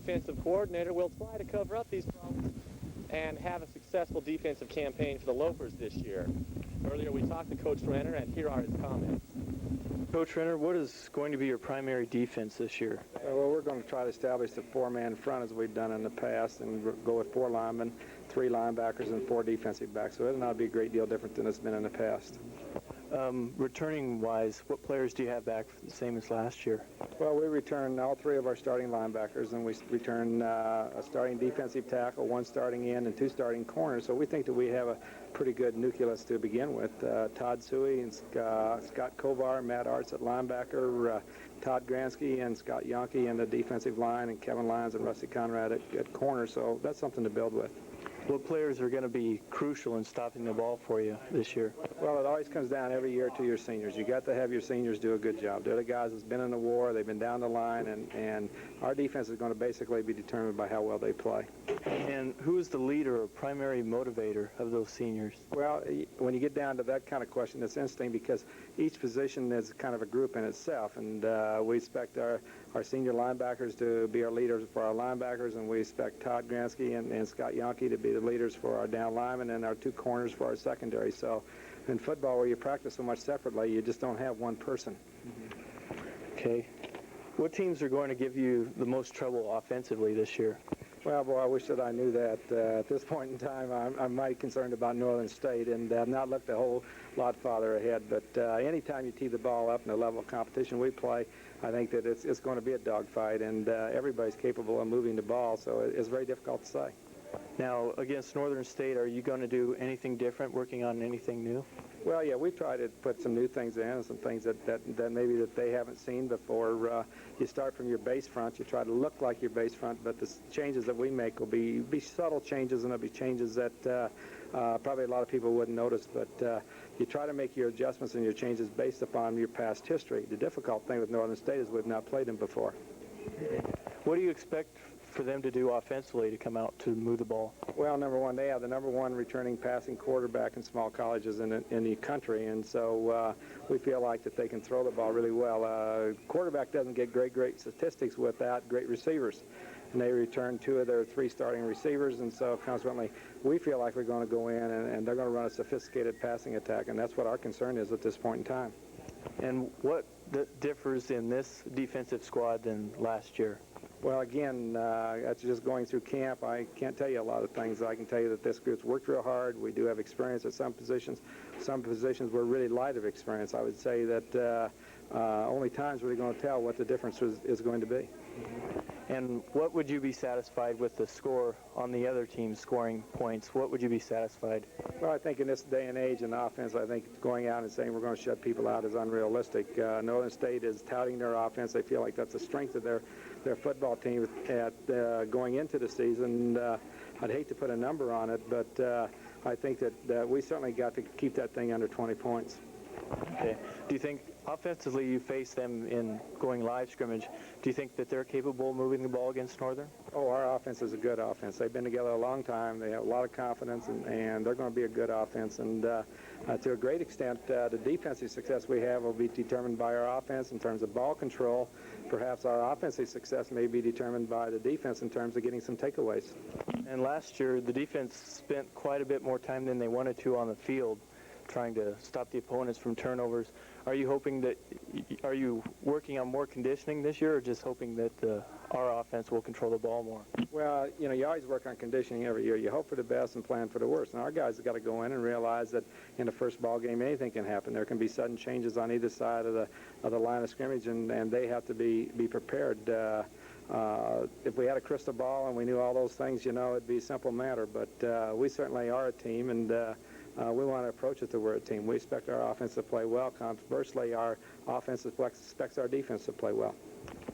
defensive coordinator, will try to cover up these problems and have a successful defensive campaign for the Lopers this year. Earlier we talked to Coach Renner, and here are his comments. Coach Renner, what is going to be your primary defense this year? Well, we're going to try to establish the four-man front as we've done in the past, and go with 4 linemen, 3 linebackers, and 4 defensive backs. So it'll not be a great deal different than it's been in the past. Returning-wise, what players do you have back the same as last year? Well, we return all 3 of our starting linebackers, and we return a starting defensive tackle, 1 starting end, and 2 starting corners. So we think that we have a pretty good nucleus to begin with. Todd Suey and Scott Kovar, Matt Arts at linebacker, Todd Gransky and Scott Yonke in the defensive line, and Kevin Lyons and Rusty Conrad at corner. So that's something to build with. What players are going to be crucial in stopping the ball for you this year? Well, it always comes down every year to your seniors. You got to have your seniors do a good job. They're the guys that's been in the war, they've been down the line, and our defense is going to basically be determined by how well they play. And who is the leader or primary motivator of those seniors? Well, when you get down to that kind of question, it's interesting because each position is kind of a group in itself, and we expect our senior linebackers to be our leaders for our linebackers, and we expect Todd Gransky and Scott Yonke to be the leaders for our down linemen and our 2 corners for our secondary. So in football, where you practice so much separately, you just don't have one person. Okay. What teams are going to give you the most trouble offensively this year? Well, boy, I wish that I knew that. At this point in time, I'm mighty concerned about Northern State, and I've not looked a whole lot farther ahead. But anytime you tee the ball up in the level of competition we play, I think that it's going to be a dogfight, and everybody's capable of moving the ball, so it's very difficult to say. Now, against Northern State, are you going to do anything different, working on anything new? Well, yeah, we try to put some new things in, and some things that maybe that they haven't seen before. You start from your base front. You try to look like your base front, but the changes that we make will be subtle changes, and they'll be changes that probably a lot of people wouldn't notice. But you try to make your adjustments and your changes based upon your past history. The difficult thing with Northern State is we've not played them before. What do you expect for them to do offensively to come out to move the ball? Well, number one, they have the number 1 returning passing quarterback in small colleges in the country, and so we feel like that they can throw the ball really well. Quarterback doesn't get great statistics without great receivers, and they return 2 of their 3 starting receivers, and so consequently we feel like we're going to go in and they're going to run a sophisticated passing attack, and that's what our concern is at this point in time. And what differs in this defensive squad than last year? Well, again, that's just going through camp. I can't tell you a lot of things. I can tell you that this group's worked real hard. We do have experience at some positions. Some positions we're really light of experience. I would say that only time's really going to tell what the difference is going to be. And what would you be satisfied with the score on the other team scoring points? What would you be satisfied? Well, I think in this day and age in offense, I think going out and saying we're going to shut people out is unrealistic. Northern State is touting their offense. They feel like that's the strength of their football team at going into the season. I'd hate to put a number on it, but I think that we certainly got to keep that thing under 20 points. Okay. Do you think offensively you face them in going live scrimmage? Do you think that they're capable of moving the ball against Northern? Oh, our offense is a good offense. They've been together a long time. They have a lot of confidence, and they're going to be a good offense. And to a great extent, the defensive success we have will be determined by our offense in terms of ball control. Perhaps our offensive success may be determined by the defense in terms of getting some takeaways. And last year, the defense spent quite a bit more time than they wanted to on the field trying to stop the opponents from turnovers. Are you hoping that, are you working on more conditioning this year, or just hoping that our offense will control the ball more? Well, you know, you always work on conditioning every year. You hope for the best and plan for the worst. And our guys have got to go in and realize that in the first ball game, anything can happen. There can be sudden changes on either side of the line of scrimmage, and they have to be prepared. If we had a crystal ball and we knew all those things, you know, it'd be a simple matter. But we certainly are a team, and we want to approach it that we're a team. We expect our offense to play well. Conversely, our offense expects our defense to play well.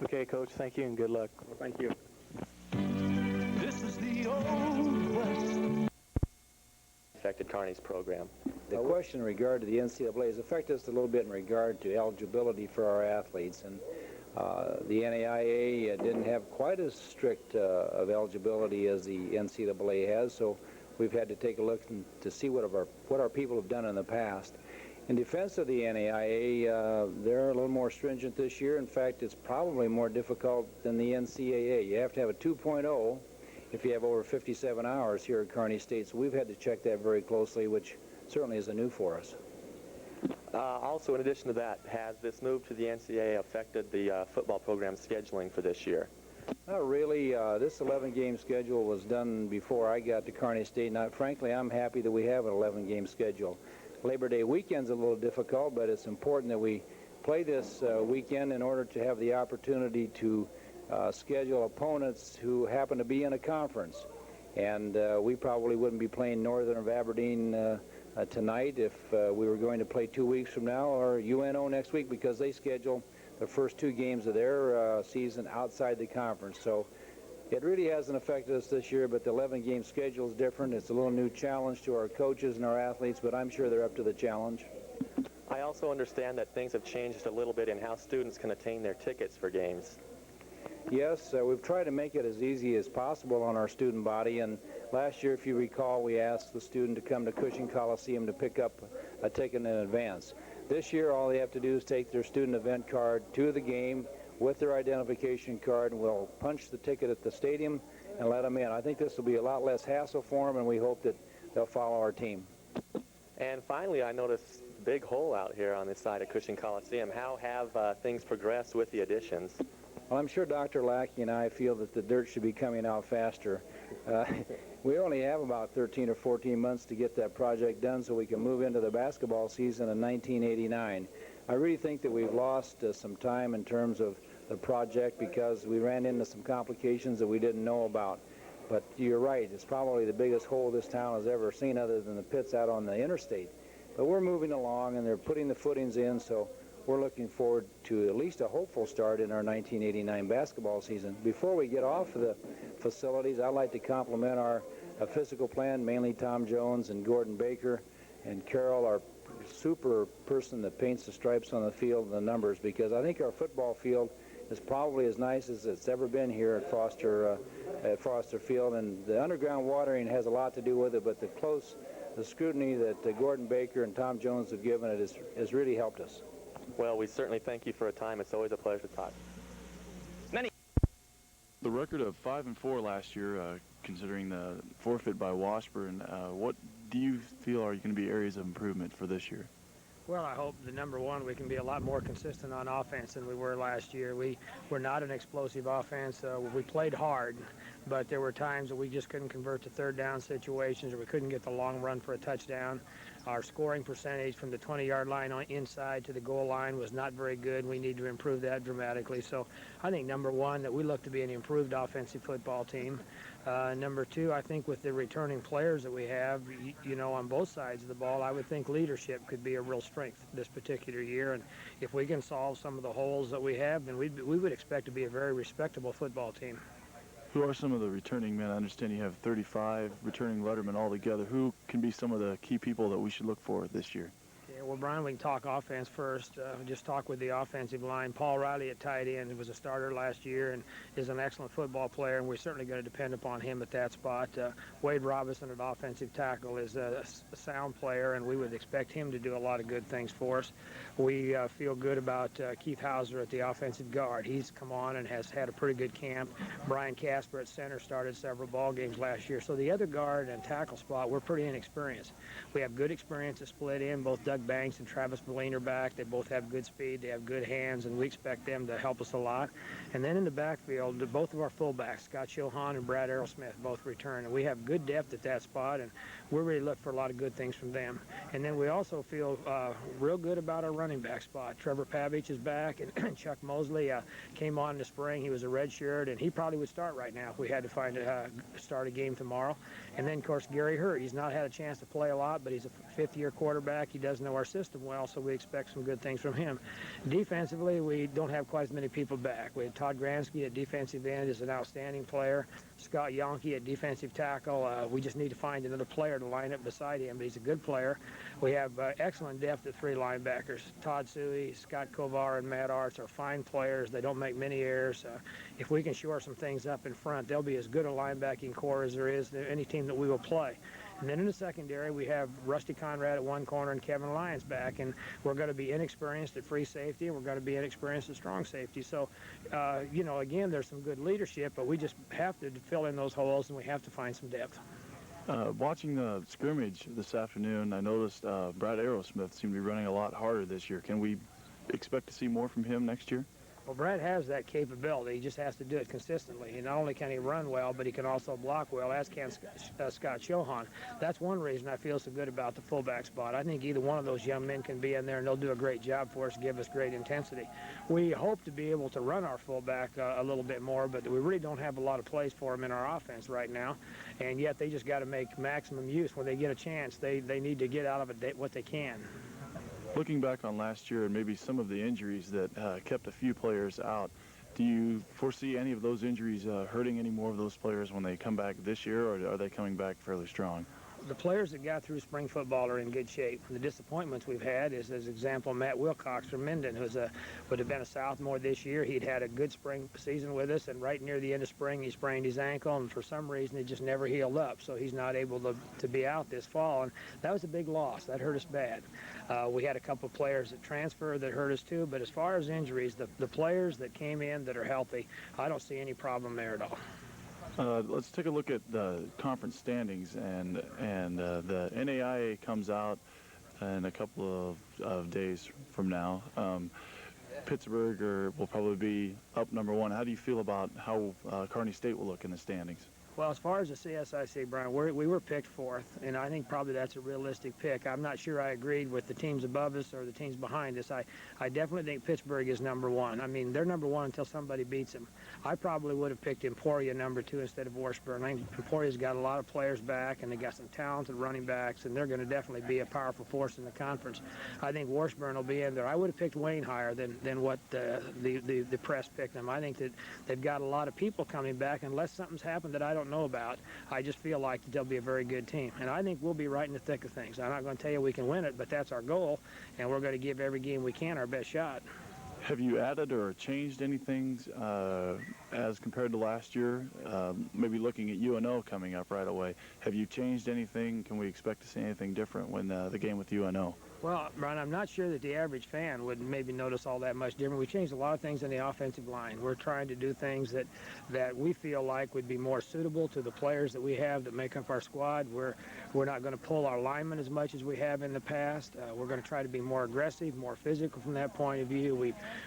Okay, Coach, thank you and good luck. Well, thank you. This is the Old West. Affected Kearney's program. The question in regard to the NCAA has affected us a little bit in regard to eligibility for our athletes. And the NAIA didn't have quite as strict of eligibility as the NCAA has, so we've had to take a look to see what our people have done in the past. In defense of the NAIA, they're a little more stringent this year. In fact, it's probably more difficult than the NCAA. You have to have a 2.0 if you have over 57 hours here at Kearney State. So we've had to check that very closely, which certainly is a new for us. Also, in addition to that, has this move to the NCAA affected the football program scheduling for this year? Not really. This 11-game schedule was done before I got to Kearney State. Now, frankly, I'm happy that we have an 11-game schedule. Labor Day weekend's a little difficult, but it's important that we play this weekend in order to have the opportunity to schedule opponents who happen to be in a conference. And we probably wouldn't be playing Northern of Aberdeen tonight if we were going to play 2 weeks from now, or UNO next week, because they schedule the first 2 games of their season outside the conference. So it really hasn't affected us this year, but the 11-game schedule is different. It's a little new challenge to our coaches and our athletes, but I'm sure they're up to the challenge. I also understand that things have changed a little bit in how students can obtain their tickets for games. Yes, we've tried to make it as easy as possible on our student body, and last year, if you recall, we asked the student to come to Cushing Coliseum to pick up a ticket in advance. This year, all they have to do is take their student event card to the game with their identification card, and we'll punch the ticket at the stadium and let them in. I think this will be a lot less hassle for them, and we hope that they'll follow our team. And finally, I noticed a big hole out here on this side of Cushing Coliseum. How have things progressed with the additions? Well, I'm sure Dr. Lackey and I feel that the dirt should be coming out faster. We only have about 13 or 14 months to get that project done so we can move into the basketball season in 1989. I really think that we've lost some time in terms of the project because we ran into some complications that we didn't know about. But you're right, it's probably the biggest hole this town has ever seen other than the pits out on the interstate. But we're moving along and they're putting the footings in, so we're looking forward to at least a hopeful start in our 1989 basketball season. Before we get off of the facilities, I'd like to compliment our physical plan, mainly Tom Jones and Gordon Baker and Carol, our super person that paints the stripes on the field and the numbers, because I think our football field is probably as nice as it's ever been here at Foster Field, and the underground watering has a lot to do with it, but the scrutiny that Gordon Baker and Tom Jones have given it has really helped us. Well, we certainly thank you for a time. It's always a pleasure to talk. The record of 5-4 last year, considering the forfeit by Washburn, what do you feel are going to be areas of improvement for this year? Well, I hope that number one, we can be a lot more consistent on offense than we were last year. We were not an explosive offense. We played hard, but there were times that we just couldn't convert to third down situations, or we couldn't get the long run for a touchdown. Our scoring percentage from the 20-yard line on inside to the goal line was not very good. We need to improve that dramatically. So I think number one, that we look to be an improved offensive football team. Number two, I think with the returning players that we have, you know, on both sides of the ball, I would think leadership could be a real strength this particular year. And if we can solve some of the holes that we have, then we would expect to be a very respectable football team. Who are some of the returning men? I understand you have 35 returning lettermen altogether. Who can be some of the key people that we should look for this year? Yeah, well, Brian, we can talk offense first. Just talk with the offensive line. Paul Riley at tight end was a starter last year and is an excellent football player, and we're certainly going to depend upon him at that spot. Wade Robinson at offensive tackle is a sound player, and we would expect him to do a lot of good things for us. We feel good about Keith Hauser at the offensive guard. He's come on and has had a pretty good camp. Brian Casper at center started several ball games last year. So the other guard and tackle spot, we're pretty inexperienced. We have good experience to split in. Both Doug Banks and Travis Moline are back. They both have good speed. They have good hands, and we expect them to help us a lot. And then in the backfield, both of our fullbacks, Scott Shilhan and Brad Errolsmith, both return. And we have good depth at that spot, and we're really looking for a lot of good things from them. And then we also feel real good about our running back spot. Trevor Pavich is back, and Chuck Mosley came on in the spring. He was a redshirt, and he probably would start right now if we had to start a game tomorrow. And then, of course, Gary Hurt. He's not had a chance to play a lot, but he's a fifth-year quarterback. He does know our system well, so we expect some good things from him. Defensively, we don't have quite as many people back. We have Todd Gransky at defensive end is an outstanding player. Scott Yonke at defensive tackle. We just need to find another player to line up beside him, but he's a good player. We have excellent depth at three linebackers. Todd Suey, Scott Kovar, and Matt Arts are fine players. They don't make many errors. If we can shore some things up in front, they'll be as good a linebacking core as there is to any team that we will play. And then in the secondary, we have Rusty Conrad at one corner and Kevin Lyons back, and we're going to be inexperienced at free safety, and we're going to be inexperienced at strong safety. So, you know, again, there's some good leadership, but we just have to fill in those holes, and we have to find some depth. Watching the scrimmage this afternoon, I noticed Brad Aerosmith seemed to be running a lot harder this year. Can we expect to see more from him next year? Well, Brad has that capability. He just has to do it consistently. And not only can he run well, but he can also block well, as can Scott Shohan. That's one reason I feel so good about the fullback spot. I think either one of those young men can be in there, and they'll do a great job for us, give us great intensity. We hope to be able to run our fullback a little bit more, but we really don't have a lot of plays for him in our offense right now. And yet they just got to make maximum use. When they get a chance, they need to get out of it what they can. Looking back on last year and maybe some of the injuries that kept a few players out, do you foresee any of those injuries hurting any more of those players when they come back this year, or are they coming back fairly strong? The players that got through spring football are in good shape. The disappointments we've had is, as example, Matt Wilcox from Minden, who would have been a sophomore this year. He'd had a good spring season with us, and right near the end of spring, he sprained his ankle, and for some reason, it just never healed up. So he's not able to be out this fall, and that was a big loss. That hurt us bad. We had a couple of players that transferred that hurt us too, but as far as injuries, the players that came in that are healthy, I don't see any problem there at all. Let's take a look at the conference standings, and the NAIA comes out in a couple of days from now. Pittsburgh will probably be up number one. How do you feel about how Kearney State will look in the standings? Well, as far as the CSIC, Brian, we were picked fourth, and I think probably that's a realistic pick. I'm not sure I agreed with the teams above us or the teams behind us. I definitely think Pittsburgh is number one. I mean, they're number one until somebody beats them. I probably would have picked Emporia number two instead of Washburn. I think Emporia's got a lot of players back, and they got some talented running backs, and they're going to definitely be a powerful force in the conference. I think Washburn will be in there. I would have picked Wayne higher than what the press picked them. I think that they've got a lot of people coming back, unless something's happened that I don't know about. I just feel like that they'll be a very good team, and I think we'll be right in the thick of things. I'm not going to tell you we can win it, but that's our goal, and we're going to give every game we can our best shot. Have you added or changed anything as compared to last year? Maybe looking at UNO coming up right away. Have you changed anything? Can we expect to see anything different when the game with UNO? Well, Brian, I'm not sure that the average fan would maybe notice all that much different. We changed a lot of things in the offensive line. We're trying to do things that we feel like would be more suitable to the players that we have that make up our squad. We're not going to pull our linemen as much as we have in the past. We're going to try to be more aggressive, more physical from that point of view.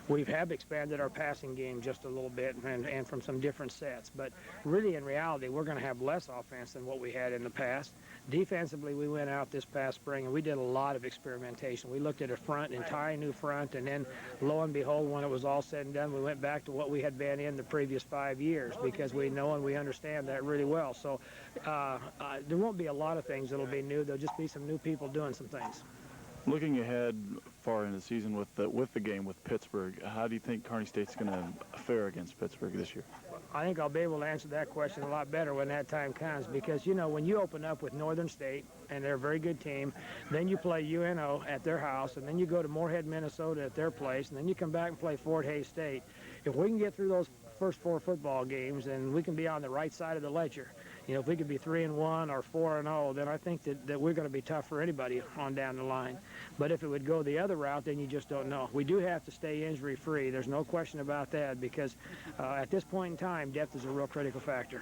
We have expanded our passing game just a little bit and from some different sets. But really, in reality, we're going to have less offense than what we had in the past. Defensively, we went out this past spring and we did a lot of experimentation. We looked at an entire new front, and then lo and behold, when it was all said and done, we went back to what we had been in the previous 5 years, because we know and we understand that really well. So there won't be a lot of things that'll be new. There'll just be some new people doing some things. Looking ahead far into the season with the game with Pittsburgh, how do you think Kearney State's going to fare against Pittsburgh this year? I think I'll be able to answer that question a lot better when that time comes, because, you know, when you open up with Northern State, and they're a very good team, then you play UNO at their house, and then you go to Moorhead, Minnesota at their place, and then you come back and play Fort Hays State. If we can get through those first four football games, and we can be on the right side of the ledger, you know, if we could be 3-1 or 4-0, then I think that we're going to be tough for anybody on down the line. But if it would go the other route, then you just don't know. We do have to stay injury-free. There's no question about that, because at this point in time, depth is a real critical factor.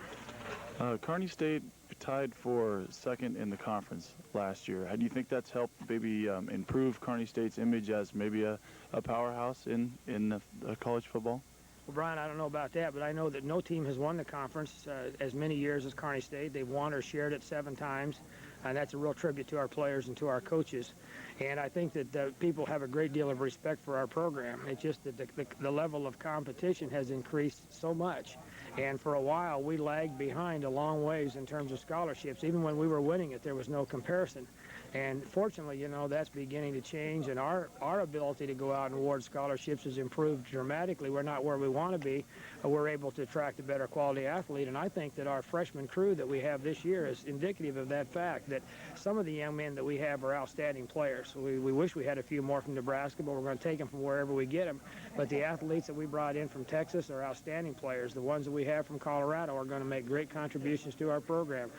Kearney State tied for second in the conference last year. How do you think that's helped maybe improve Kearney State's image as maybe a powerhouse in college football? Well, Brian, I don't know about that, but I know that no team has won the conference as many years as Kearney State. They've won or shared it 7 times, and that's a real tribute to our players and to our coaches. And I think that people have a great deal of respect for our program. It's just that the level of competition has increased so much. And for a while, we lagged behind a long ways in terms of scholarships. Even when we were winning it, there was no comparison. And fortunately, you know, that's beginning to change, and our ability to go out and award scholarships has improved dramatically. We're not where we want to be. We're able to attract a better quality athlete, and I think that our freshman crew that we have this year is indicative of that fact, that some of the young men that we have are outstanding players. We wish we had a few more from Nebraska, but we're going to take them from wherever we get them. But the athletes that we brought in from Texas are outstanding players. The ones that we have from Colorado are going to make great contributions to our program.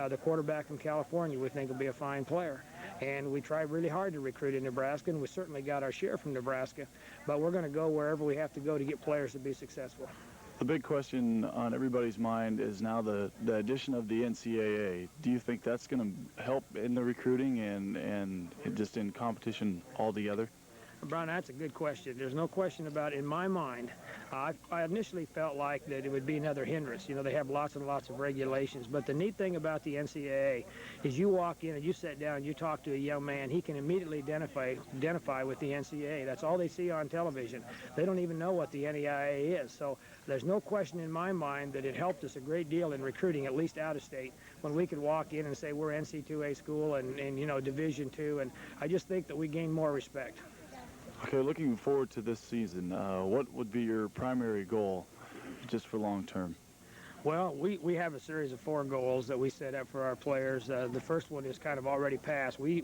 The quarterback from California we think will be a fine player. And we tried really hard to recruit in Nebraska, and we certainly got our share from Nebraska. But we're going to go wherever we have to go to get players to be successful. The big question on everybody's mind is now the addition of the NCAA. Do you think that's going to help in the recruiting and just in competition altogether? Brian, that's a good question. There's no question about it in my mind. I initially felt like that it would be another hindrance. You know, they have lots and lots of regulations. But the neat thing about the NCAA is you walk in and you sit down and you talk to a young man, he can immediately identify with the NCAA. That's all they see on television. They don't even know what the NAIA is. So there's no question in my mind that it helped us a great deal in recruiting, at least out of state, when we could walk in and say we're NC2A school and you know, Division II. And I just think that we gain more respect. Okay, looking forward to this season, what would be your primary goal just for long term? Well, we have a series of 4 goals that we set up for our players. The first one is kind of already passed. We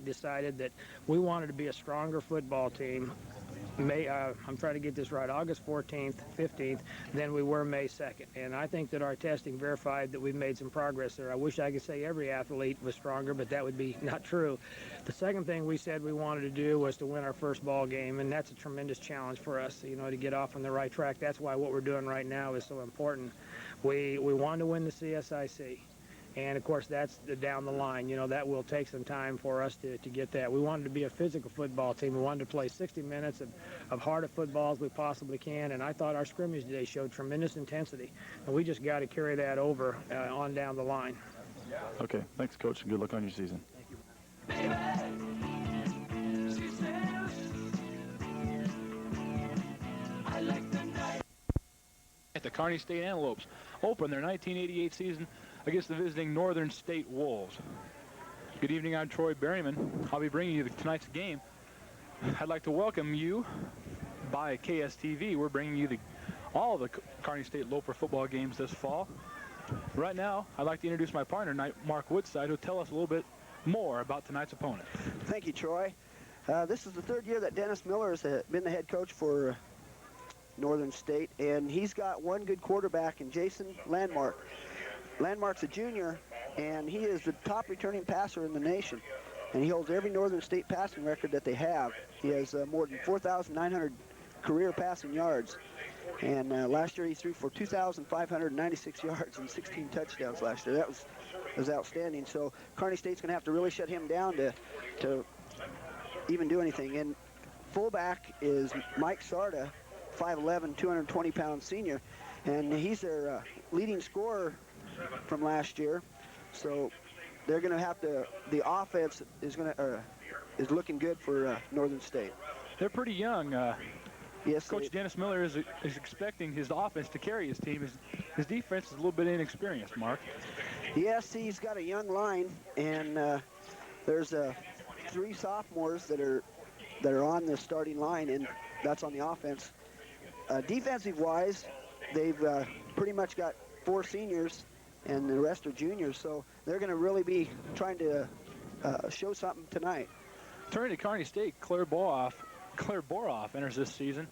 decided that we wanted to be a stronger football team. I'm trying to get this right, August 14th, 15th, than we were May 2nd. And I think that our testing verified that we've made some progress there. I wish I could say every athlete was stronger, but that would be not true. The second thing we said we wanted to do was to win our first ball game, and that's a tremendous challenge for us, you know, to get off on the right track. That's why what we're doing right now is so important. We want to win the CSIC. And, of course, that's down the line. You know, that will take some time for us to get that. We wanted to be a physical football team. We wanted to play 60 minutes of hard of football as we possibly can, and I thought our scrimmage today showed tremendous intensity. And we just got to carry that over on down the line. Okay, thanks, Coach, and good luck on your season. Thank you. At the Kearney State Antelopes open their 1988 season against the visiting Northern State Wolves. Good evening, I'm Troy Berryman. I'll be bringing you tonight's game. I'd like to welcome you by KSTV. We're bringing you all the Kearney State Loper football games this fall. Right now, I'd like to introduce my partner, Mark Woodside, who'll tell us a little bit more about tonight's opponent. Thank you, Troy. This is the 3rd year that Dennis Miller has been the head coach for Northern State, and he's got one good quarterback in Jason Landmark. Landmark's a junior, and he is the top returning passer in the nation, and he holds every Northern State passing record that they have. He has more than 4,900 career passing yards, and last year he threw for 2,596 yards and 16 touchdowns last year. That was outstanding. So Kearney State's going to have to really shut him down to even do anything. And fullback is Mike Sarda, 5'11", 220-pound senior, and he's their leading scorer from last year. So they're going to have to. The offense is looking good for Northern State. They're pretty young. Yes, Coach Dennis Miller is expecting his offense to carry his team. His defense is a little bit inexperienced, Mark. Yes, he's got a young line, and there's 3 sophomores that are on the starting line, and that's on the offense. Defensive-wise, they've pretty much got 4 seniors, and the rest are juniors, so they're going to really be trying to show something tonight. Turning to Kearney State, Claire Boroff enters this season.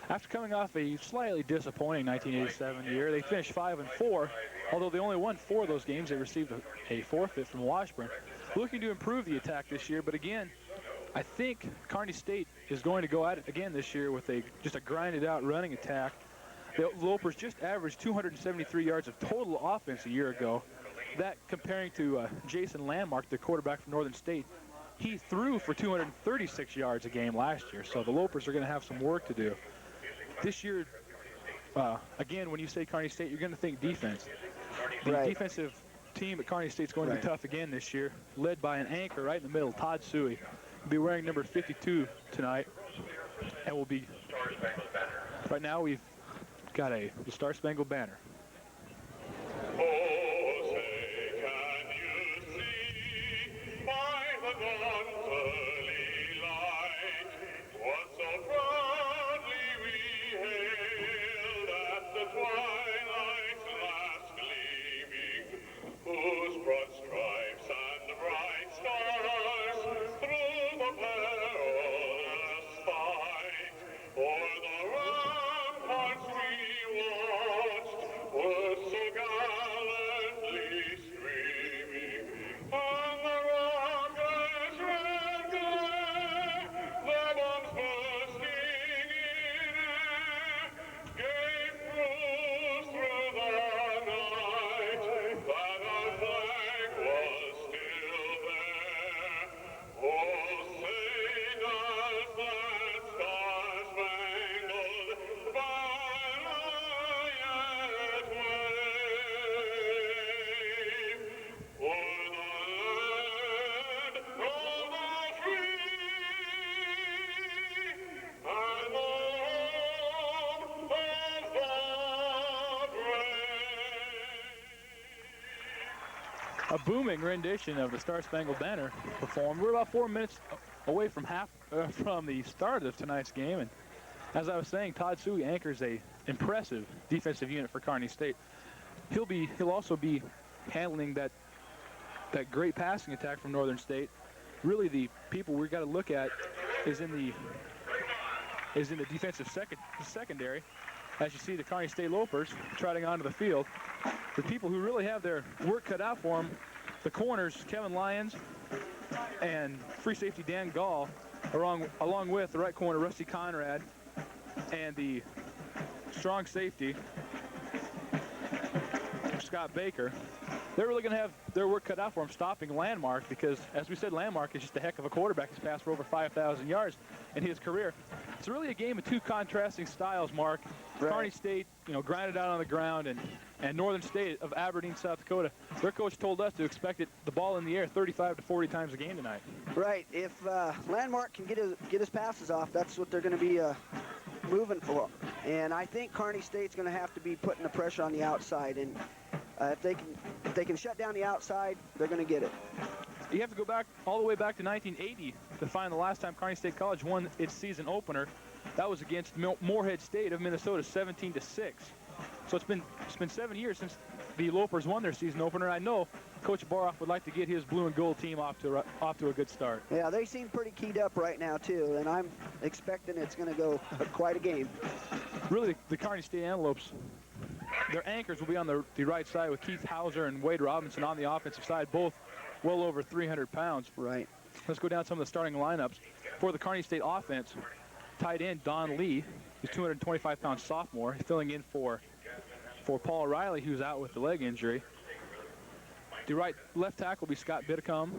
After coming off a slightly disappointing 1987 year, they finished 5-4. Although they only won 4 of those games, they received a forfeit from Washburn. Looking to improve the attack this year, but again, I think Kearney State is going to go at it again this year with just a grinded-out running attack. The Lopers just averaged 273 yards of total offense a year ago. That comparing to Jason Landmark, the quarterback from Northern State, he threw for 236 yards a game last year. So the Lopers are going to have some work to do. This year, again, when you say Kearney State, you're going to think defense. The defensive team at Kearney State is going to be tough again this year, led by an anchor right in the middle, Todd Suey. He'll be wearing number 52 tonight, and will be. Right now, we've got the Star Spangled Banner. Oh, say, can you see by the a booming rendition of the Star Spangled Banner performed. We're about 4 minutes away from from the start of tonight's game, and as I was saying, Todd Suey anchors a impressive defensive unit for Kearney State. He'll also be handling that great passing attack from Northern State. Really, the people we've got to look at is in the defensive secondary. As you see the Kearney State Lopers trotting onto the field. The people who really have their work cut out for them, the corners, Kevin Lyons and free safety Dan Gall, along with the right corner, Rusty Conrad, and the strong safety, Scott Baker. They're really going to have their work cut out for them stopping Landmark because, as we said, Landmark is just a heck of a quarterback. He's passed for over 5,000 yards in his career. It's really a game of two contrasting styles, Mark. Right. Kearney State, grinded out on the ground, and Northern State of Aberdeen, South Dakota, their coach told us to expect the ball in the air 35 to 40 times a game tonight. Right. If Landmark can get his passes off, that's what they're going to be moving for. And I think Kearney State's going to have to be putting the pressure on the outside. And if they can shut down the outside, they're going to get it. You have to go back all the way back to 1980 to find the last time Kearney State College won its season opener. That was against Moorhead State of Minnesota, 17-6. So it's been 7 years since the Lopers won their season opener. I know Coach Boroff would like to get his blue and gold team off to a good start. Yeah, they seem pretty keyed up right now too, and I'm expecting it's going to go quite a game. Really, the Kearney State Antelopes, their anchors will be on the right side with Keith Hauser and Wade Robinson on the offensive side, both well over 300 pounds. Right. Let's go down some of the starting lineups. For the Kearney State offense, tight end Don Lee, who's 225-pound sophomore, filling in for Paul Riley, who's out with the leg injury. The left tackle will be Scott Biddicombe,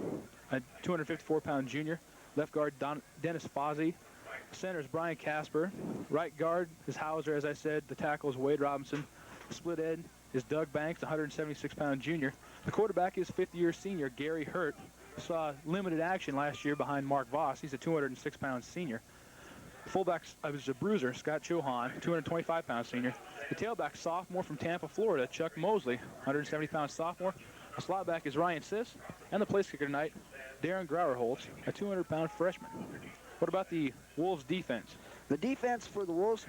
a 254-pound junior. Left guard Dennis Fozzie. Center is Brian Casper. Right guard is Hauser, as I said. The tackle is Wade Robinson. Split end is Doug Banks, 176-pound junior. The quarterback is fifth-year senior Gary Hurt. Saw limited action last year behind Mark Voss. He's a 206-pound senior. Fullback is a bruiser, Scott Chohan, 225-pound senior. The tailback, sophomore from Tampa, Florida, Chuck Mosley, 170-pound sophomore. The slot back is Ryan Siss. And the place kicker tonight, Darren Grauerholtz, a 200-pound freshman. What about the Wolves' defense? The defense for the Wolves,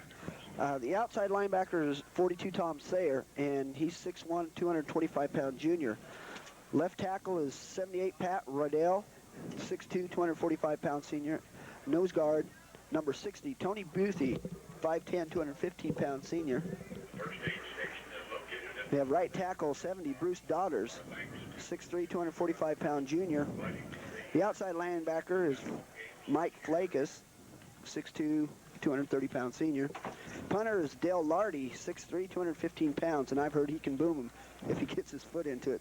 the outside linebacker is 42 Tom Sayer, and he's 6'1", 225-pound junior. Left tackle is 78 Pat Riddell, 6'2", 245-pound senior. Nose guard, number 60, Tony Buthy, 5'10", 215-pound senior. We have right tackle 70, Bruce Dodders, 6'3", 245-pound junior. The outside linebacker is Mike Flakus, 6'2", 230-pound senior. Punter is Dale Lardy, 6'3", 215 pounds, and I've heard he can boom him if he gets his foot into it.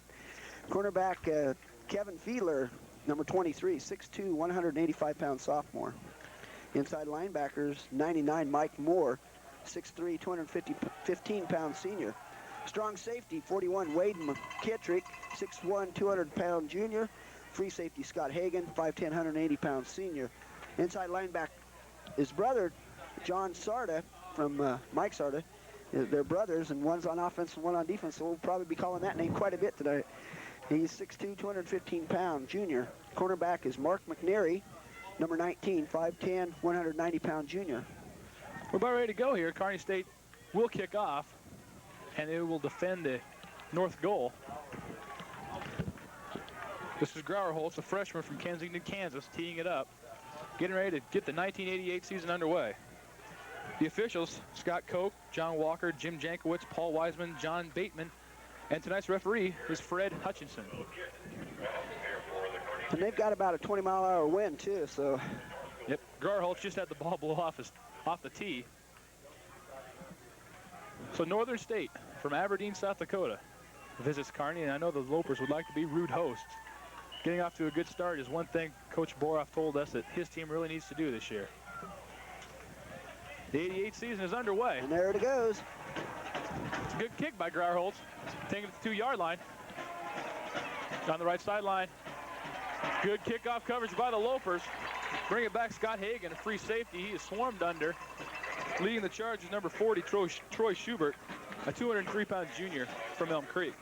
Cornerback Kevin Fiedler, number 23, 6'2", 185-pound sophomore. Inside linebackers, 99 Mike Moore, 6'3", 215-pound senior. Strong safety, 41 Wade McKittrick, 6'1", 200-pound junior. Free safety Scott Hagan, 5'10", 180-pound senior. Inside linebacker, his brother John Sarda from Mike Sarda. They're brothers, and one's on offense and one on defense, so we'll probably be calling that name quite a bit tonight. He's 6'2", 215-pound junior. Cornerback is Mark McNary, number 19, 5'10", 190-pound junior. We're about ready to go here. Kearney State will kick off, and it will defend the north goal. This is Grauerholtz, a freshman from Kensington, Kansas, teeing it up, getting ready to get the 1988 season underway. The officials, Scott Koch, John Walker, Jim Jankowitz, Paul Wiseman, John Bateman, and tonight's referee is Fred Hutchinson. And they've got about a 20-mile-an-hour wind, too, so... Yep, Grauerholtz just had the ball blow off the tee. So Northern State from Aberdeen, South Dakota visits Kearney, and I know the Lopers would like to be rude hosts. Getting off to a good start is one thing Coach Boroff told us that his team really needs to do this year. The 88 season is underway. And there it goes. It's a good kick by Grauerholtz, taking it to the 2-yard line. On the right sideline. Good kickoff coverage by the Lopers. Bring it back, Scott Hagan, a free safety. He is swarmed under. Leading the charge is number 40, Troy Schubert, a 203-pound junior from Elm Creek.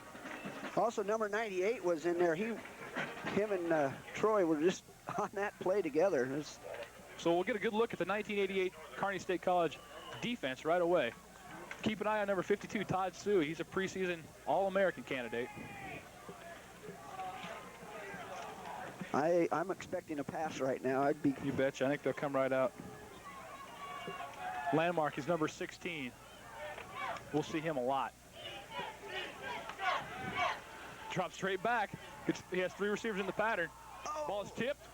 Also, number 98 was in there. Him and Troy were just on that play together. So we'll get a good look at the 1988 Kearney State College defense right away. Keep an eye on number 52, Todd Sue. He's a preseason All-American candidate. I'm expecting a pass right now. You betcha. I think they'll come right out. Landmark is number 16. We'll see him a lot. Drops straight back. He has 3 receivers in the pattern. Ball is tipped.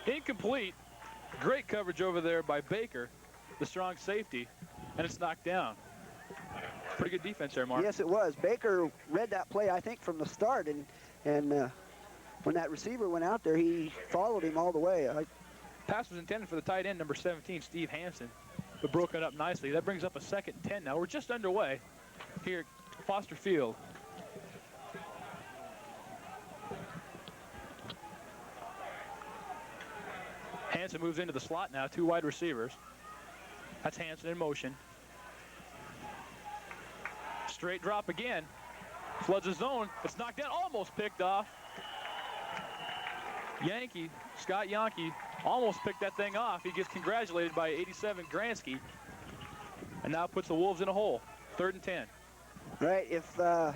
Incomplete. Great coverage over there by Baker, the strong safety, and it's knocked down. Pretty good defense there, Mark. Yes, it was. Baker read that play, I think, from the start, and when that receiver went out there, he followed him all the way. Pass was intended for the tight end, number 17, Steve Hansen, but broke it up nicely. That brings up a 2nd and 10 now. We're just underway here at Foster Field. Hansen moves into the slot now, 2 wide receivers. That's Hansen in motion. Straight drop again. Floods the zone. It's knocked down, almost picked off. Scott Yankee almost picked that thing off. He gets congratulated by 87 Gransky, and now puts the Wolves in a hole. 3rd and 10. Right, if the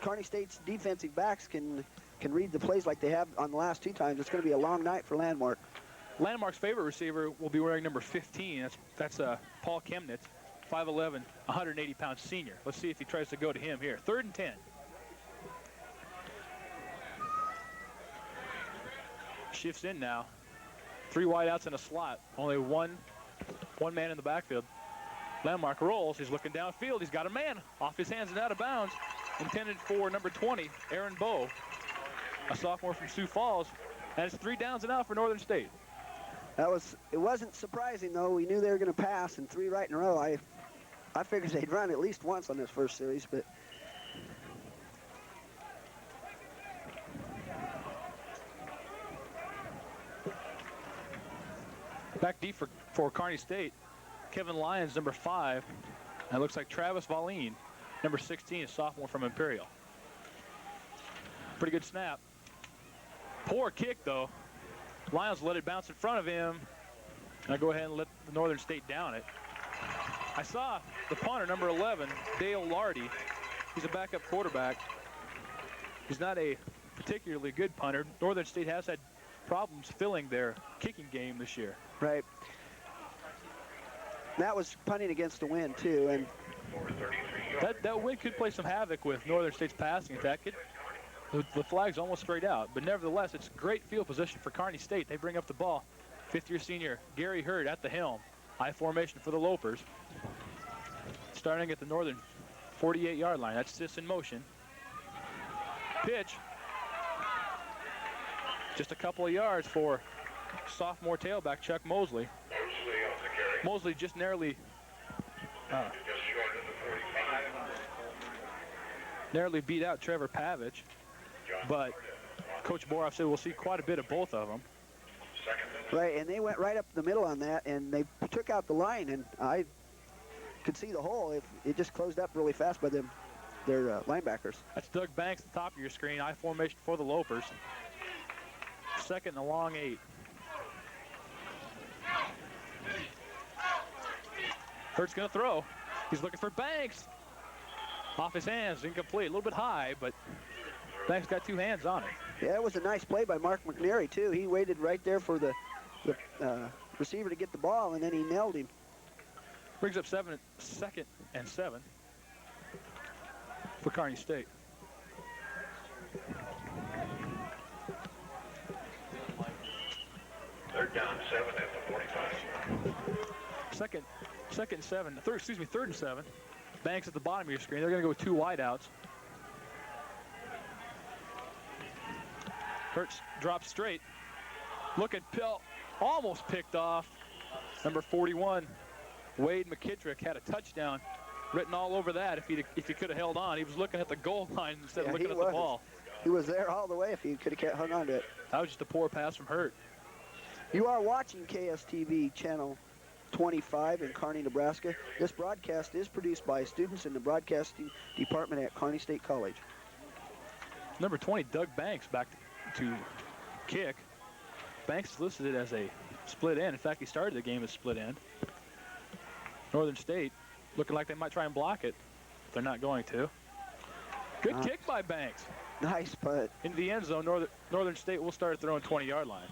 Kearney State's defensive backs can read the plays like they have on the last 2 times, it's going to be a long night for Landmark. Landmark's favorite receiver will be wearing number 15. That's Paul Chemnitz, 5'11", 180-pound senior. Let's see if he tries to go to him here. 3rd and 10. Shifts in now. 3 wideouts in a slot. Only one man in the backfield. Landmark rolls. He's looking downfield. He's got a man off his hands and out of bounds. Intended for number 20, Aaron Bowe, a sophomore from Sioux Falls. And it's 3 downs and out for Northern State. It wasn't surprising, though. We knew they were going to pass, and 3 right in a row. I figured they'd run at least once on this first series, but back deep for Kearney State, Kevin Lyons, number 5. And it looks like Travis Valine, number 16, a sophomore from Imperial. Pretty good snap. Poor kick, though. Lyons let it bounce in front of him. And I go ahead and let the Northern State down it. I saw the punter, number 11, Dale Lardy. He's a backup quarterback. He's not a particularly good punter. Northern State has had problems filling their kicking game this year. right. That was punting against the wind, too, and that wind could play some havoc with Northern State's passing attack. The flag's almost straight out, but nevertheless, it's great field position for Kearney State. They bring up the ball. 5th-year senior Gary Hurd at the helm. High formation for the Lopers. Starting at the Northern 48-yard line. That's Sis in motion. Pitch. Just a couple of yards for sophomore tailback Chuck Mosley. Mosley just narrowly beat out Trevor Pavich, but Coach Boroff said we'll see quite a bit of both of them. right, and they went right up the middle on that, and they took out the line, and I could see the hole. It just closed up really fast by their linebackers. That's Doug Banks at the top of your screen. I formation for the Lopers. 2nd and a long 8. Hurt's going to throw. He's looking for Banks. Off his hands, incomplete. A little bit high, but Banks got 2 hands on it. Yeah, it was a nice play by Mark McNary, too. He waited right there for the receiver to get the ball, and then he nailed him. Brings up 2nd and 7 for Kearney State. They're down 7 at the 45. 3rd and 7. Banks at the bottom of your screen. They're going to go with 2 wideouts. Hurts drops straight. Look at Pill, almost picked off. Number 41, Wade McKittrick, had a touchdown written all over that if he could have held on. He was looking at the goal line instead of looking at the ball. He was there all the way if he could have hung on to it. That was just a poor pass from Hurt. You are watching KSTV channel 25 in Kearney, Nebraska. This broadcast is produced by students in the broadcasting department at Kearney State College. Number 20, Doug Banks, back to kick. Banks is listed as a split end. In fact, he started the game as split end. Northern State looking like they might try and block it. They're not going to. Good kick by Banks. Nice putt. Into the end zone. Northern State will start at their own 20-yard line.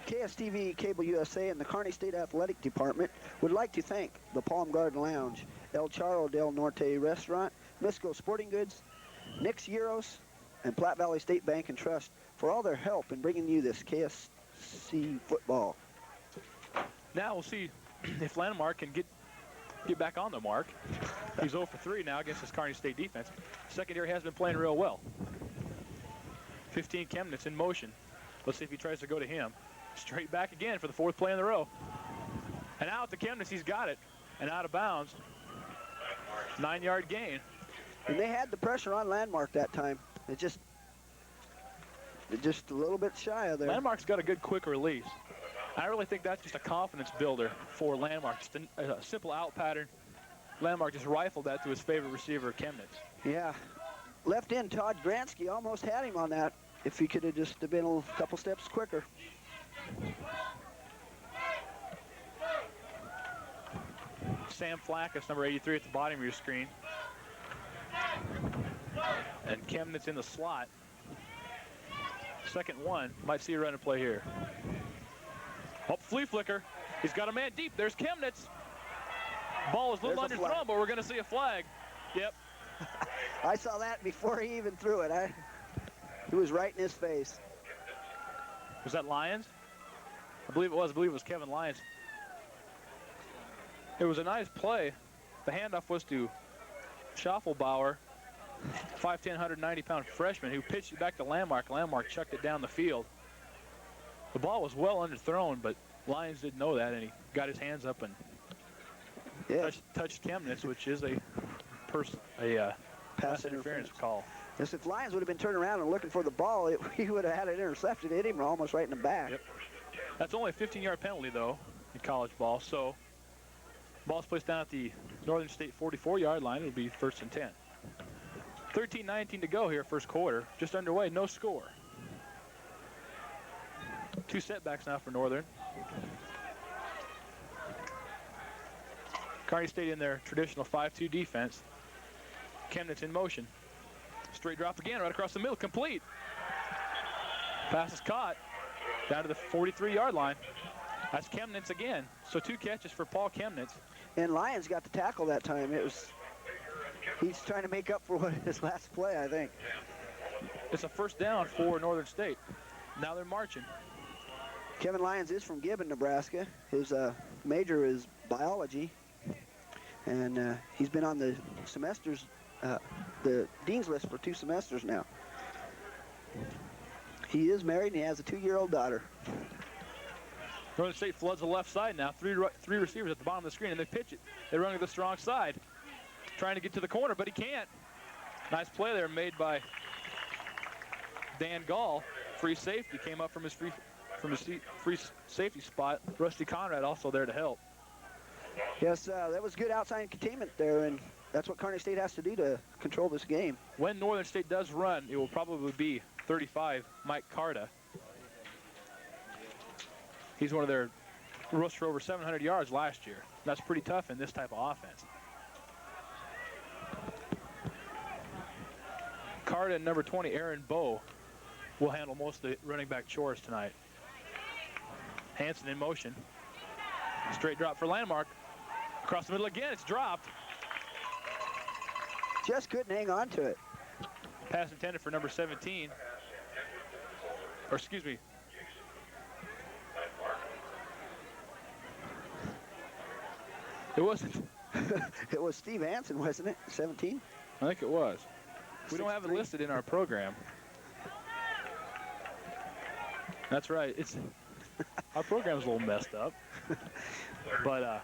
KSTV Cable USA and the Kearney State Athletic Department would like to thank the Palm Garden Lounge, El Charro del Norte Restaurant, Misco Sporting Goods, Nick's Euros, and Platte Valley State Bank and Trust for all their help in bringing you this KSC football. Now we'll see if Landmark can get back on the mark. He's 0 for 3 now against this Kearney State defense. Secondary has been playing real well. 15 Chemnitz in motion. Let's see if he tries to go to him. Straight back again for the 4th play in the row. And out to Chemnitz, he's got it. And out of bounds. 9-yard gain. And they had the pressure on Landmark that time. It just a little bit shy of there. Landmark's got a good quick release. I really think that's just a confidence builder for Landmark. Just a simple out pattern. Landmark just rifled that to his favorite receiver, Chemnitz. Yeah. Left end, Todd Gransky almost had him on that if he could have just been a couple steps quicker. Sam Flackus, number 83 at the bottom of your screen. And Chemnitz in the slot. 2nd 1. Might see a run and play here. Oh, flea flicker. He's got a man deep. There's Chemnitz. Ball is a little underthrown, but we're going to see a flag. Yep. I saw that before he even threw it. He was right in his face. Was that Lyons? I believe it was. I believe it was Kevin Lyons. It was a nice play. The handoff was to Schaffelbauer, 5'10", 190-pound freshman who pitched it back to Landmark. Landmark chucked it down the field. The ball was well underthrown, but Lyons didn't know that, and he got his hands up and touched Chemnitz, which is a pass interference call. Yes, if Lyons would have been turning around and looking for the ball, he would have had it intercepted. It hit him almost right in the back. Yep. That's only a 15-yard penalty, though, in college ball. So, ball's placed down at the Northern State 44-yard line. It'll be 1st and 10. 13:19 to go here, first quarter. Just underway, no score. 2 setbacks now for Northern. Kearney State in their traditional 5-2 defense. Chemnitz in motion. Straight drop again, right across the middle, complete. Pass is caught down to the 43-yard line. That's Chemnitz again. So 2 catches for Paul Chemnitz. And Lyons got the tackle that time. He's trying to make up for his last play, I think. It's a 1st down for Northern State. Now they're marching. Kevin Lyons is from Gibbon, Nebraska. His major is biology. And he's been on the dean's list for 2 semesters now. He is married and he has a 2-year-old daughter. Northern State floods the left side now. Three receivers at the bottom of the screen, and they pitch it. They run to the strong side, trying to get to the corner, but he can't. Nice play there made by Dan Gall. Free safety came up from his free safety spot. Rusty Conrad also there to help. Yes, that was good outside containment there, and that's what Kearney State has to do to control this game. When Northern State does run, it will probably be 35, Mike Carta. He's one of their rushed for over 700 yards last year. That's pretty tough in this type of offense. Carta and number 20, Aaron Bowe, will handle most of the running back chores tonight. Hanson in motion. Straight drop for Landmark. Across the middle again, it's dropped. Just couldn't hang on to it. Pass intended for number 17. Or excuse me. It wasn't. It was Steve Hansen, wasn't it? 17? I think it was. We don't have it listed in our program. That's right. Our program's a little messed up. But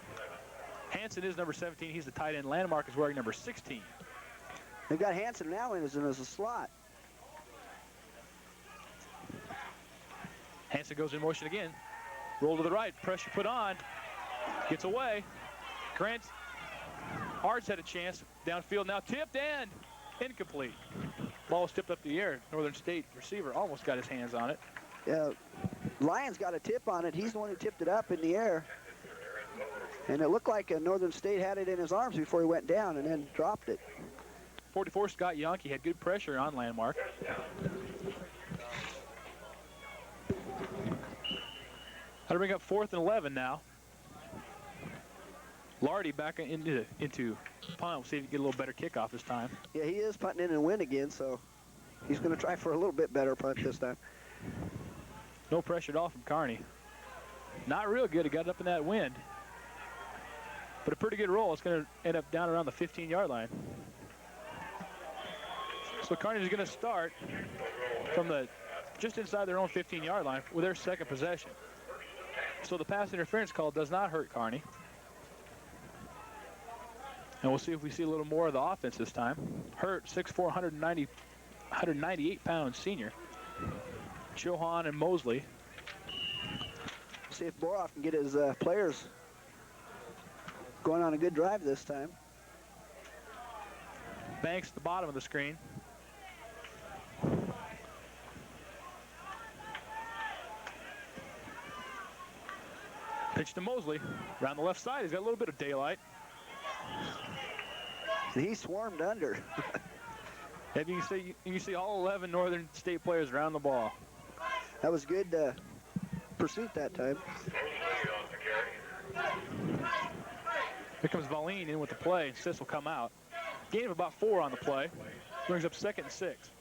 Hansen is number 17. He's the tight end. Landmark is wearing number 16. They've got Hansen now in as a slot. Hansen goes in motion again. Roll to the right. Pressure put on. Gets away. Grant Arts had a chance. Downfield now tipped and incomplete. Ball was tipped up the air. Northern State receiver almost got his hands on it. Yeah, Lyons got a tip on it. He's the one who tipped it up in the air. And it looked like Northern State had it in his arms before he went down and then dropped it. 44, Scott Yonke had good pressure on Landmark. How to bring up 4th and 11 now. Lardy back into punt. We'll see if he can get a little better kickoff this time. Yeah, he is punting in and win again, so he's going to try for a little bit better punt this time. No pressure at all from Kearney. Not real good. He got it up in that wind. But a pretty good roll. It's going to end up down around the 15-yard line. So Kearney is going to start from just inside their own 15-yard line with their second possession. So the pass interference call does not hurt Kearney. And we'll see if we see a little more of the offense this time. Hurt, 6'4", 198-pound senior. Chohan and Mosley. See if Boroff can get his players going on a good drive this time. Banks at the bottom of the screen. Pitch to Mosley. Around the left side, he's got a little bit of daylight. And he swarmed under. And you can see all 11 Northern State players around the ball. That was good pursuit that time. Here comes Valine in with the play, and Sis will come out. Gain of about 4 on the play. Brings up 2nd and 6.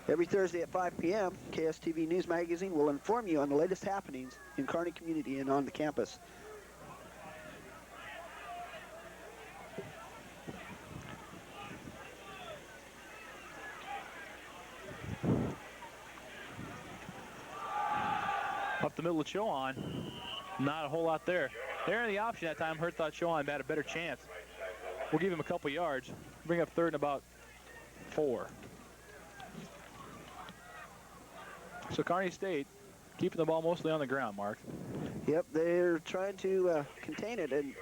Every Thursday at 5 p.m., KSTV News Magazine will inform you on the latest happenings in Kearney community and on the campus. Up the middle of Chohan. Not a whole lot there. There in the option that time, Hurt thought Chohan had a better chance. We'll give him a couple yards. Bring up 3rd and about 4. So Kearney State keeping the ball mostly on the ground, Mark. Yep, they're trying to contain it, and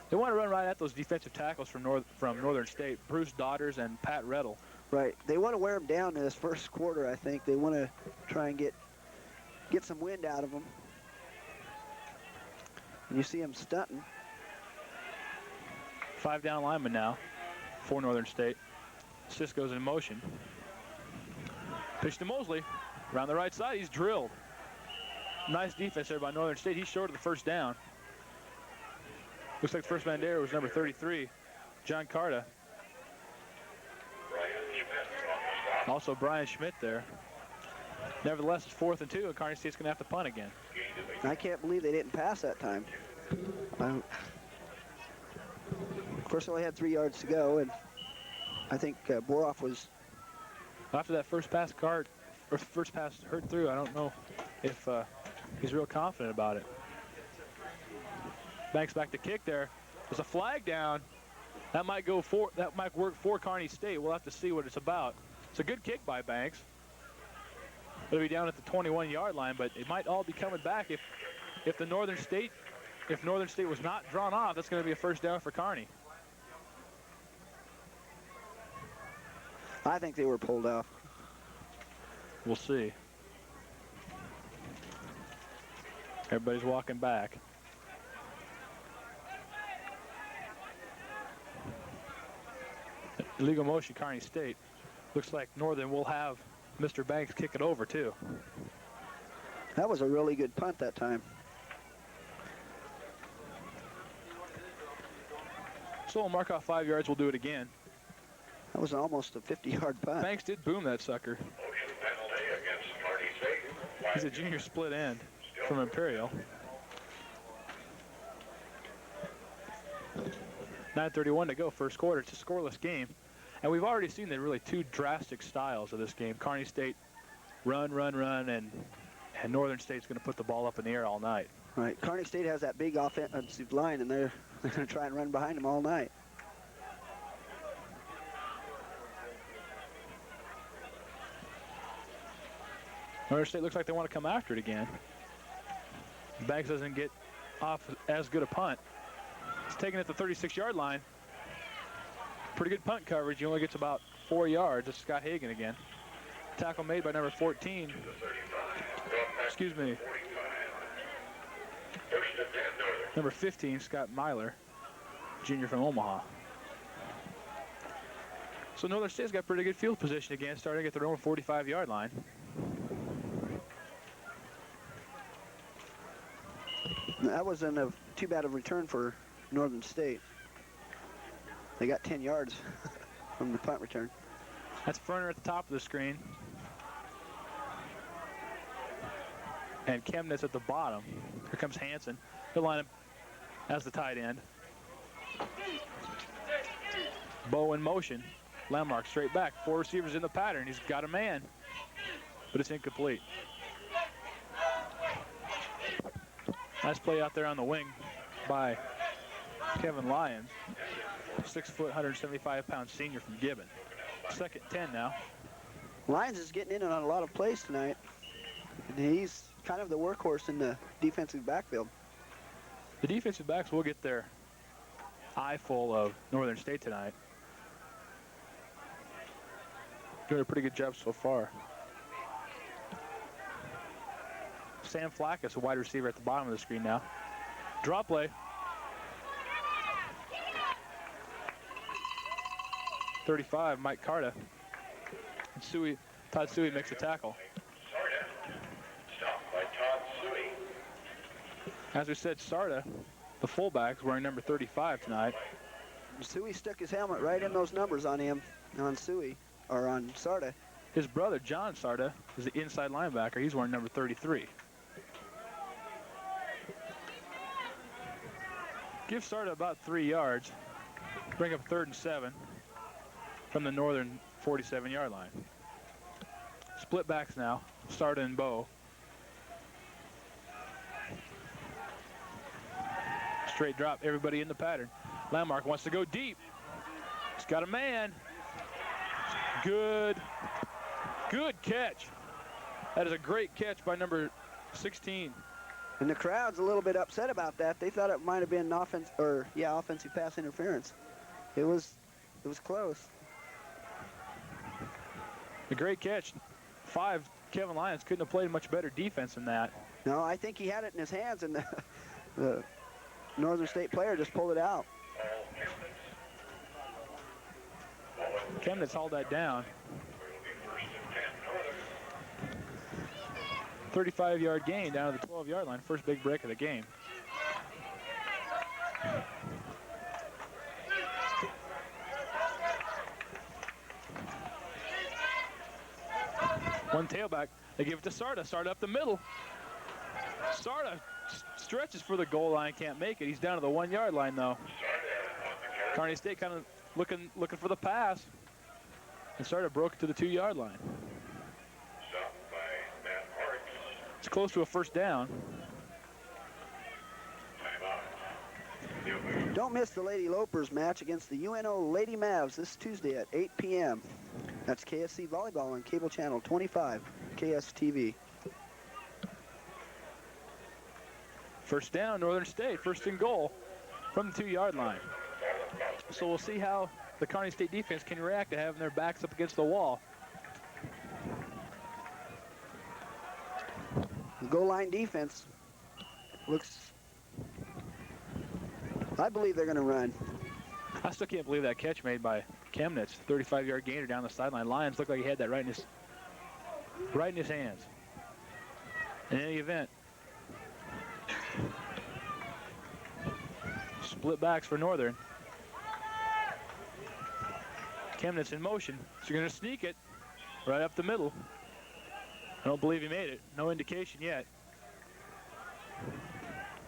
they want to run right at those defensive tackles from Northern State, Bruce Daughters and Pat Reddle. Right, they want to wear them down in this first quarter. I think they want to try and get some wind out of them. And you see them stunting. 5 down linemen now for Northern State. Cisco's in motion. Pitch to Mosley. Around the right side, he's drilled. Nice defense there by Northern State. He's short of the first down. Looks like the first man there was number 33, John Carta. Also Brian Schmidt there. Nevertheless, it's 4th and 2, and Kearney State's going to have to punt again. I can't believe they didn't pass that time. Of course, they only had 3 yards to go, and I think Boroff was... After that first pass Hurt through, I don't know if he's real confident about it. Banks back to kick there. There's a flag down. That might work for Kearney State. We'll have to see what it's about. It's a good kick by Banks. It'll be down at the 21-yard line, but it might all be coming back if Northern State was not drawn off. That's going to be a first down for Kearney. I think they were pulled off. We'll see. Everybody's walking back. Illegal motion, Kearney State. Looks like Northern will have Mr. Banks kick it over, too. That was a really good punt that time. So we'll mark off 5 yards. We'll do it again. That was almost a 50-yard punt. Banks did boom that sucker. He's a junior split end from Imperial. 9:31 to go, first quarter. It's a scoreless game. And we've already seen the really 2 drastic styles of this game. Kearney State run, and Northern State's going to put the ball up in the air all night. Right. Kearney State has that big offensive line, and they're going to try and run behind them all night. Northern State looks like they want to come after it again. Banks doesn't get off as good a punt. He's taking it to the 36-yard line. Pretty good punt coverage. He only gets about 4 yards. It's Scott Hagan again. Tackle made by number 14. Excuse me. Number 15, Scott Myler, junior from Omaha. So Northern State's got pretty good field position again, starting at their own 45-yard line. That wasn't too bad of a return for Northern State. They got 10 yards from the punt return. That's Ferner at the top of the screen. And Chemnitz at the bottom. Here comes Hansen. He'll line up as the tight end. Bow in motion. Landmark straight back. 4 receivers in the pattern. He's got a man, but it's incomplete. Nice play out there on the wing by Kevin Lyons. 6 foot, 175-pound senior from Gibbon. 2nd 10 now. Lyons is getting in on a lot of plays tonight. And he's kind of the workhorse in the defensive backfield. The defensive backs will get their eye full of Northern State tonight. Doing a pretty good job so far. Sam Flackus, a wide receiver at the bottom of the screen now. Drop play. 35, Mike Carta. And Todd Suey makes a tackle. As we said, Sarda, the fullback, is wearing number 35 tonight. Suey stuck his helmet right in those numbers on him, on Suey, or on Sarda. His brother, John Sarda, is the inside linebacker. He's wearing number 33. Give Sarda about 3 yards. Bring up 3rd and 7 from the Northern 47-yard line. Split backs now, Sarda and Bow. Straight drop, everybody in the pattern. Landmark wants to go deep. He's got a man. Good catch. That is a great catch by number 16. And the crowd's a little bit upset about that. They thought it might have been offensive pass interference. It was close. A great catch. 5, Kevin Lyons couldn't have played much better defense than that. No, I think he had it in his hands, and the Northern State player just pulled it out. Chemnitz hauled that down. 35-yard gain down to the 12-yard line. First big break of the game. One tailback. They give it to Sarda. Sarda up the middle. Sarda stretches for the goal line, can't make it. He's down to the 1-yard line though. Kearney State kind of looking for the pass, and Sarda broke it to the 2-yard line. It's close to a first down. Don't miss the Lady Lopers match against the UNO Lady Mavs this Tuesday at 8 p.m. That's KSC Volleyball on cable channel 25, KSTV. First down, Northern State, 1st and goal from the 2-yard line. So we'll see how the Kearney State defense can react to having their backs up against the wall. The goal line defense looks, I believe they're going to run. I still can't believe that catch made by Chemnitz. 35-yard gainer down the sideline. Lyons looked like he had that right in his hands. In any event, split backs for Northern. Chemnitz in motion. So you're going to sneak it right up the middle. I don't believe he made it. No indication yet.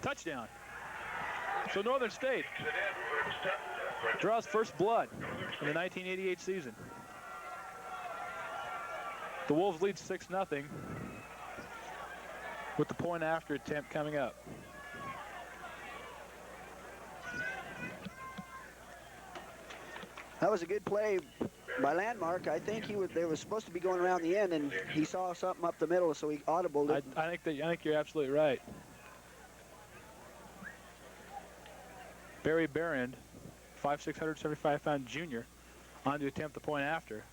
Touchdown. So Northern State draws first blood in the 1988 season. The Wolves lead 6-0 with the point after attempt coming up. That was a good play by Landmark. I think they were supposed to be going around the end, and he saw something up the middle, so he audibled it. I think you're absolutely right. Barry Barrand, 5'6", 175-pound junior, on to attempt the point after.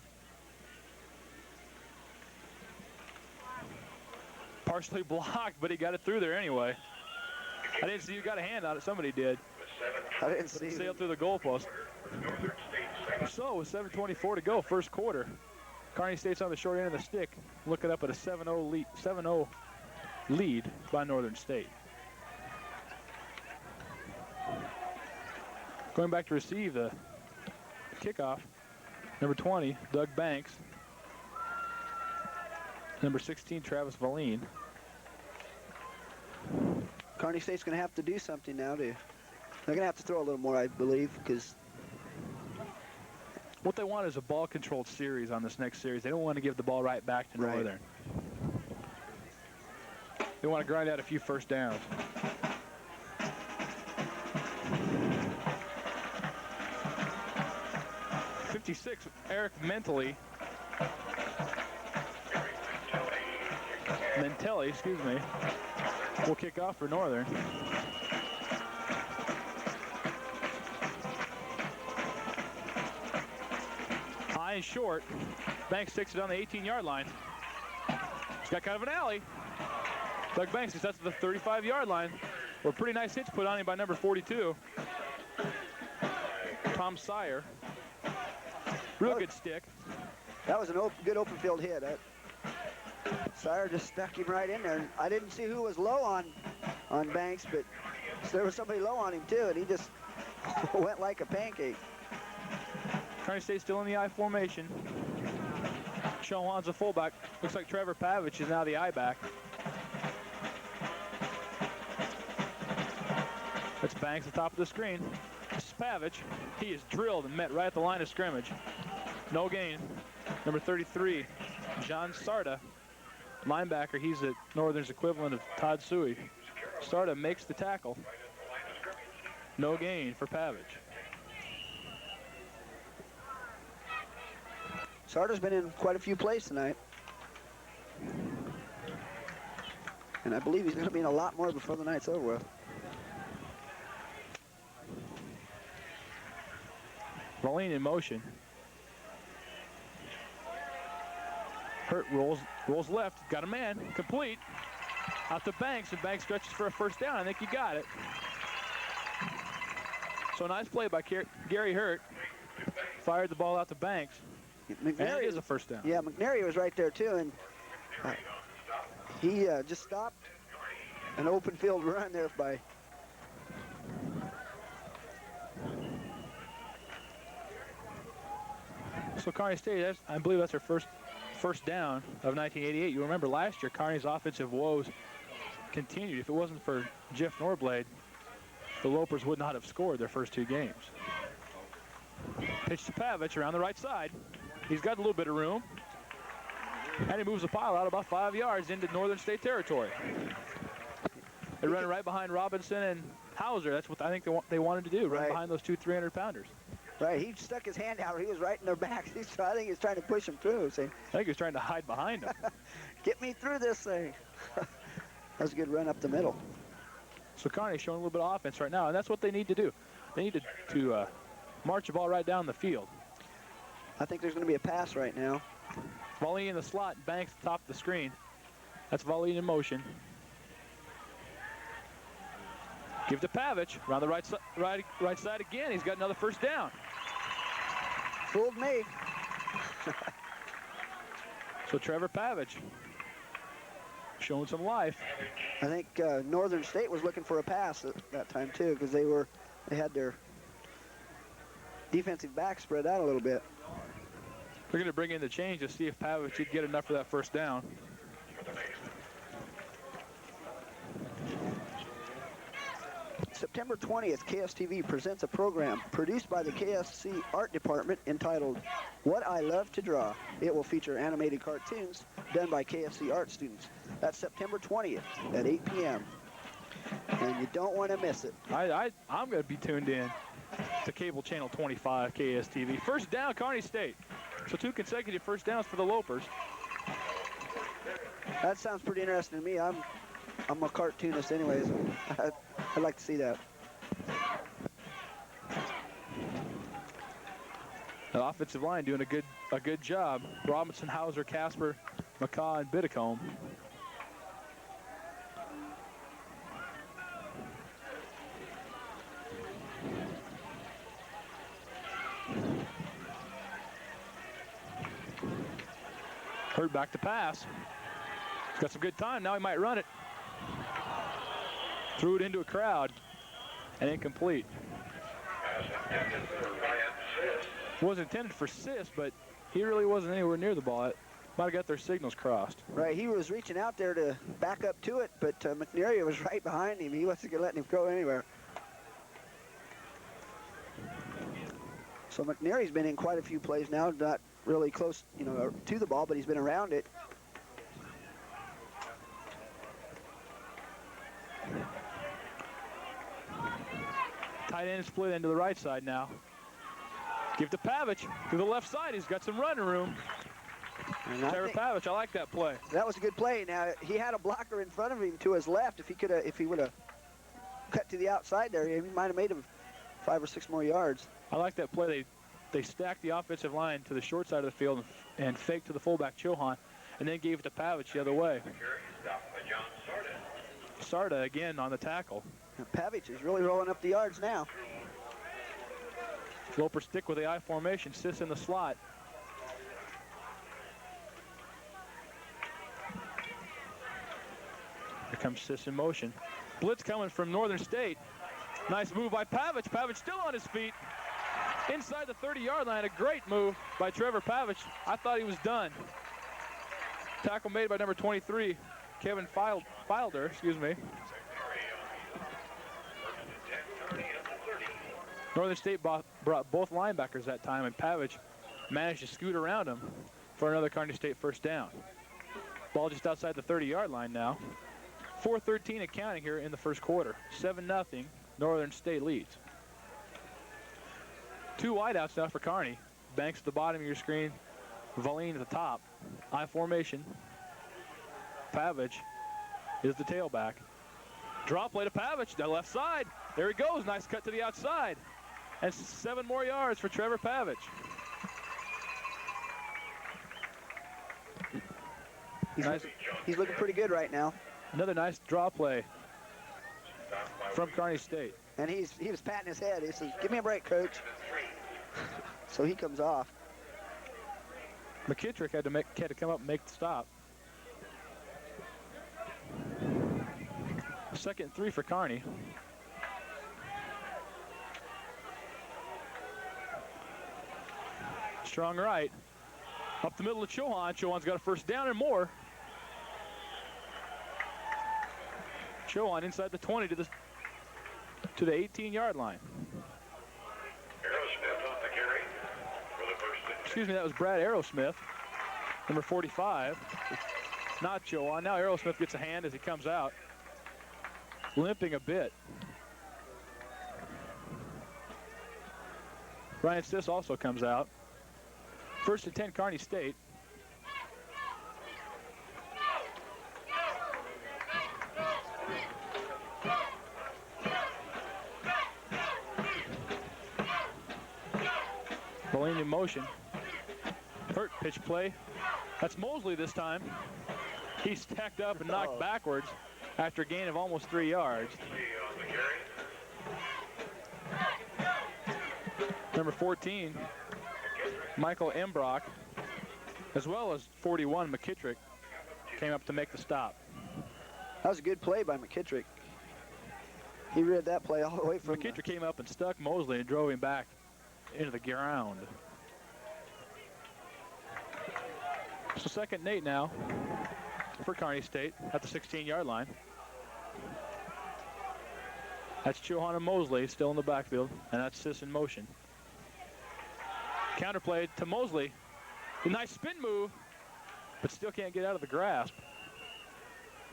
Partially blocked, but he got it through there anyway. I didn't see you got a hand on it. Somebody did. I didn't see it. Sailed through the goalpost. So with 7:24 to go, first quarter, Kearney State's on the short end of the stick, looking up at a 7-0 lead by Northern State. Going back to receive the kickoff, number 20, Doug Banks. Number 16, Travis Valine. Kearney State's going to have to do something now. They're going to have to throw a little more, I believe, because what they want is a ball-controlled series on this next series. They don't want to give the ball right back to Northern. They want to grind out a few first downs. '56, Eric Mentelli, excuse me, will kick off for Northern. High and short. Banks takes it on the 18-yard line. He's got kind of an alley. Doug Banks gets that to the 35-yard line. Well, pretty nice hits put on him by number 42, Tom Sire. Real good stick. That was a good open field hit. Sire just stuck him right in there. I didn't see who was low on Banks, but there was somebody low on him too, and he just went like a pancake. Kearney State still in the I formation. Sean Juan's a fullback. Looks like Trevor Pavich is now the I back. That's Banks at the top of the screen. This is Pavich. He is drilled and met right at the line of scrimmage. No gain. Number 33, John Sarda, linebacker. He's at Northern's equivalent of Todd Suey. Sarda makes the tackle. No gain for Pavich. Sarda's been in quite a few plays tonight. And I believe he's going to be in a lot more before the night's over with. Valine in motion. Hurt rolls left, got a man, complete. Out to Banks, and Banks stretches for a first down. I think he got it. So nice play by Gary Hurt. Fired the ball out to Banks. And it is a first down. Yeah, McNary was right there too, and he just stopped an open field run there by. So Kearney State, I believe that's their first down of 1988. You remember last year, Kearney's offensive woes continued. If it wasn't for Jeff Norblade, the Lopers would not have scored their first two games. Pitch to Pavich around the right side. He's got a little bit of room. And he moves the pile out about 5 yards into Northern State territory. They run it right behind Robinson and Hauser. That's what I think they wanted to do, right behind those two 300-pounders. Right, he stuck his hand out. He was right in their backs. I think he was trying to push him through. I think he was trying to hide behind him. Get me through this thing. That was a good run up the middle. So Kearney's showing a little bit of offense right now, and that's what they need to do. They need to march the ball right down the field. I think there's going to be a pass right now. Valine in the slot, Banks top of the screen. That's Valine in motion. Give to Pavich, around the right side again. He's got another first down. Fooled me. So Trevor Pavich showing some life. I think Northern State was looking for a pass at that time too, because they had their defensive back spread out a little bit. They're going to bring in the change to see if Pavich could get enough for that first down. September 20th, KSTV presents a program produced by the KSC Art Department entitled What I Love to Draw. It will feature animated cartoons done by KSC art students. That's September 20th at 8 p.m. And you don't want to miss it. I'm going to be tuned in. to cable channel 25 KSTV. First down, Kearney State. So 2 consecutive first downs for the Lopers. That sounds pretty interesting to me. I'm a cartoonist anyways. I'd like to see that. The offensive line doing a good job. Robinson, Hauser, Casper, McCaw, and Biddicombe. Hurt back to pass. He's got some good time. Now he might run it. Threw it into a crowd and incomplete. Was intended for Sis, but he really wasn't anywhere near the ball. It might have got their signals crossed. Right, he was reaching out there to back up to it, but McNary was right behind him. He wasn't going to let him go anywhere. So McNary's been in quite a few plays now, not really close, to the ball, but he's been around it. Tight end split into the right side now. Give to Pavich to the left side. He's got some running room. Trevor Pavich, I like that play. That was a good play. Now he had a blocker in front of him to his left. If he would have cut to the outside there, he might have made him 5 or 6 more yards. I like that play. They stacked the offensive line to the short side of the field and faked to the fullback Chohan, and then gave it to Pavich the other way. Sarda again on the tackle. Pavich is really rolling up the yards now. Loper stick with the I formation, Sis in the slot. Here comes Sis in motion. Blitz coming from Northern State. Nice move by Pavich. Pavich still on his feet. Inside the 30-yard line, a great move by Trevor Pavich. I thought he was done. Tackle made by number 23, Kevin Filder, excuse me. Northern State brought both linebackers that time, and Pavich managed to scoot around him for another Kearney State first down. Ball just outside the 30-yard line now. 4:13 and counting here in the first quarter. 7-0, Northern State leads. 2 wideouts now for Kearney. Banks at the bottom of your screen, Valine at the top. I formation. Pavich is the tailback. Drop play to Pavich, the left side. There he goes, nice cut to the outside. And 7 more yards for Trevor Pavich. He's looking pretty good right now. Another nice draw play from Kearney State. And he was patting his head. He says, "Give me a break, coach." So he comes off. McKittrick had to come up and make the stop. 2nd and 3 for Kearney. Strong right. Up the middle of Chohan. Chohan's got a first down and more. Chohan inside the 20 to the 18-yard line. Excuse me, that was Brad Aerosmith, number 45. Not Chohan. Now Aerosmith gets a hand as he comes out, limping a bit. Ryan Sis also comes out. 1st and 10, Kearney State. Bowling in motion. Hurt pitch play. That's Mosley this time. He's stacked up and knocked backwards after a gain of almost 3 yards. Number 14, Michael Embrock, as well as 41, McKittrick, came up to make the stop. That was a good play by McKittrick. He read that play all the way from... McKittrick came up and stuck Mosley and drove him back into the ground. So 2nd and 8 now for Kearney State at the 16-yard line. That's Chohan and Mosley still in the backfield, and that's Sis in motion. Counterplay to Mosley. A nice spin move, but still can't get out of the grasp.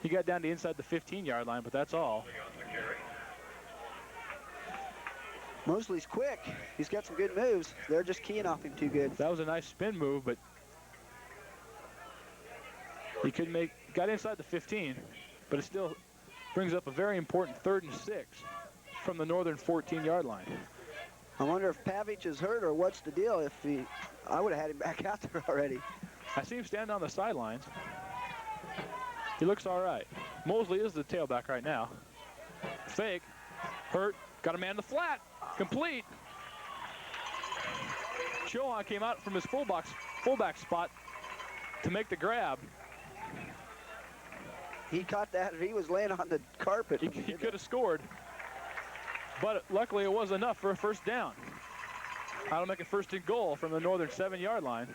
He got down to inside the 15-yard line, but that's all. Mosley's quick. He's got some good moves. They're just keying off him too good. That was a nice spin move, but he got inside the 15, but it still brings up a very important 3rd and 6 from the northern 14-yard line. I wonder if Pavich is hurt or what's the deal. I would have had him back out there already. I see him stand on the sidelines. He looks all right. Mosley is the tailback right now. Fake, hurt, got a man in the flat, complete. Chohan came out from his fullback spot to make the grab. He caught that. He was laying on the carpet. He could have scored, but luckily it was enough for a first down. That'll make a 1st and goal from the northern 7-yard line.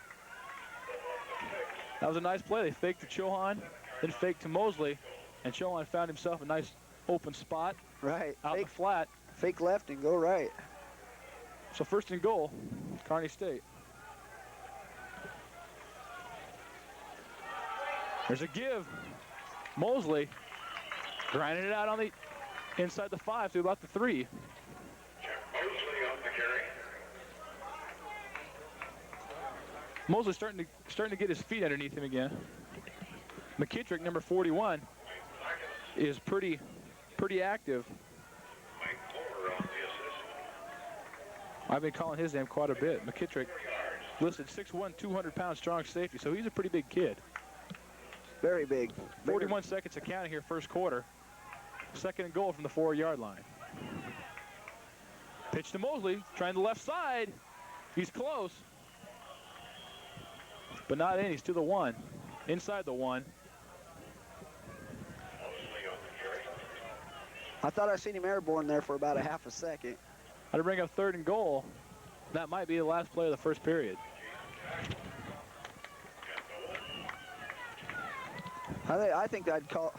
That was a nice play. They faked to Chohan, then faked to Mosley, and Chohan found himself a nice open spot. Right. Out in the flat. Fake left and go right. So 1st and goal, Kearney State. There's a give. Mosley grinding it out on the inside the 5 to about the 3. Mosley starting to get his feet underneath him again. McKittrick, number 41, is pretty active. I've been calling his name quite a bit. McKittrick, listed 6'1", 200-pound strong safety, so he's a pretty big kid. Very big. 41 seconds to count here, 1st quarter. 2nd and goal from the 4-yard line. Pitch to Mosley, trying the left side. He's close, but not in. He's to the 1, inside the 1. I thought I seen him airborne there for about a half a second. How to bring up 3rd and goal. That might be the last play of the 1st period. I think I'd call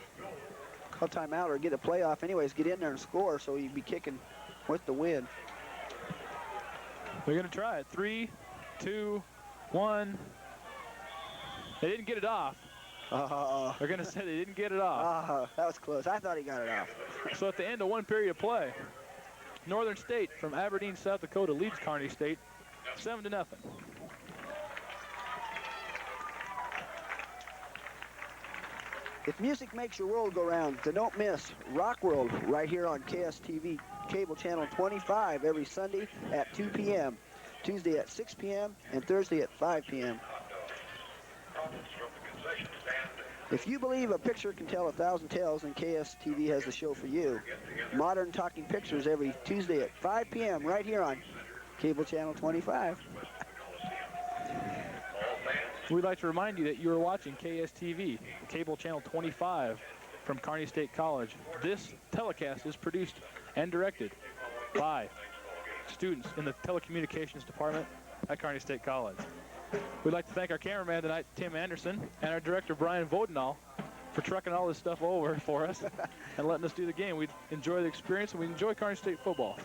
timeout or get a playoff anyways, get in there and score so you'd be kicking with the win. We're going to try it. 3, 2, 1. They didn't get it off. They're going to say they didn't get it off. That was close. I thought he got it off. So at the end of 1 period of play, Northern State from Aberdeen, South Dakota leads Kearney State 7-0. If music makes your world go round, then don't miss Rock World right here on KSTV cable channel 25 every Sunday at 2 p.m., Tuesday at 6 p.m., and Thursday at 5 p.m. If you believe a picture can tell 1,000 tales, then KSTV has the show for you. Modern Talking Pictures every Tuesday at 5 p.m. right here on cable channel 25. We'd like to remind you that you are watching KSTV, cable channel 25 from Kearney State College. This telecast is produced and directed by students in the telecommunications department at Kearney State College. We'd like to thank our cameraman tonight, Tim Anderson, and our director, Brian Vodenall, for trucking all this stuff over for us and letting us do the game. We enjoy the experience, and we enjoy Kearney State football.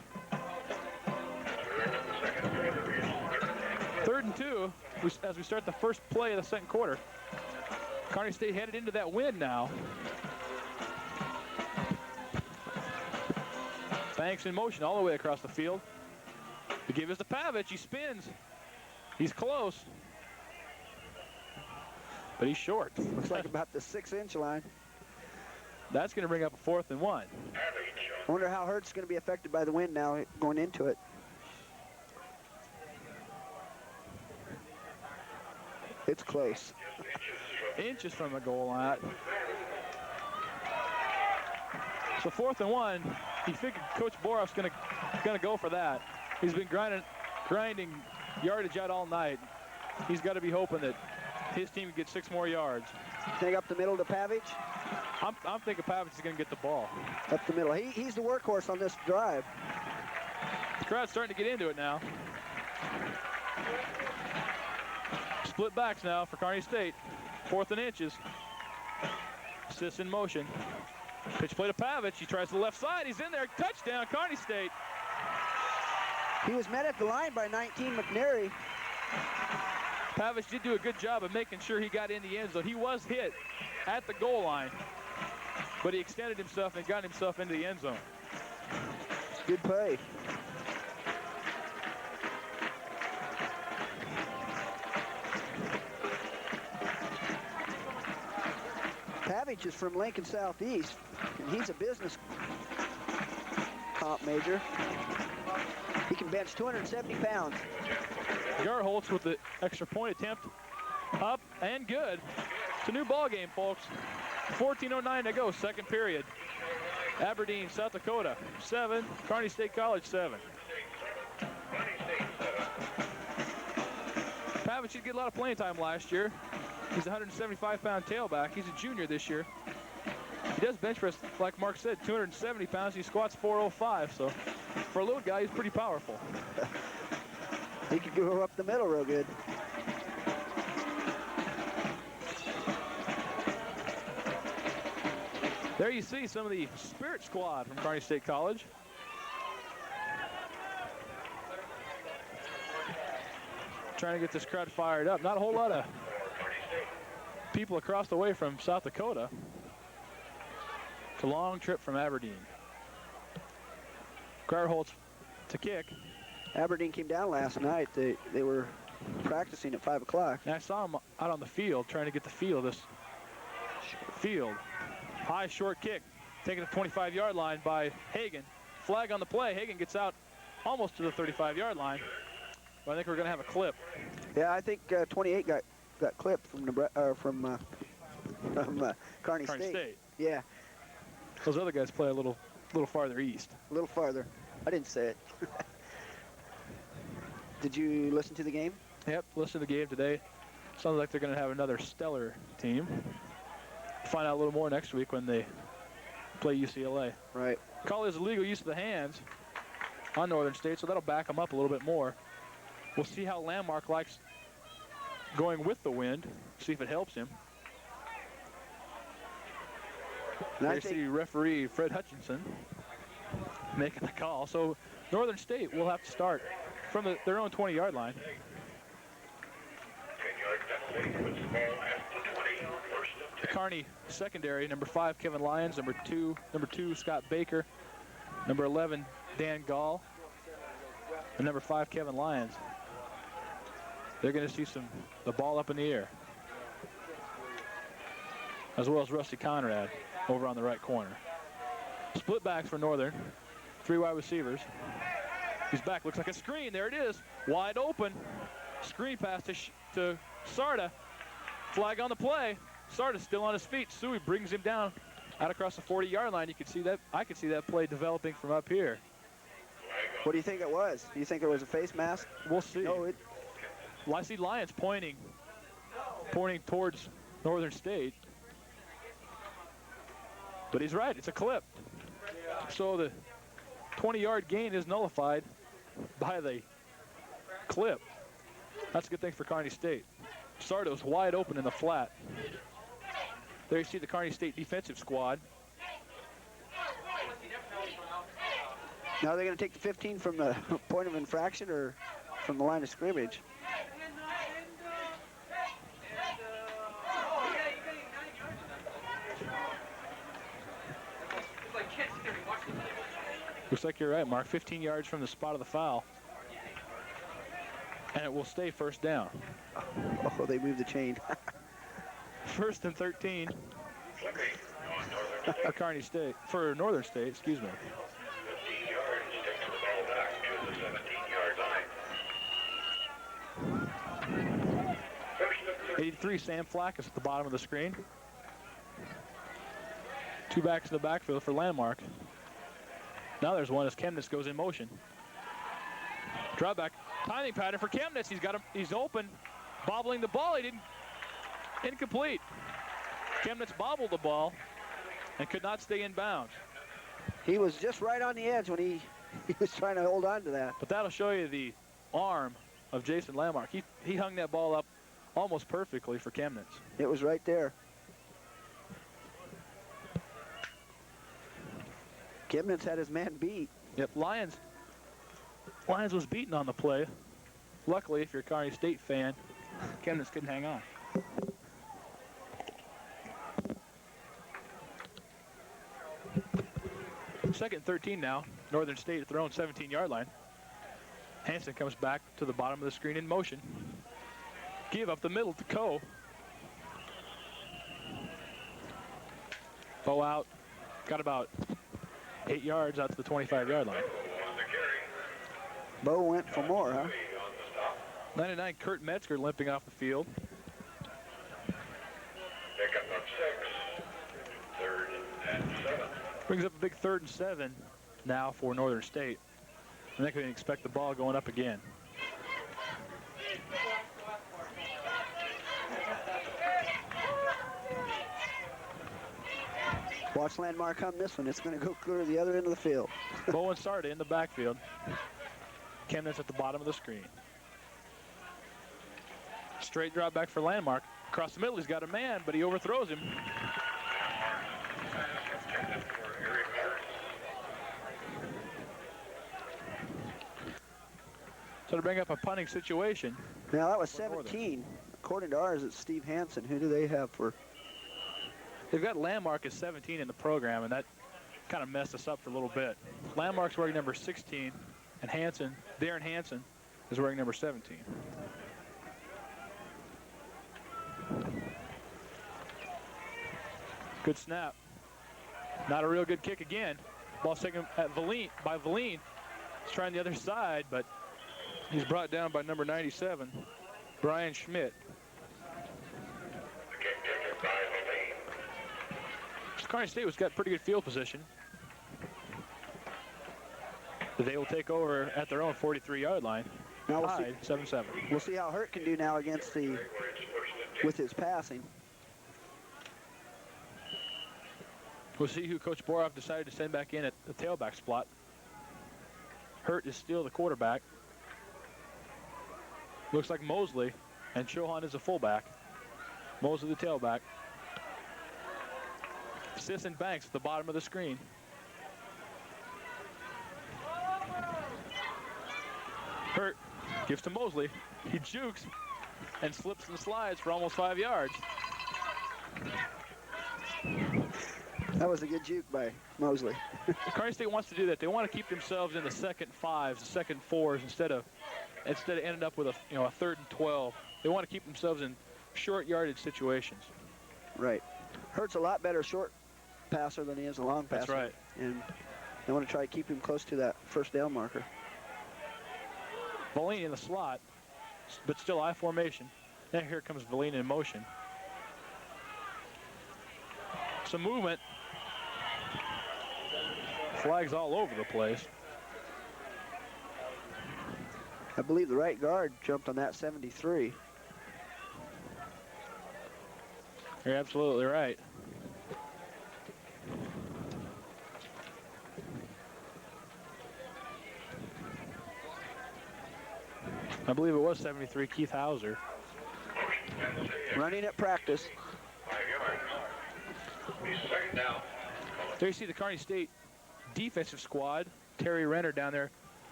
3rd and 2, as we start the first play of the 2nd quarter. Kearney State headed into that win now. Banks in motion all the way across the field. The give is to Pavich. He spins. He's close, but he's short. Looks like about the 6-inch line. That's going to bring up a 4th and 1. I wonder how Hurt's going to be affected by the wind now going into it. It's close. Inches from the goal line. So 4th and 1. You figured Coach Boroff's going to go for that. He's been grinding yardage out all night. He's got to be hoping that his team can get 6 more yards. Think up the middle to Pavich? I'm thinking Pavich is going to get the ball. Up the middle. He's the workhorse on this drive. The crowd's starting to get into it now. Split backs now for Kearney State. 4th and inches. Sis in motion. Pitch play to Pavich. He tries to the left side. He's in there. Touchdown, Kearney State. He was met at the line by 19 McNary. Pavich did do a good job of making sure he got in the end zone. He was hit at the goal line, but he extended himself and got himself into the end zone. Good play. Pavich is from Lincoln Southeast, and he's a business comp major. He can bench 270 pounds. Garholtz with the extra point attempt. Up and good. It's a new ball game, folks. 14:09 to go, second period. Aberdeen, South Dakota, 7. Kearney State College, 7. Pavich did get a lot of playing time last year. He's a 175-pound tailback. He's a junior this year. He does bench press, like Mark said, 270 pounds. He squats 405, so for a little guy, he's pretty powerful. He could go up the middle real good. There you see some of the Spirit squad from Kearney State College. Trying to get this crowd fired up. Not a whole lot of people across the way from South Dakota. It's a long trip from Aberdeen. Garholtz to kick. Aberdeen came down last night. They were practicing at 5 o'clock. And I saw him out on the field trying to get the feel of this field. High short kick, taken to the 25-yard line by Hagan. Flag on the play. Hagan gets out almost to the 35-yard line. But I think we're going to have a clip. Yeah, I think 28 got clipped from Kearney State. Yeah, Those other guys play a little farther east. a little farther. I didn't say it. Did you listen to the game? Yep, listen to the game today. Sounds like they're going to have another stellar team. Find out a little more next week when they play UCLA. Right. Call is illegal use of the hands on Northern State, so that'll back them up a little bit more. We'll see how Landmark likes going with the wind, see if it helps him. There you see referee Fred Hutchinson making the call. So Northern State will have to start from their own 20-yard line. The Kearney secondary, number 5, Kevin Lyons, number 2, Scott Baker, number 11, Dan Gall, and number 5, Kevin Lyons. They're going to see the ball up in the air, as well as Rusty Conrad over on the right corner. Split backs for Northern, 3 wide receivers. He's back, looks like a screen. There it is, wide open. Screen pass to Sarda. Flag on the play. Sarda's still on his feet. Suey brings him down out across the 40-yard line. You could see that. I could see that play developing from up here. What do you think it was? Do you think it was a face mask? We'll see. No, Well, I see Lyons pointing towards Northern State. But he's right, it's a clip. So the 20-yard gain is nullified by the clip. That's a good thing for Kearney State. Sardo's wide open in the flat. There you see the Kearney State defensive squad. Now they're going to take the 15 from the point of infraction or from the line of scrimmage. Looks like you're right, Mark. 15 yards from the spot of the foul. And it will stay first down. Oh, they moved the chain. First and 13 for Kearney State, for Northern State, excuse me. 83, Sam Flack is at the bottom of the screen. 2 backs in the backfield for Landmark. Now there's one as Chemnitz goes in motion. Drop back, timing pattern for Chemnitz. He's open, bobbling the ball. He didn't, incomplete. Chemnitz bobbled the ball and could not stay in bounds. He was just right on the edge when he was trying to hold on to that. But that'll show you the arm of Jason Landmark. He hung that ball up almost perfectly for Chemnitz. It was right there. Chemnitz had his man beat. Yep, Lyons was beaten on the play. Luckily, if you're a Kearney State fan, Chemnitz couldn't hang on. Second and 13 now. Northern State at their own 17-yard line. Hanson comes back to the bottom of the screen in motion. Give up the middle to Coe. Bow out. Got about 8 yards out to the 25-yard line. Bo went for more, huh? 99 Kurt Metzger limping off the field. Pickup on 6. 3rd and 7. Brings up a big 3rd and 7 now for Northern State. I think we can expect the ball going up again. Watch Landmark on this one. It's going to go clear to the other end of the field. Bowen started in the backfield. Chemnitz at the bottom of the screen. Straight drop back for Landmark. Across the middle, he's got a man, but he overthrows him. So to bring up a punting situation. Now that was 17. According to ours, it's Steve Hansen. Who do they have for? They've got Landmark as 17 in the program, and that kind of messed us up for a little bit. Landmark's wearing number 16, and Darren Hansen, is wearing number 17. Good snap. Not a real good kick again. Ball's taken at by Valine. He's trying the other side, but he's brought down by number 97, Brian Schmidt. Kearney State has got pretty good field position. But they will take over at their own 43-yard line. Now we'll tied 7-7. We'll see how Hurt can do now against with his passing. We'll see who Coach Boroff decided to send back in at the tailback spot. Hurt is still the quarterback. Looks like Mosley, and Chohan is a fullback. Mosley the tailback. Sis and Banks at the bottom of the screen. Hurt gives to Mosley. He jukes and slips and slides for almost 5 yards. That was a good juke by Mosley. Kearney State wants to do that. They want to keep themselves in the second 5s, the second 4s, instead of ending up with a 3rd and 12. They want to keep themselves in short yardage situations. Right. Hurt's a lot better short passer than he is a long passer. That's right. And they want to try to keep him close to that first down marker. Valine in the slot, but still I formation. Then here comes Valine in motion. Some movement. Flags all over the place. I believe the right guard jumped on that 73. You're absolutely right. I believe it was 73, Keith Hauser. Running at practice. 5 yards. He's 2nd down. There you see the Kearney State defensive squad. Terry Renner down there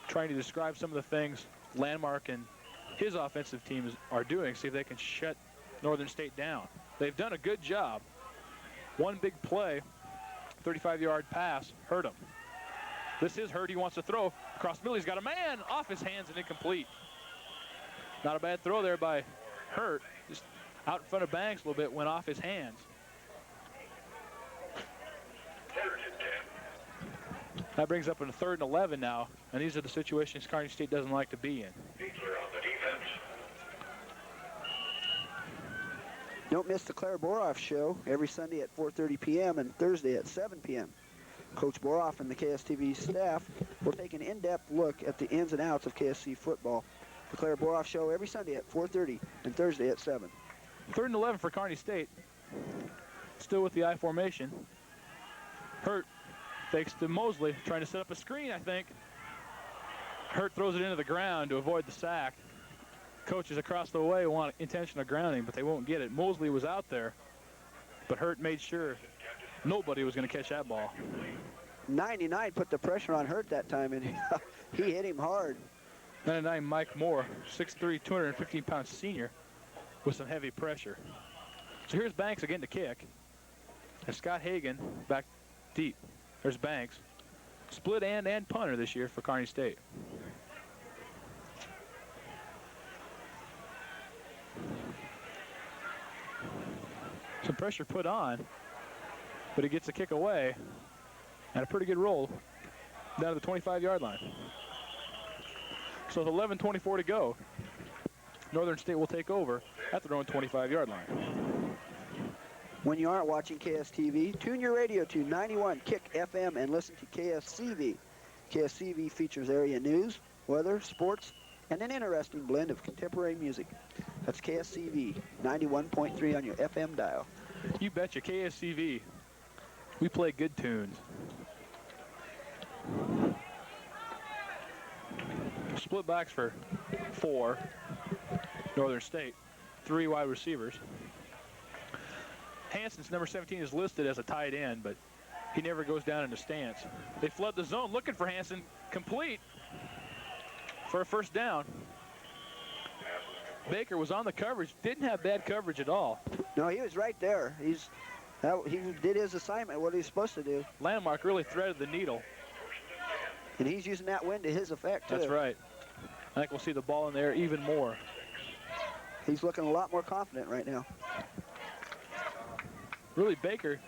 trying to describe some of the things Landmark and his offensive teams are doing, see if they can shut Northern State down. They've done a good job. One big play, 35-yard pass, hurt him. This is Hurt. He wants to throw. Across the middle, he's got a man off his hands and incomplete. Not a bad throw there by Hurt. Just out in front of Banks a little bit, went off his hands. That brings up a 3rd and 11 now, and these are the situations Kearney State doesn't like to be in. Don't miss the Claire Boroff show every Sunday at 4:30 p.m. and Thursday at 7 p.m. Coach Boroff and the KSTV staff will take an in-depth look at the ins and outs of KSC football. The Claire Boroff show every Sunday at 4:30 and Thursday at 7. 3rd and 11 for Kearney State. Still with the I formation. Hurt fakes to Mosley, trying to set up a screen, I think. Hurt throws it into the ground to avoid the sack. Coaches across the way want intentional grounding, but they won't get it. Mosley was out there, but Hurt made sure nobody was going to catch that ball. 99 put the pressure on Hurt that time, and he hit him hard. 99 Mike Moore, 6'3", 215-pound senior, with some heavy pressure. So here's Banks again to kick. And Scott Hagan back deep. There's Banks. Split and punter this year for Kearney State. Some pressure put on. but he gets a kick away and a pretty good roll down to the 25-yard line. So with 11:24 to go, Northern State will take over at their own 25-yard line. When you aren't watching KSTV, tune your radio to 91 Kick FM and listen to KSCV. KSCV features area news, weather, sports, and an interesting blend of contemporary music. That's KSCV 91.3 on your FM dial. You betcha, KSCV. We play good tunes. Split backs for 4, Northern State. 3 wide receivers. Hansen's number 17 is listed as a tight end, but he never goes down into stance. They flood the zone looking for Hansen. Complete for a first down. Baker was on the coverage, didn't have bad coverage at all. No, he was right there. He did his assignment, what he's supposed to do. Landmark really threaded the needle. And he's using that wind to his effect, too. That's right. I think we'll see the ball in there even more. He's looking a lot more confident right now. Really, Baker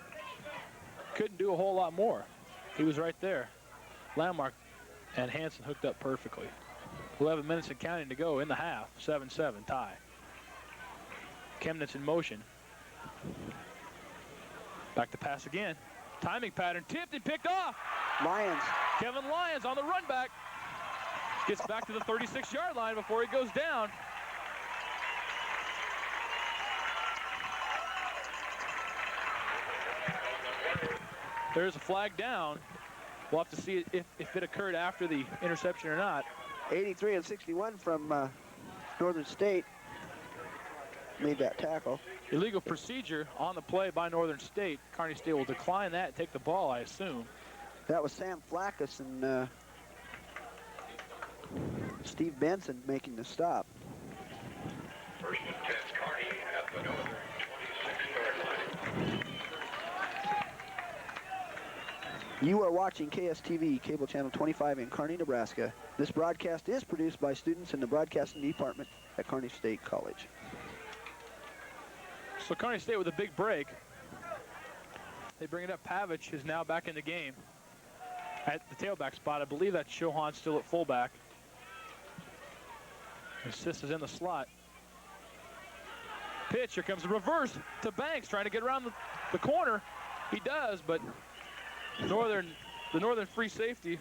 couldn't do a whole lot more. He was right there. Landmark and Hansen hooked up perfectly. 11 minutes and counting to go in the half. 7-7 tie. Chemnitz in motion. Back to pass again. Timing pattern tipped and picked off. Lyons. Kevin Lyons on the run back. Gets back to the 36-yard line before he goes down. There's a flag down. We'll have to see if it occurred after the interception or not. 83 and 61 from Northern State made that tackle. Illegal procedure on the play by Northern State. Kearney State will decline that and take the ball, I assume. That was Sam Flackus and Steve Benson making the stop. First and 10, Kearney at the Northern 26-yard line. You are watching KSTV, cable channel 25 in Kearney, Nebraska. This broadcast is produced by students in the broadcasting department at Kearney State College. So Kearney State with a big break. They bring it up. Pavich is now back in the game at the tailback spot. I believe that's Shohan still at fullback. Assist is in the slot. Pitch, here comes a reverse to Banks, trying to get around the corner. He does, but the Northern free safety,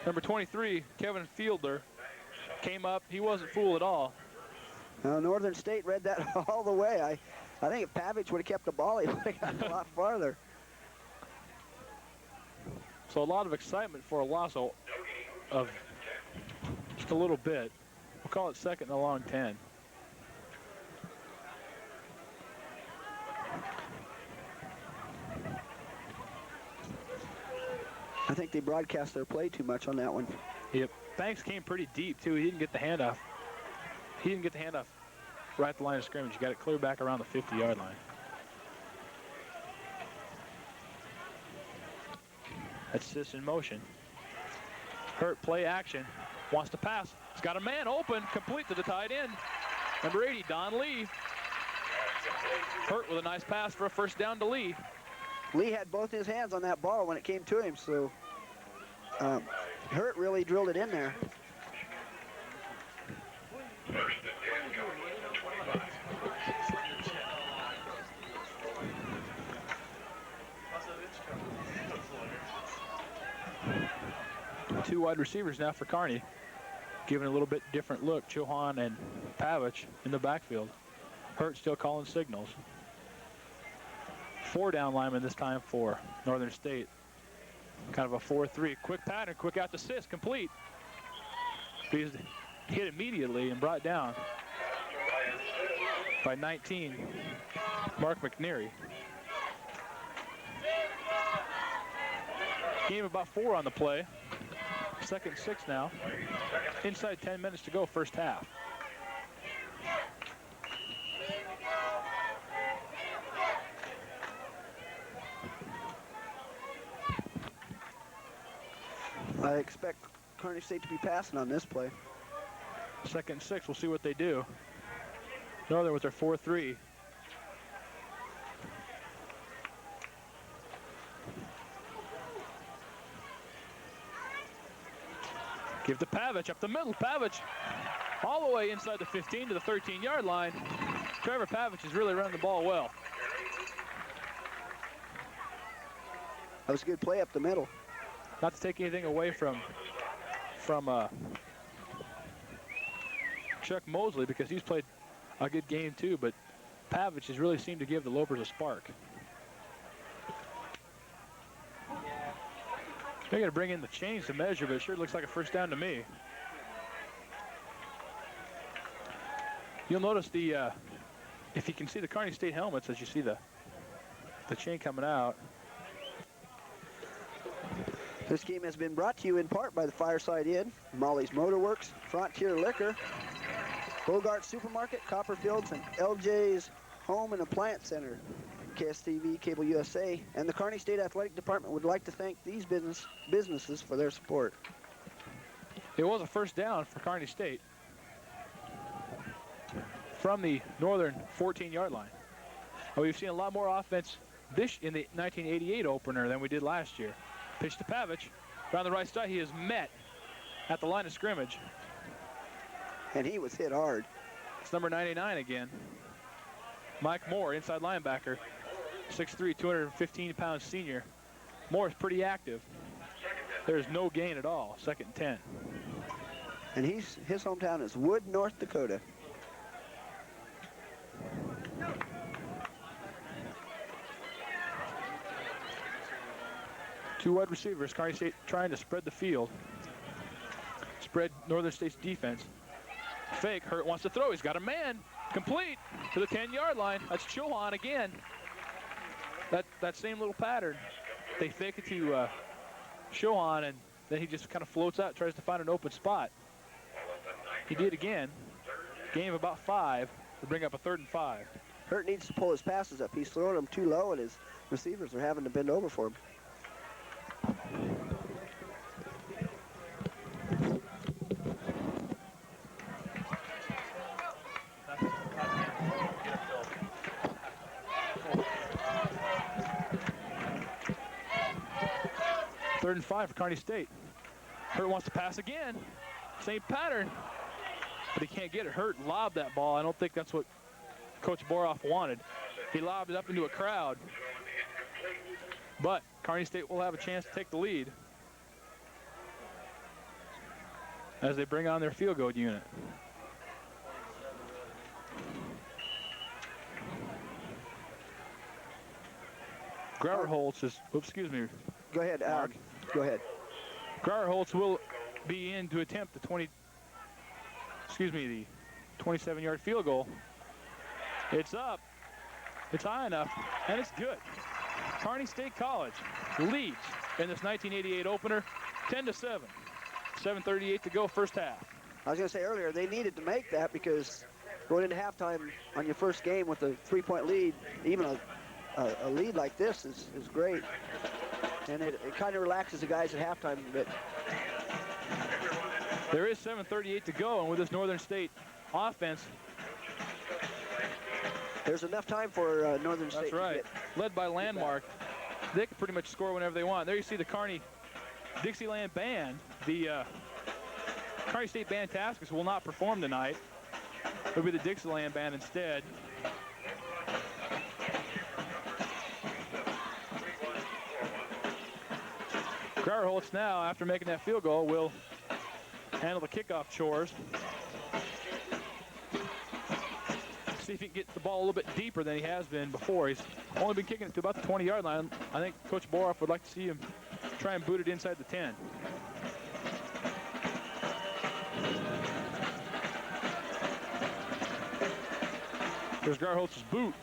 number 23, Kevin Fielder, came up. He wasn't fooled at all. Northern State read that all the way. I think if Pavich would have kept the ball, he would have gotten a lot farther. So a lot of excitement for a loss of just a little bit. We'll call it second and a long 10. I think they broadcast their play too much on that one. Yep. Banks came pretty deep, too. He didn't get the handoff. He didn't get the handoff right at the line of scrimmage. You got it clear back around the 50-yard line. That's this in motion. Hurt, play action. Wants to pass. He's got a man open. Complete to the tight end. Number 80, Don Lee. Hurt with a nice pass for a first down to Lee. Lee had both his hands on that ball when it came to him, so Hurt really drilled it in there. First and 10, going 25. 2 wide receivers now for Kearney. Giving a little bit different look. Chohan and Pavich in the backfield. Hurt still calling signals. 4 down linemen this time for Northern State. Kind of a 4-3. Quick pattern, quick out to assist, complete. He's hit immediately and brought down by 19, Mark McNeary. Game about 4 on the play. Second 6 now. Inside 10 minutes to go, first half. I expect Kearney State to be passing on this play. Second 6, we'll see what they do. Northern with their 4-3. Give to Pavich up the middle. Pavich all the way inside the 15 to the 13-yard line. Trevor Pavich is really running the ball well. That was a good play up the middle. Not to take anything away from Chuck Mosley, because he's played a good game too, but Pavich has really seemed to give the Lopers a spark. They're going to bring in the chains to measure, but it sure looks like a first down to me. You'll notice the, if you can see the Kearney State helmets as you see the chain coming out. This game has been brought to you in part by the Fireside Inn, Molly's Motorworks, Frontier Liquor, Bogart Supermarket, Copperfields, and LJ's Home and Appliance Center. KSTV, Cable USA, and the Kearney State Athletic Department would like to thank these businesses for their support. It was a first down for Kearney State from the northern 14-yard line. And we've seen a lot more offense in the 1988 opener than we did last year. Pitch to Pavich. Around the right side, he is met at the line of scrimmage. And he was hit hard. It's number 99 again. Mike Moore, inside linebacker. 6'3", 215-pound senior. Moore is pretty active. There's no gain at all. 2nd and 10. And his hometown is Wood, North Dakota. Two wide receivers. Kearney State trying to spread the field. Spread Northern State's defense. Fake. Hurt wants to throw. He's got a man. Complete to the 10-yard line. That's Chohan again. That same little pattern. They fake it to Chohan, and then he just kind of floats out, tries to find an open spot. He did again. Gain of about 5 to bring up a 3rd and 5. Hurt needs to pull his passes up. He's throwing them too low, and his receivers are having to bend over for him. Third and 5 for Kearney State. Hurt wants to pass again. Same pattern, but he can't get it. Hurt lobbed that ball. I don't think that's what Coach Boroff wanted. He lobbed it up into a crowd. But Kearney State will have a chance to take the lead as they bring on their field goal unit. Grauerholtz is, oops, excuse me. Go ahead, Mark. Go ahead. Grauerholtz will be in to attempt the 27-yard field goal. It's up, it's high enough, and it's good. Kearney State College leads in this 1988 opener, 10-7. 7:38 to go, first half. I was going to say earlier, they needed to make that because going into halftime on your first game with a 3-point lead, even a lead like this is great. And it kind of relaxes the guys at halftime a bit. There is 7:38 to go, and with this Northern State offense, there's enough time for Northern State. That's right. Led by Landmark, they can pretty much score whenever they want. There you see the Kearney Dixieland Band. The Kearney State Band Taskers will not perform tonight. It'll be the Dixieland Band instead. Grauerholtz now, after making that field goal, will handle the kickoff chores. See if he can get the ball a little bit deeper than he has been before. He's only been kicking it to about the 20-yard line. I think Coach Boroff would like to see him try and boot it inside the 10. There's Grauerholtz's boot.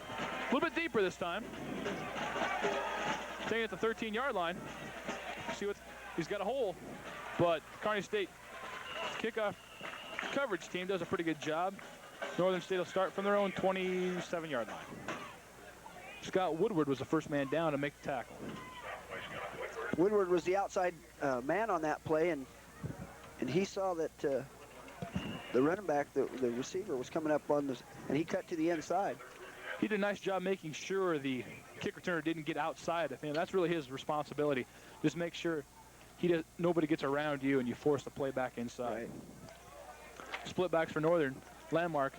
A little bit deeper this time. Taking it at the 13-yard line. See what he's got a hole, but Kearney State kickoff coverage team does a pretty good job. Northern State will start from their own 27-yard line. Scott Woodward was the first man down to make the tackle. Woodward was the outside man on that play, and he saw that the running back, the receiver, was coming up on this, and he cut to the inside. He did a nice job making sure the kick returner didn't get outside of him. That's really his responsibility. Just make sure nobody gets around you and you force the play back inside. Right. Split backs for Northern. Landmark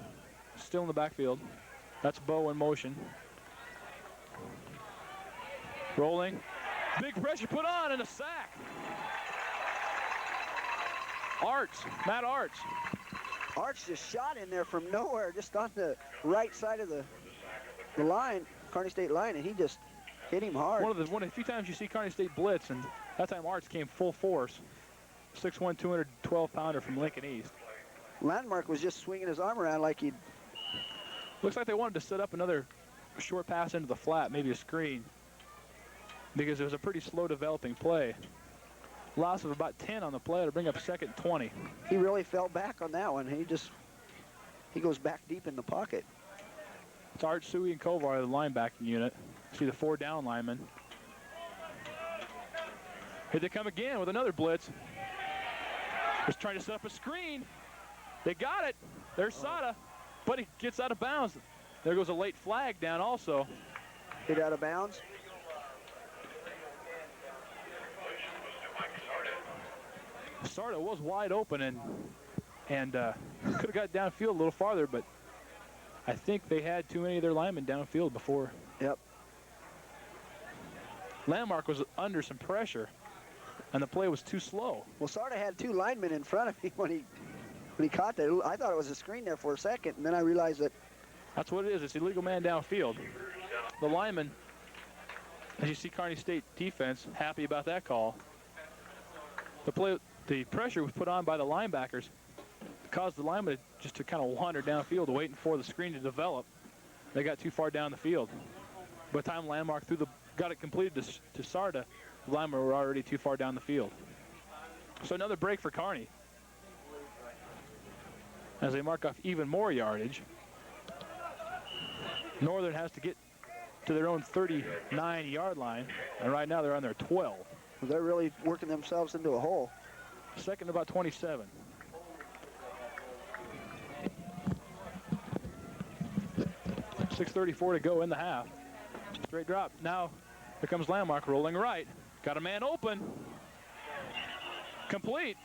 still in the backfield. That's Bo in motion. Rolling. Big pressure put on and a sack. Matt Arts. Arch just shot in there from nowhere, just on the right side of the line, Kearney State line, and he just hit him hard. One of the few times you see Kearney State blitz, and that time Arts came full force. 6'1", 212-pounder from Lincoln East. Landmark was just swinging his arm around like he'd... Looks like they wanted to set up another short pass into the flat, maybe a screen, because it was a pretty slow developing play. Loss of about 10 on the play to bring up 2nd and 20. He really fell back on that one. He goes back deep in the pocket. It's Art, Suey, and Kovar, the linebacking unit. See the 4 down linemen. Here they come again with another blitz. Just trying to set up a screen. They got it. There's Sada, but he gets out of bounds. There goes a late flag down also. Hit out of bounds. Sarda was wide open and could have got downfield a little farther, but I think they had too many of their linemen downfield before. Yep. Landmark was under some pressure, and the play was too slow. Well, Sarda had 2 linemen in front of him when he caught that. I thought it was a screen there for a second, and then I realized that... That's what it is. It's illegal man downfield. The linemen, as you see Kearney State defense, happy about that call. The pressure was put on by the linebackers, caused the linemen just to kind of wander downfield, waiting for the screen to develop. They got too far down the field. By the time Landmark got it completed to Sarda, the linemen were already too far down the field. So another break for Kearney, as they mark off even more yardage. Northern has to get to their own 39-yard line, and right now they're on their 12. They're really working themselves into a hole. 2nd and about 27. .634 to go in the half. Straight drop. Now here comes Landmark rolling right. Got a man open. Complete.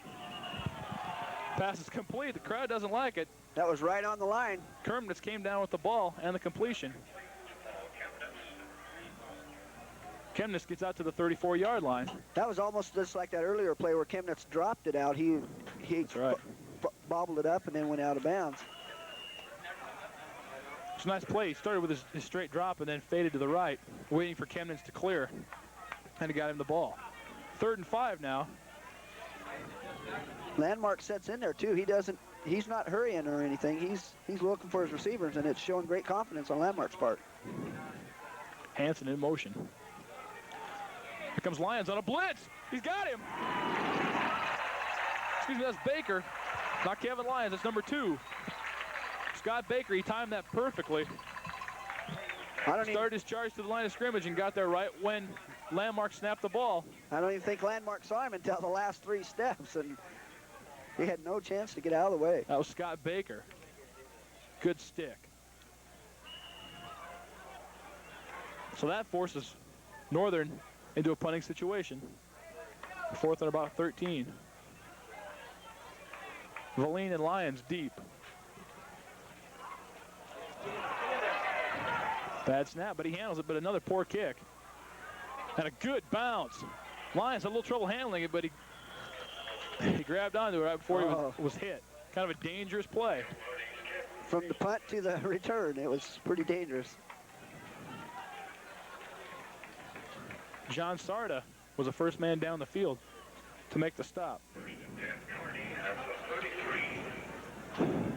Pass is complete. The crowd doesn't like it. That was right on the line. Kearney came down with the ball and the completion. Chemnitz gets out to the 34-yard line. That was almost just like that earlier play where Chemnitz dropped it out. He right. bobbled it up and then went out of bounds. It's a nice play. He started with his straight drop and then faded to the right, waiting for Chemnitz to clear, and he got him the ball. 3rd and 5 now. Landmark sets in there too. He's not hurrying or anything. He's looking for his receivers, and it's showing great confidence on Landmark's part. Hansen in motion. Here comes Lyons on a blitz. He's got him. Excuse me, that's Baker, not Kevin Lyons. That's number 2. Scott Baker, he timed that perfectly. Started his charge to the line of scrimmage and got there right when Landmark snapped the ball. I don't even think Landmark saw him until the last 3 steps, and he had no chance to get out of the way. That was Scott Baker. Good stick. So that forces Northern into a punting situation. 4th and about 13. Valine and Lyons deep. Bad snap, but he handles it, but another poor kick. And a good bounce. Lyons had a little trouble handling it, but he grabbed onto it right before he was hit. Kind of a dangerous play. From the punt to the return, it was pretty dangerous. John Sarda was the first man down the field to make the stop.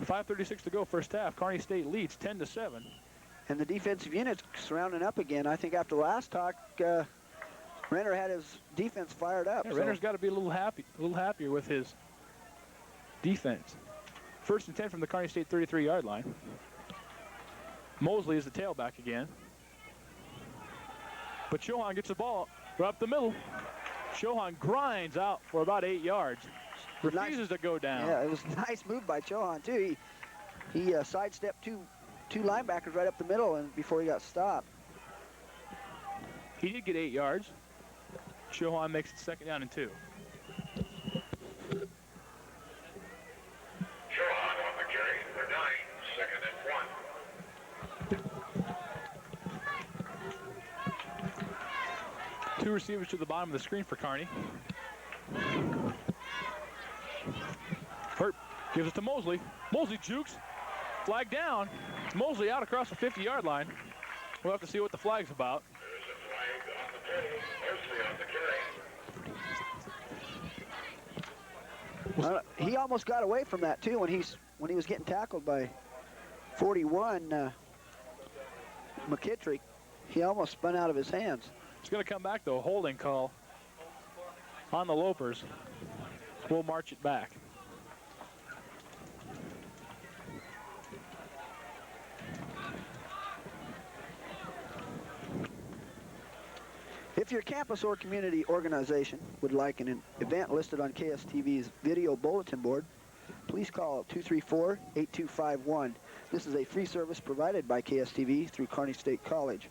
5:36 to go, first half. Kearney State leads 10-7. And the defensive unit's surrounding up again. I think after last talk, Renner had his defense fired up. Yeah, Renner's got to be a little happier with his defense. 1st and 10 from the Kearney State 33-yard line. Mosley is the tailback again. But Chohan gets the ball right up the middle. Chohan grinds out for about 8 yards. Refuses to go down. Yeah, it was a nice move by Chohan, too. He sidestepped two linebackers right up the middle and before he got stopped. He did get 8 yards. Chohan makes it 2nd down and 2. receivers to the bottom of the screen for Kearney. Hurt gives it to Mosley. Mosley jukes. Flag down. Mosley out across the 50-yard line. We'll have to see what the flag's about. He almost got away from that too when he was getting tackled by 41 McKittrick. He almost spun out of his hands. It's going to come back though, holding call on the Lopers. We'll march it back. If your campus or community organization would like an event listed on KSTV's video bulletin board, please call 234-8251. This is a free service provided by KSTV through Kearney State College.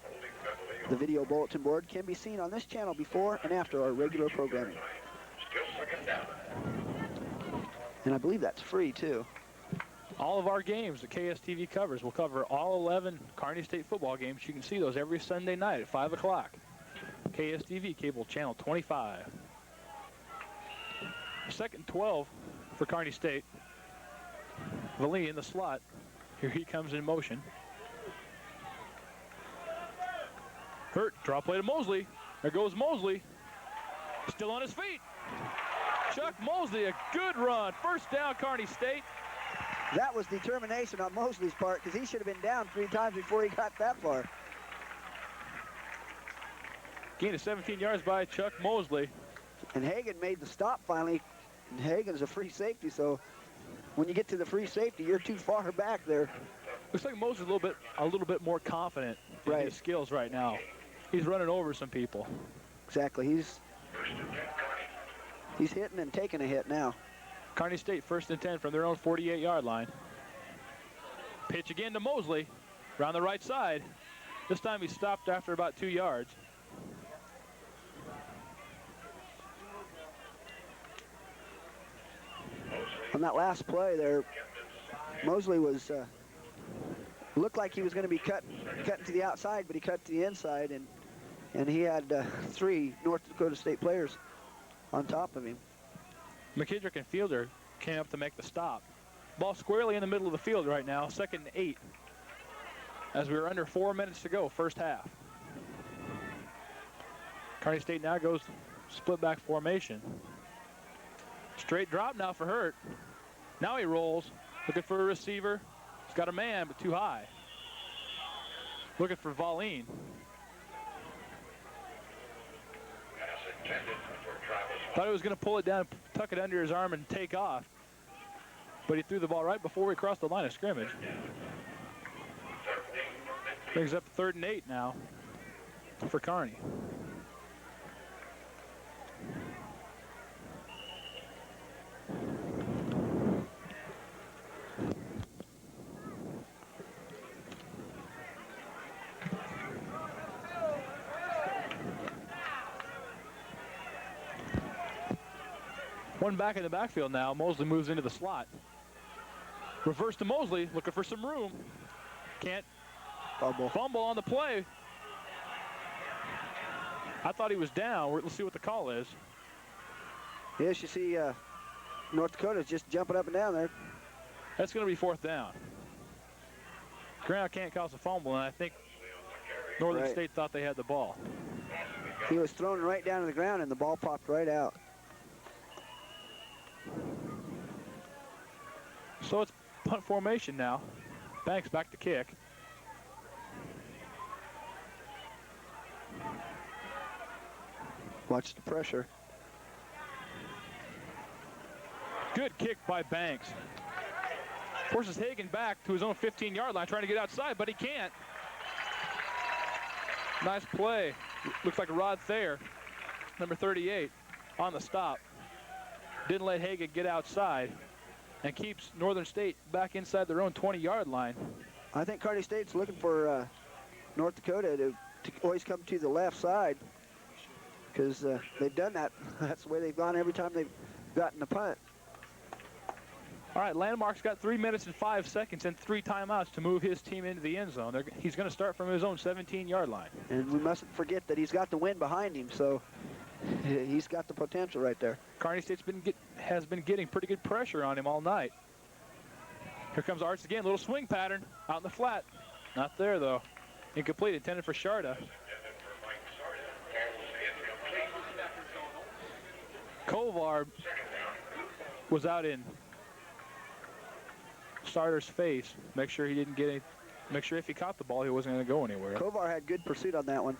The video bulletin board can be seen on this channel before and after our regular programming. And I believe that's free too. All of our games that KSTV covers will cover all 11 Kearney State football games. You can see those every Sunday night at 5 o'clock. KSTV cable channel 25. Second and 12 for Kearney State. Valee in the slot. Here he comes in motion. Hurt, draw play to Mosley. There goes Mosley. Still on his feet. Chuck Mosley, a good run. First down, Kearney State. That was determination on Mosley's part because he should have been down 3 times before he got that far. Gain of 17 yards by Chuck Mosley. And Hagan made the stop finally. And Hagan's a free safety, so when you get to the free safety, you're too far back there. Looks like Mosley's a little bit more confident in his skills right now. He's running over some people. Exactly. He's hitting and taking a hit now. Kearney State 1st and 10 from their own 48-yard line. Pitch again to Mosley around the right side. This time he stopped after about 2 yards. On that last play there, Mosley was looked like he was going to be cutting to the outside, but he cut to the inside, and he had 3 North Dakota State players on top of him. McKittrick and Fielder came up to make the stop. Ball squarely in the middle of the field right now, 2nd and 8, as we were under 4 minutes to go, first half. Kearney State now goes split back formation. Straight drop now for Hurt. Now he rolls, looking for a receiver. He's got a man, but too high. Looking for Valeen. Thought he was going to pull it down, tuck it under his arm, and take off. But he threw the ball right before we crossed the line of scrimmage. Brings up 3rd and 8 now for Kearney. One back in the backfield now. Mosley moves into the slot. Reverse to Mosley, looking for some room. Can't. Fumble on the play. I thought he was down. Let's see what the call is. Yes, you see North Dakota's just jumping up and down there. That's going to be 4th down. Ground can't cause a fumble, and I think Northern State thought they had the ball. He was thrown right down to the ground, and the ball popped right out. So it's punt formation now. Banks back to kick. Watch the pressure. Good kick by Banks. Forces Hagan back to his own 15-yard line, trying to get outside, but he can't. Nice play. Looks like Rod Thayer, number 38, on the stop. Didn't let Hagan get outside and keeps Northern State back inside their own 20-yard line. I think Kearney State's looking for North Dakota to always come to the left side because they've done that. That's the way they've gone every time they've gotten a punt. All right, Landmark's got 3 minutes and 5 seconds and 3 timeouts to move his team into the end zone. He's going to start from his own 17-yard line. And we mustn't forget that he's got the wind behind him, so he's got the potential right there. Kearney State's has been getting pretty good pressure on him all night. Here comes Arts again, little swing pattern out in the flat. Not there, though. Incomplete, intended for Sharda. Kovar was out in Starter's face. Make sure he didn't get any. Make sure if he caught the ball, he wasn't going to go anywhere. Kovar had good pursuit on that one.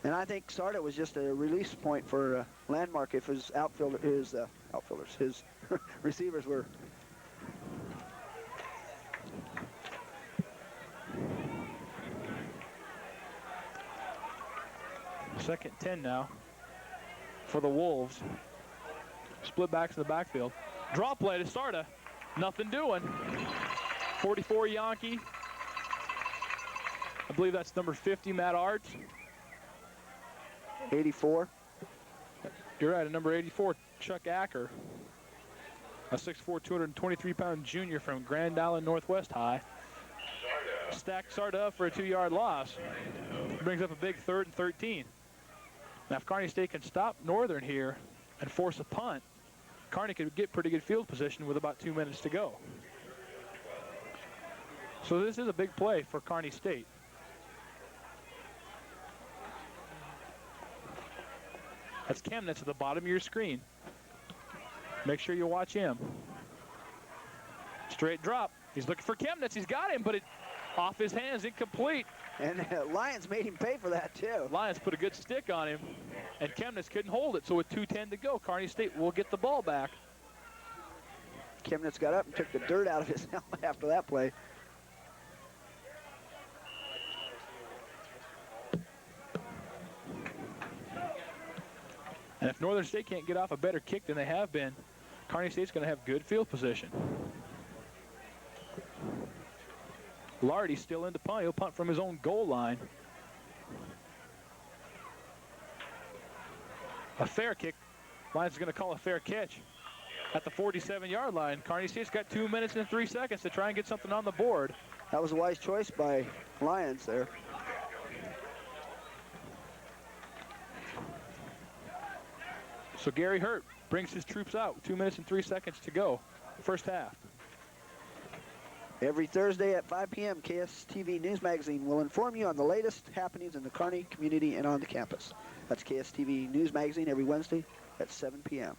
And I think Sarda was just a release point for Landmark if his his receivers were. Second 10 now for the Wolves. Split backs in the backfield. Draw play to Sarda. Nothing doing. 44 Yankee. I believe that's number 50, Matt Arts. 84. You're right, number 84, Chuck Acker. A 6'4", 223-pound junior from Grand Island Northwest High. Stacks Sarda up for a 2-yard loss. Brings up a big 3rd and 13. Now, if Kearney State can stop Northern here and force a punt, Kearney could get pretty good field position with about 2 minutes to go. So this is a big play for Kearney State. That's Chemnitz at the bottom of your screen. Make sure you watch him. Straight drop. He's looking for Chemnitz. He's got him, but it off his hands, incomplete. And Lions made him pay for that, too. Lions put a good stick on him, and Chemnitz couldn't hold it. So with 2:10 to go, Kearney State will get the ball back. Chemnitz got up and took the dirt out of his helmet after that play. And if Northern State can't get off a better kick than they have been, Kearney State's going to have good field position. Lardy still in to punt. He'll punt from his own goal line. A fair kick. Lions is going to call a fair catch at the 47-yard line. Kearney State's got 2 minutes and 3 seconds to try and get something on the board. That was a wise choice by Lions there. So Gary Hurt brings his troops out. 2 minutes and 3 seconds to go. First half. Every Thursday at 5 p.m., KSTV News Magazine will inform you on the latest happenings in the Kearney community and on the campus. That's KSTV News Magazine every Wednesday at 7 p.m.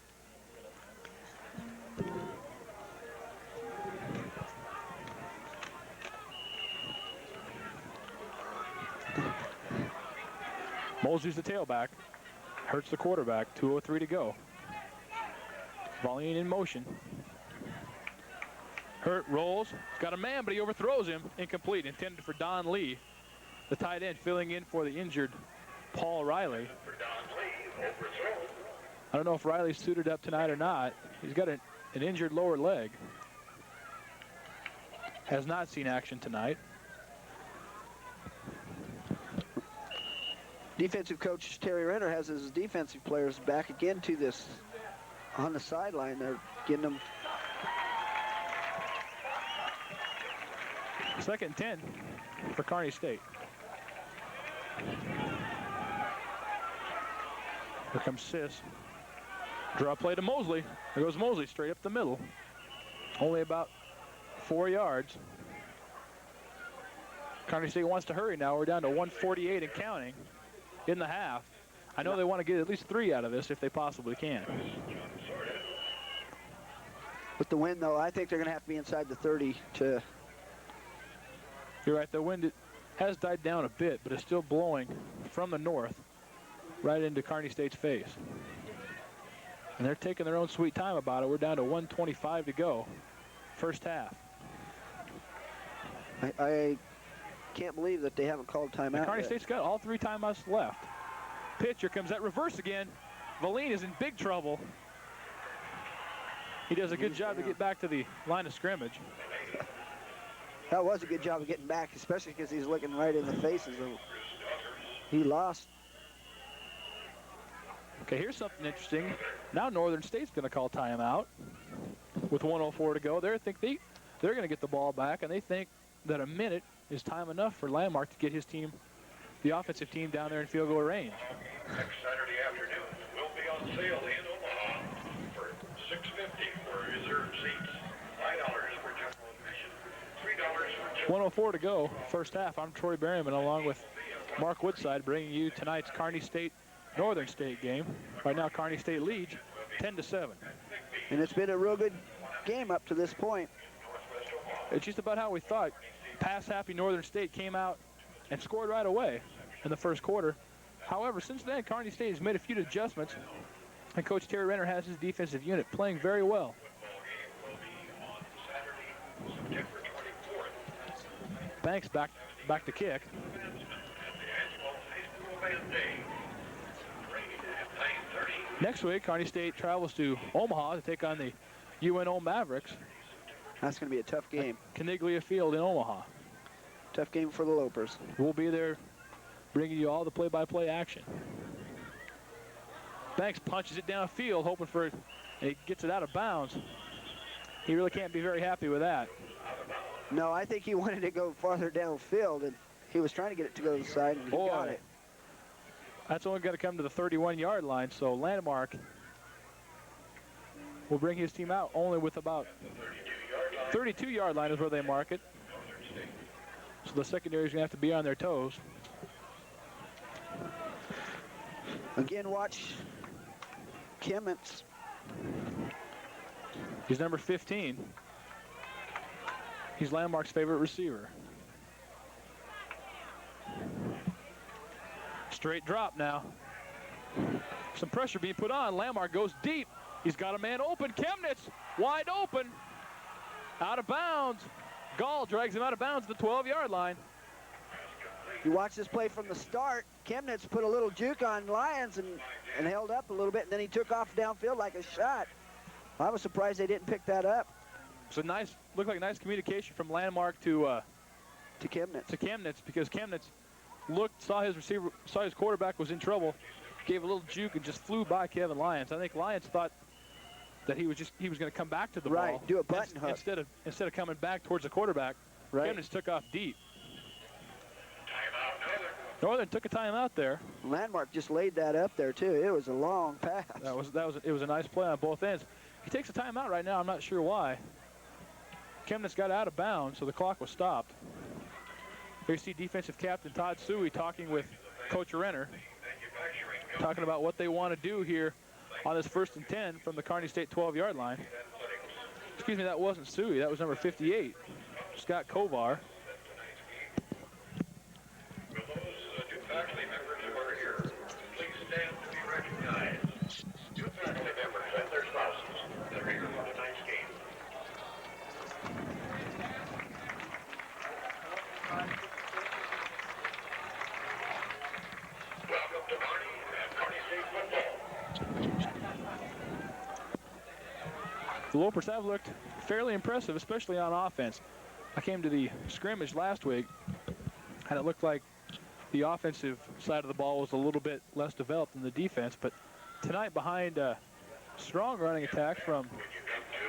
Mosley's the tailback. Hurts the quarterback. 2:03 to go. Volleying in motion. Hurt rolls. He's got a man, but he overthrows him. Incomplete. Intended for Don Lee, the tight end, filling in for the injured Paul Riley. I don't know if Riley's suited up tonight or not. He's got an injured lower leg. Has not seen action tonight. Defensive coach Terry Renner has his defensive players back again to this on the sideline. They're getting them. Second and 10 for Kearney State. Here comes Sis. Draw play to Mosley. There goes Mosley straight up the middle. Only about 4 yards. Kearney State wants to hurry now. We're down to 1:48 and counting in the half. I know they want to get at least 3 out of this if they possibly can. With the wind, though, I think they're going to have to be inside the 30 to... You're right, the wind has died down a bit, but it's still blowing from the north right into Kearney State's face. And they're taking their own sweet time about it. We're down to 1:25 to go, first half. I can't believe that they haven't called timeout And Kearney yet. State's got all 3 timeouts left. Pitcher comes that reverse again. Valine is in big trouble. He does a good job to get back to the line of scrimmage. That was a good job of getting back, especially because he's looking right in the faces of... He lost. Okay, here's something interesting. Now Northern State's going to call timeout. with 1:04 to go. They're going to get the ball back, and they think that a minute is time enough for Landmark to get his team, the offensive team, down there in field goal range. Next Saturday afternoon will be on sale in Omaha for $6.50 for reserved seats, $5 for general admission, $3 for children. 1:04 to go, first half. I'm Troy Berryman along with Mark Woodside bringing you tonight's Kearney State Northern State game. Right now, Kearney State leads 10-7. And it's been a real good game up to this point. It's just about how we thought. Pass-happy Northern State came out and scored right away in the first quarter. However, since then, Kearney State has made a few adjustments, and Coach Terry Renner has his defensive unit playing very well. Banks back to kick. Next week, Kearney State travels to Omaha to take on the UNO Mavericks. That's going to be a tough game. Caniglia Field in Omaha. Tough game for the Lopers. We'll be there bringing you all the play-by-play action. Banks punches it downfield, hoping for it, and he gets it out of bounds. He really can't be very happy with that. No, I think he wanted to go farther downfield, and he was trying to get it to go to the side, and he got it. That's only got to come to the 31-yard line, so Landmark will bring his team out only with about 32-yard line is where they mark it. So the secondary is going to have to be on their toes. Again, watch Kimmons. He's number 15. He's Landmark's favorite receiver. Straight drop now. Some pressure being put on. Landmark goes deep. He's got a man open. Chemnitz wide open. Out of bounds. Gall drags him out of bounds at the 12-yard line. You watch this play from the start. Chemnitz put a little juke on Lyons and held up a little bit, and then he took off downfield like a shot. I was surprised they didn't pick that up. So nice, looked like nice communication from Landmark to Chemnitz. To Chemnitz, because Chemnitz saw his quarterback was in trouble, gave a little juke and just flew by Kevin Lyons. I think Lyons thought that he was going to come back to the ball. Right, do a button hook. Instead of coming back towards the quarterback, right. Chemnitz took off deep. Northern took a timeout there. Landmark just laid that up there too. It was a long pass. It was a nice play on both ends. He takes a timeout right now. I'm not sure why. Chemnitz got out of bounds, so the clock was stopped. Here you see defensive captain Todd Suey talking with Coach Renner, talking about what they want to do here on this 1st and 10 from the Kearney State 12-yard line. Excuse me, that wasn't Suey. That was number 58, Scott Kovar. Will those two faculty members who are here please stand to be recognized? Two faculty members and their spouses that are here for tonight's game. Welcome to Kearney and Kearney State football. The Lopers have looked fairly impressive, especially on offense. I came to the scrimmage last week, and it looked like the offensive side of the ball was a little bit less developed than the defense, but tonight behind a strong running attack from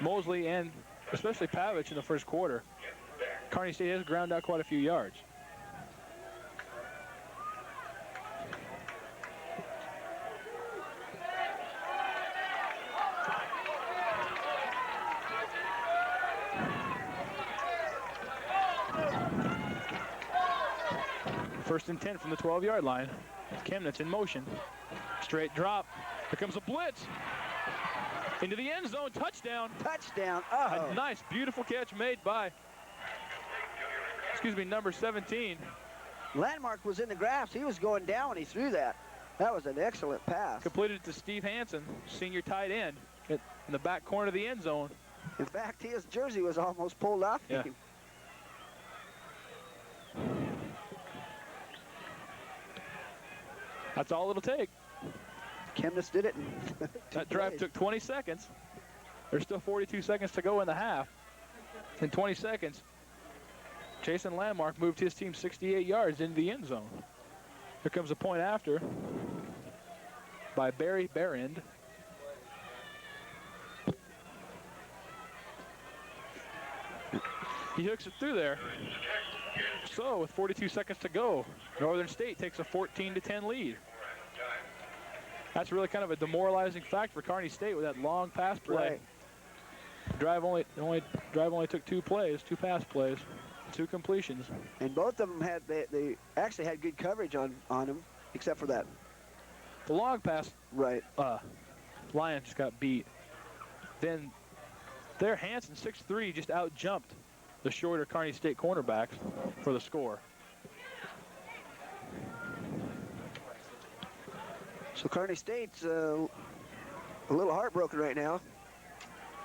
Mosley and especially Pavich in the first quarter, Kearney State has ground out quite a few yards. First and 10 from the 12-yard line. Chemnitz in motion. Straight drop. Here comes a blitz. Into the end zone. Touchdown. Touchdown. Oh. A nice, beautiful catch made by, number 17. Landmark was in the grass. He was going down when he threw that. That was an excellent pass. Completed to Steve Hansen, senior tight end, in the back corner of the end zone. In fact, his jersey was almost pulled off. Yeah. That's all it'll take. Chemnitz did it. That drive took 20 seconds. There's still 42 seconds to go in the half. In 20 seconds, Jason Landmark moved his team 68 yards into the end zone. Here comes a point after by Barry Berend. He hooks it through there. So with 42 seconds to go, Northern State takes a 14-10 lead. That's really kind of a demoralizing fact for Kearney State with that long pass play. Right. Drive only took 2 plays, 2 pass plays, 2 completions. And both of them had, they actually had good coverage on them, except for that. The long pass, right. Lions just got beat. Then their Hanson 6'3" just out-jumped the shorter Kearney State cornerbacks for the score. So Kearney State's a little heartbroken right now.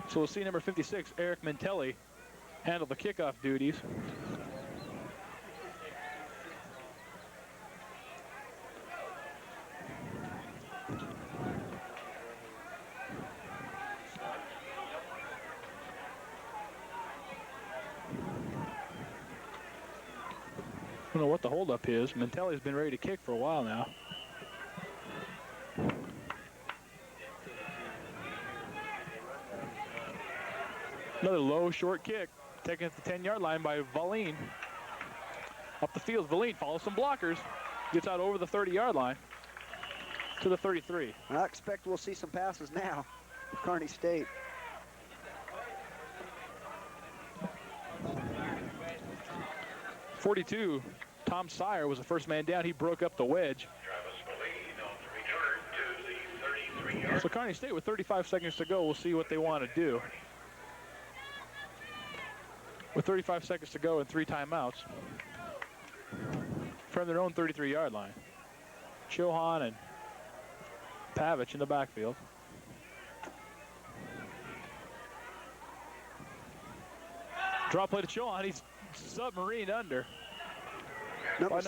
So we'll see number 56, Eric Mintelli, handle the kickoff duties. I don't know what the holdup is. Mintelli's been ready to kick for a while now. Another low, short kick, taken at the 10-yard line by Valine. Up the field, Valine follows some blockers, gets out over the 30-yard line to the 33. I expect we'll see some passes now for Kearney State. .42, Tom Sire was the first man down. He broke up the wedge. So Kearney State with 35 seconds to go, we'll see what they want to do. With 35 seconds to go and 3 timeouts from their own 33-yard line. Chohan and Pavich in the backfield. Draw play to Chohan. He's submarined under. Number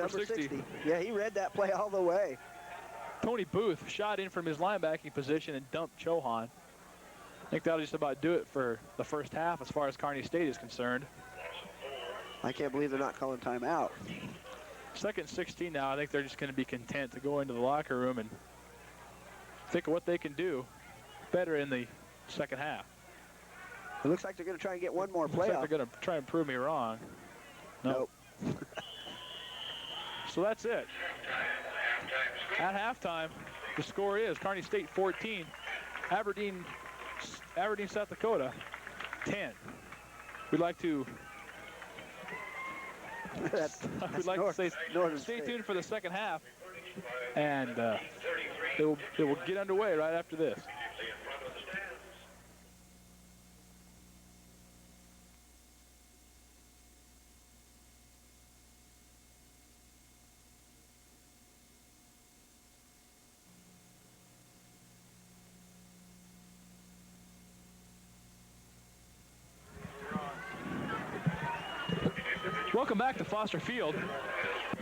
60. Yeah, he read that play all the way. Tony Booth shot in from his linebacking position and dumped Chohan. I think that'll just about do it for the first half as far as Kearney State is concerned. I can't believe they're not calling timeout. 2nd and 16 now. I think they're just going to be content to go into the locker room and think of what they can do better in the second half. It looks like they're going to try and get one more play. Looks like they're going to try and prove me wrong. Nope. So that's it. At halftime, the score is Kearney State 14, Aberdeen, South Dakota 10. We'd like to stay tuned for the second half, and it will get underway right after this. Welcome back to Foster Field.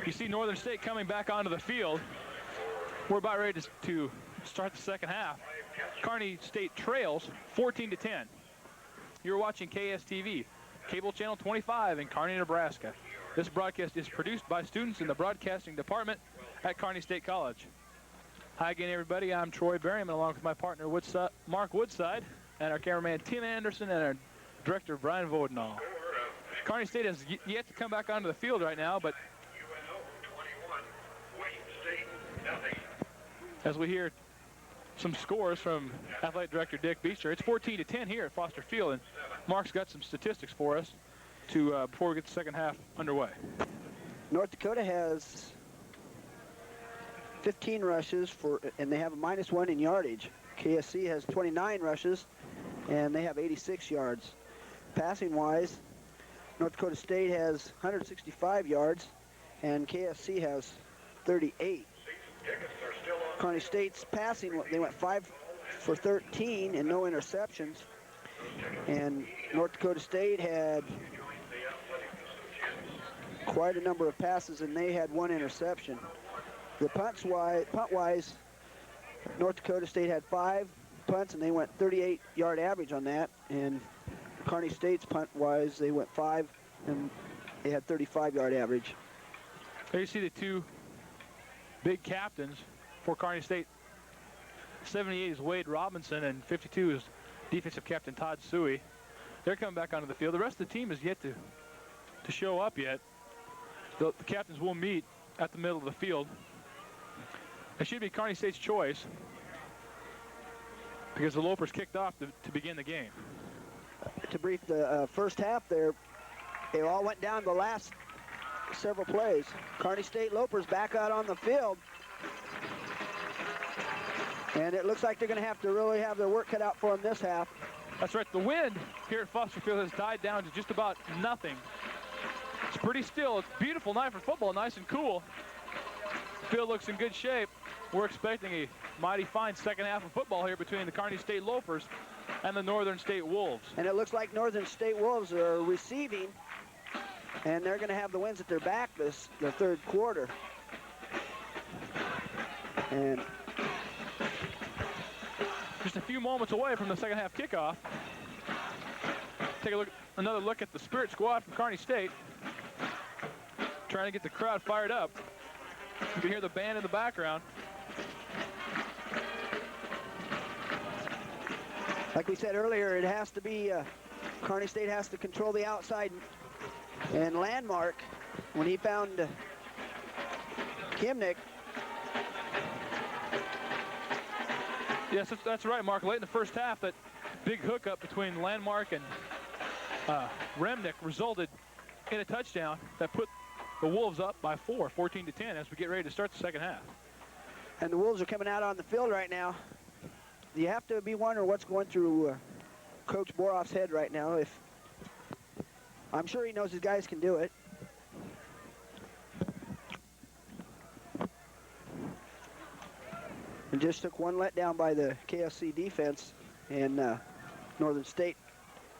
You see Northern State coming back onto the field. We're about ready to start the second half. Kearney State trails 14-10. You're watching KSTV, cable channel 25 in Kearney, Nebraska. This broadcast is produced by students in the broadcasting department at Kearney State College. Hi again, everybody. I'm Troy Berryman, along with my partner Mark Woodside, and our cameraman Tim Anderson, and our director Brian Vodenall. Kearney State has yet to come back onto the field right now, but as we hear some scores from Athletic Director Dick Beecher, it's 14-10 here at Foster Field, and Mark's got some statistics for us before we get the second half underway. North Dakota has 15 rushes and they have a -1 in yardage. KSC has 29 rushes, and they have 86 yards. Passing-wise, North Dakota State has 165 yards, and KSC has 38. Kearney State's passing, they went 5 for 13 and no interceptions. And North Dakota State had quite a number of passes, and they had 1 interception. The punt-wise, North Dakota State had 5 punts, and they went 38-yard average on that. And Kearney State's punt-wise, they went 5, and they had 35-yard average. There you see the 2 big captains for Kearney State. 78 is Wade Robinson, and 52 is defensive captain Todd Suey. They're coming back onto the field. The rest of the team is yet to show up yet. The captains will meet at the middle of the field. It should be Kearney State's choice because the Lopers kicked off to begin the game. To brief the first half there, they all went down the last several plays. Kearney State Lopers back out on the field. And it looks like they're going to have to really have their work cut out for them this half. That's right. The wind here at Foster Field has died down to just about nothing. It's pretty still. It's a beautiful night for football, nice and cool. The field looks in good shape. We're expecting a mighty fine second half of football here between the Kearney State Lopers and the Northern State Wolves. And it looks like Northern State Wolves are receiving, and they're going to have the winds at their back the third quarter. And just a few moments away from the second half kickoff. Take a look, another look at the Spirit squad from Kearney State. Trying to get the crowd fired up. You can hear the band in the background. Like we said earlier, it has to be, Kearney State has to control the outside. And Landmark, when he found Kimnick. Yes, that's right, Mark. Late in the first half, that big hookup between Landmark and Remnick resulted in a touchdown that put the Wolves up by 14 to 10 as we get ready to start the second half. And the Wolves are coming out on the field right now. You have to be wondering what's going through Coach Boroff's head right now. I'm sure he knows his guys can do it. And just took one letdown by the KSC defense, and Northern State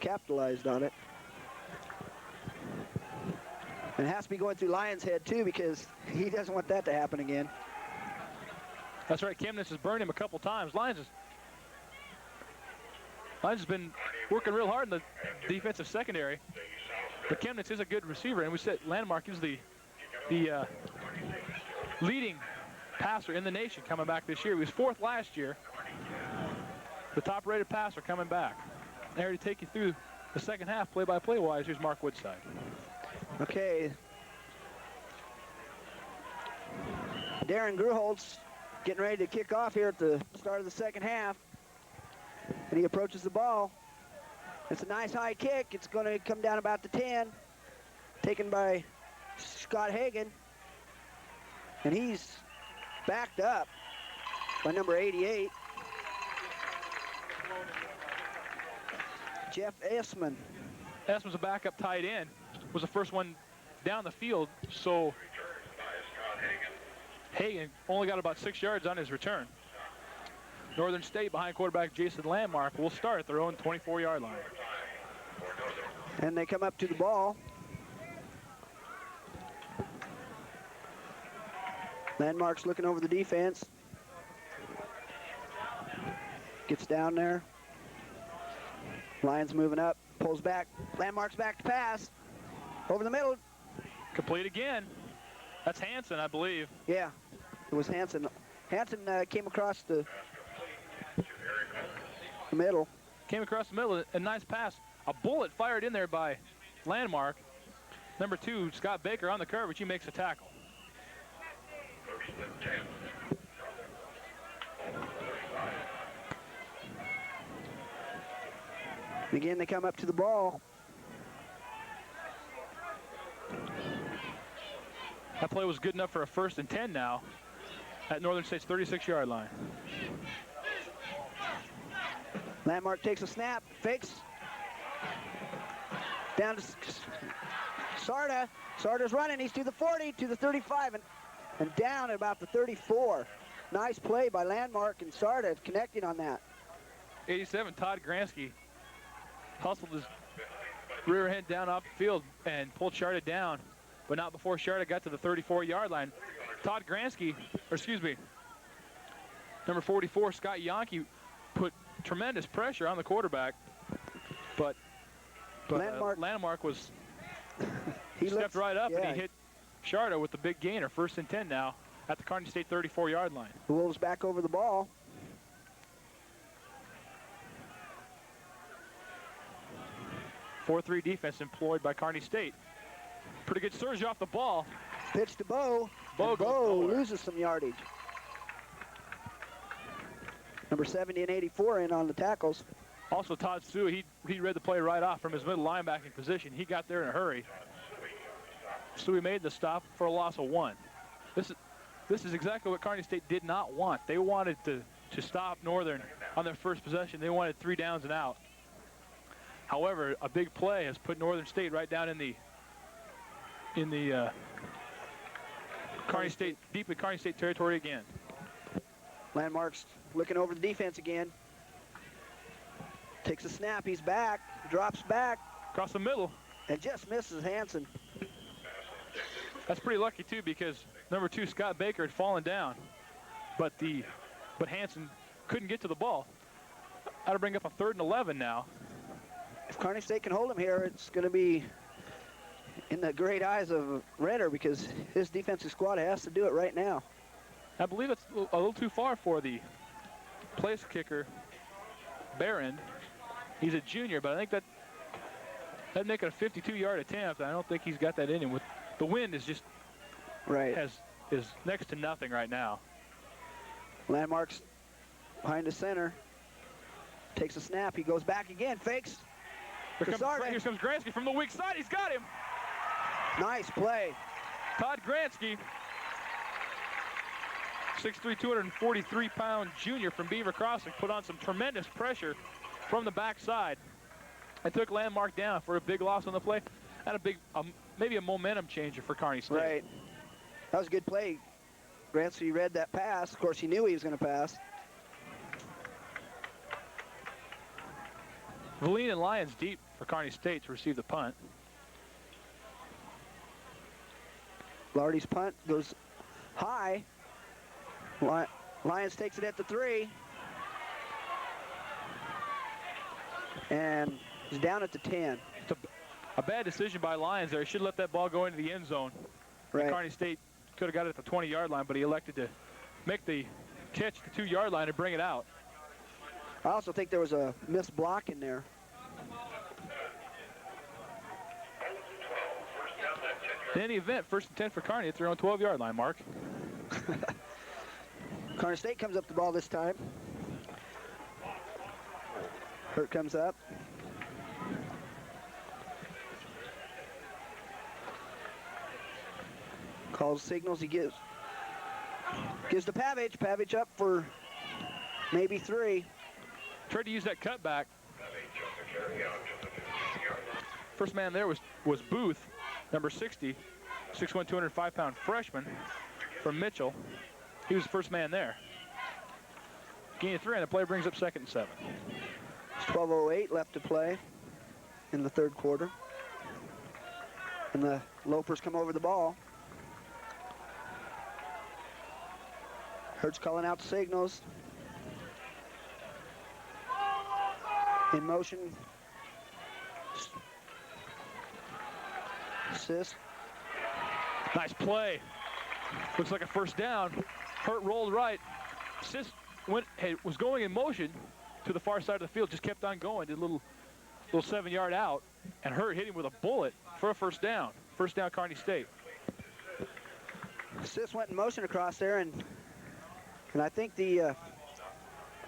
capitalized on it. And it has to be going through Lyons' head too, because he doesn't want that to happen again. That's right, Kimness has burned him a couple times. Lyons has been working real hard in the defensive secondary. But Chemnitz is a good receiver, and we said Landmark is the leading passer in the nation coming back this year. He was fourth last year. The top-rated passer coming back. There to take you through the second half, play-by-play wise, here's Mark Woodside. Okay. Darren Gruholtz getting ready to kick off here at the start of the second half. And he approaches the ball. It's a nice high kick. It's going to come down about the 10. Taken by Scott Hagan. And he's backed up by number 88. Jeff Essman. Essman's a backup tight end. Was the first one down the field, so Hagan only got about 6 yards on his return. Northern State behind quarterback Jason Landmark will start at their own 24-yard line. And they come up to the ball. Landmark's looking over the defense. Gets down there. Lions moving up, pulls back. Landmark's back to pass. Over the middle. Complete again. That's Hanson, I believe. Yeah, it was Hanson. Hanson came across the middle. Came across the middle, a nice pass. A bullet fired in there by Landmark. Number 2, Scott Baker on the coverage. He makes a tackle. Again, they come up to the ball. That play was good enough for a 1st and 10 now at Northern State's 36-yard line. Landmark takes a snap, fakes. Down to Sarda. Sarda's running. He's to the 40, to the 35, and down at about the 34. Nice play by Landmark and Sarda connecting on that. 87, Todd Gransky hustled his rear end down off the field and pulled Sharda down, but not before Sharda got to the 34-yard line. Todd Gransky, or excuse me, number 44, Scott Yonke, put tremendous pressure on the quarterback, but Landmark was he stepped right up, and he hit Sharda with the big gainer. 1st and 10 now at the Kearney State 34-yard line. The Wolves back over the ball. 4-3 defense employed by Kearney State. Pretty good surge off the ball. Pitch to Bo. Bo And goes Bo nowhere. loses some yardage. Number 70 and 84 in on the tackles. Also, Todd Sue, he read the play right off from his middle linebacking position. He got there in a hurry. So he made the stop for a loss of 1. This is exactly what Kearney State did not want. They wanted to stop Northern on their first possession. They wanted 3 downs and out. However, a big play has put Northern State right down in the Kearney State, deep in Kearney State territory again. Landmark's looking over the defense again. Takes a snap, he's back, drops back. Across the middle. And just misses Hansen. That's pretty lucky too, because number 2, Scott Baker, had fallen down. But Hansen couldn't get to the ball. That'll bring up a 3rd and 11 now. If Kearney State can hold him here, it's going to be in the great eyes of Renner, because his defensive squad has to do it right now. I believe it's a little too far for the place kicker, Barron. He's a junior, but I think that'd make it a 52-yard attempt. I don't think he's got that in him. With the wind is just is next to nothing right now. Landmark's behind the center. Takes a snap. He goes back again. Fakes. Here comes Gransky from the weak side. He's got him. Nice play. Todd Gransky, 6'3", 243-pound junior from Beaver Crossing, put on some tremendous pressure from the backside and took Landmark down for a big loss on the play and a big, maybe a momentum changer for Kearney State. Right. That was a good play. Gransky read that pass. Of course, he knew he was going to pass. Valine and Lyons deep for Kearney State to receive the punt. Lardy's punt goes high. Lyons takes it at the 3. And he's down at the 10. It's a bad decision by Lyons there. He should have let that ball go into the end zone. Right. Kearney State could have got it at the 20-yard line, but he elected to make the catch at the 2-yard line and bring it out. I also think there was a missed block in there. In any event, 1st and 10 for Kearney at their own 12-yard line, Mark. Kearney State comes up the ball this time. Hurt comes up. Calls signals, he gives to Pavage. Pavage up for maybe 3. Tried to use that cutback. First man there was Booth, number 60, 6'1", 205-pound freshman from Mitchell. He was the first man there. Gain of 3, and the play brings up 2nd and 7. It's 12:08 left to play in the 3rd quarter. And the Lopers come over the ball. Hurts calling out the signals. In motion. Assist. Nice play. Looks like a 1st down. Hurt rolled right. Sis was going in motion to the far side of the field, just kept on going, did a little 7-yard out, and Hurt hit him with a bullet for a 1st down. 1st down, Kearney State. Sis went in motion across there, and I think the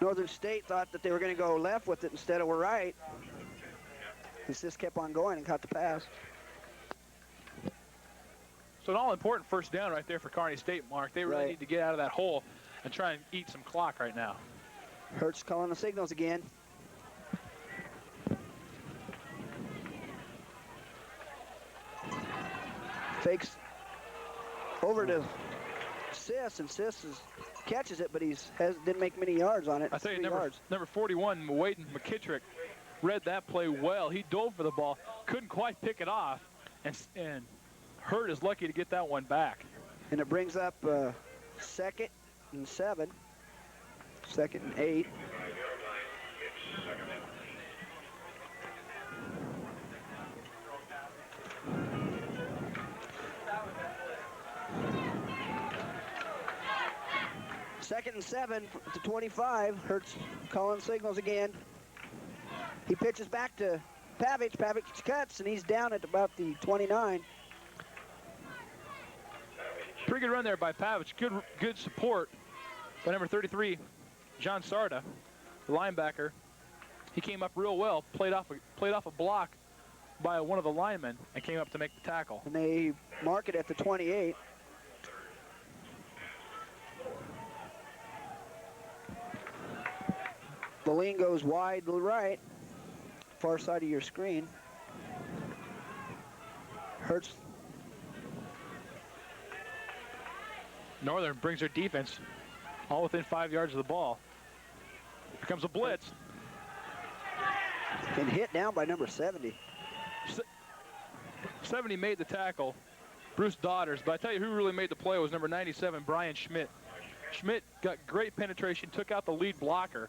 Northern State thought that they were going to go left with it instead of right. And Sis kept on going and caught the pass. So an all-important 1st down right there for Kearney State, Mark. They really need to get out of that hole and try and eat some clock right now. Hurts calling the signals again. Fakes over to Sis, and Sis catches it, but didn't make many yards on it. I tell you, number 41, Wayden McKittrick, read that play well. He dove for the ball, couldn't quite pick it off, and Hurt is lucky to get that one back. And it brings up 2nd and 7, 2nd and 8. Second and 7 to 25. Hurts calling signals again. He pitches back to Pavic. Pavic cuts, and he's down at about the 29. Pretty good run there by Pavic. Good support by number 33, John Sarda, the linebacker. He came up real well, played off a block by one of the linemen, and came up to make the tackle. And they mark it at the 28. Valine goes wide to the right, far side of your screen. Hurts. Northern brings their defense all within 5 yards of the ball. Here comes a blitz. And hit down by number 70. 70 made the tackle, Bruce Daughters, but I tell you who really made the play was number 97, Brian Schmidt. Schmidt got great penetration, took out the lead blocker,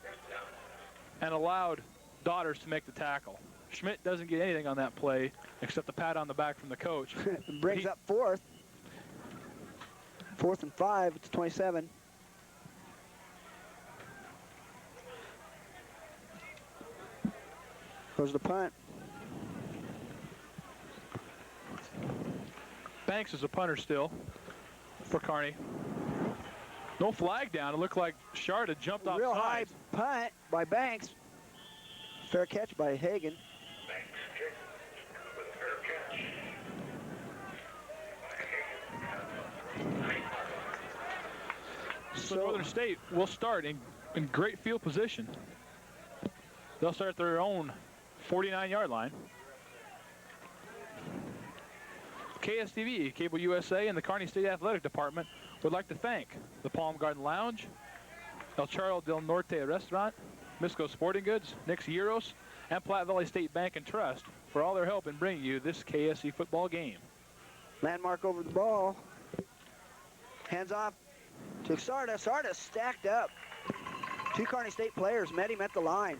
and allowed Daughters to make the tackle. Schmidt doesn't get anything on that play except a pat on the back from the coach. Brings up fourth. 4th and 5 at the 27. Goes the punt. Banks is a punter still for Kearney. No flag down. It looked like Shard had jumped off Real sides. high punt by Banks. Fair catch by Hagan. So Northern State will start in great field position. They'll start at their own 49-yard line. KSTV, Cable USA, and the Kearney State Athletic Department would like to thank the Palm Garden Lounge, El Charro del Norte Restaurant, Misco Sporting Goods, Nick's Euros, and Platte Valley State Bank and Trust for all their help in bringing you this KSC football game. Landmark over the ball. Hands off to Sarda. Sarda stacked up. 2 Kearney State players met him at the line.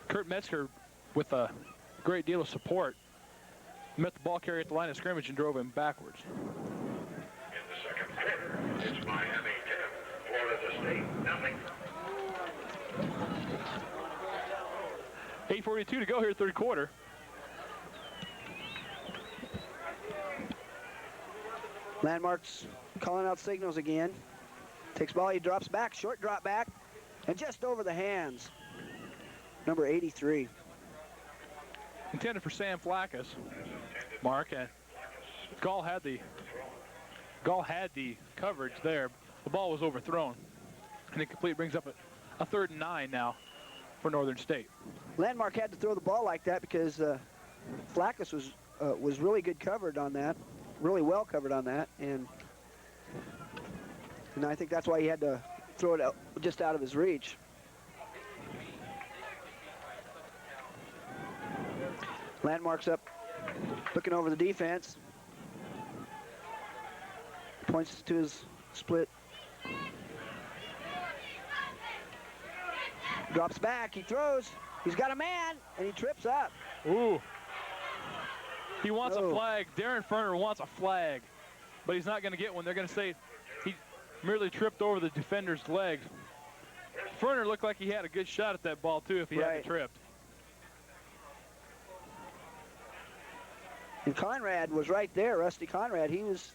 Kurt Metzger, with a great deal of support, met the ball carrier at the line of scrimmage and drove him backwards. In the second quarter, it's Miami 10, Florida State 0. 8:42 to go here, third quarter. Landmark's calling out signals again. Takes ball, he drops back, short drop back, and just over the hands. Number 83. Intended for Sam Flackus, Mark, and Gall had the coverage there. The ball was overthrown, and incomplete. Brings up a 3rd and 9 now for Northern State. Landmark had to throw the ball like that because Flackus was really good covered on that, really well covered on that, and I think that's why he had to throw it out, just out of his reach. Landmark's up, looking over the defense. Points to his split. Drops back, he throws. He's got a man, and he trips up. Ooh. He wants a flag. Darren Ferner wants a flag, but he's not going to get one. They're going to say he merely tripped over the defender's legs. Ferner looked like he had a good shot at that ball, too, if he hadn't tripped. And Conrad was right there, Rusty Conrad. He was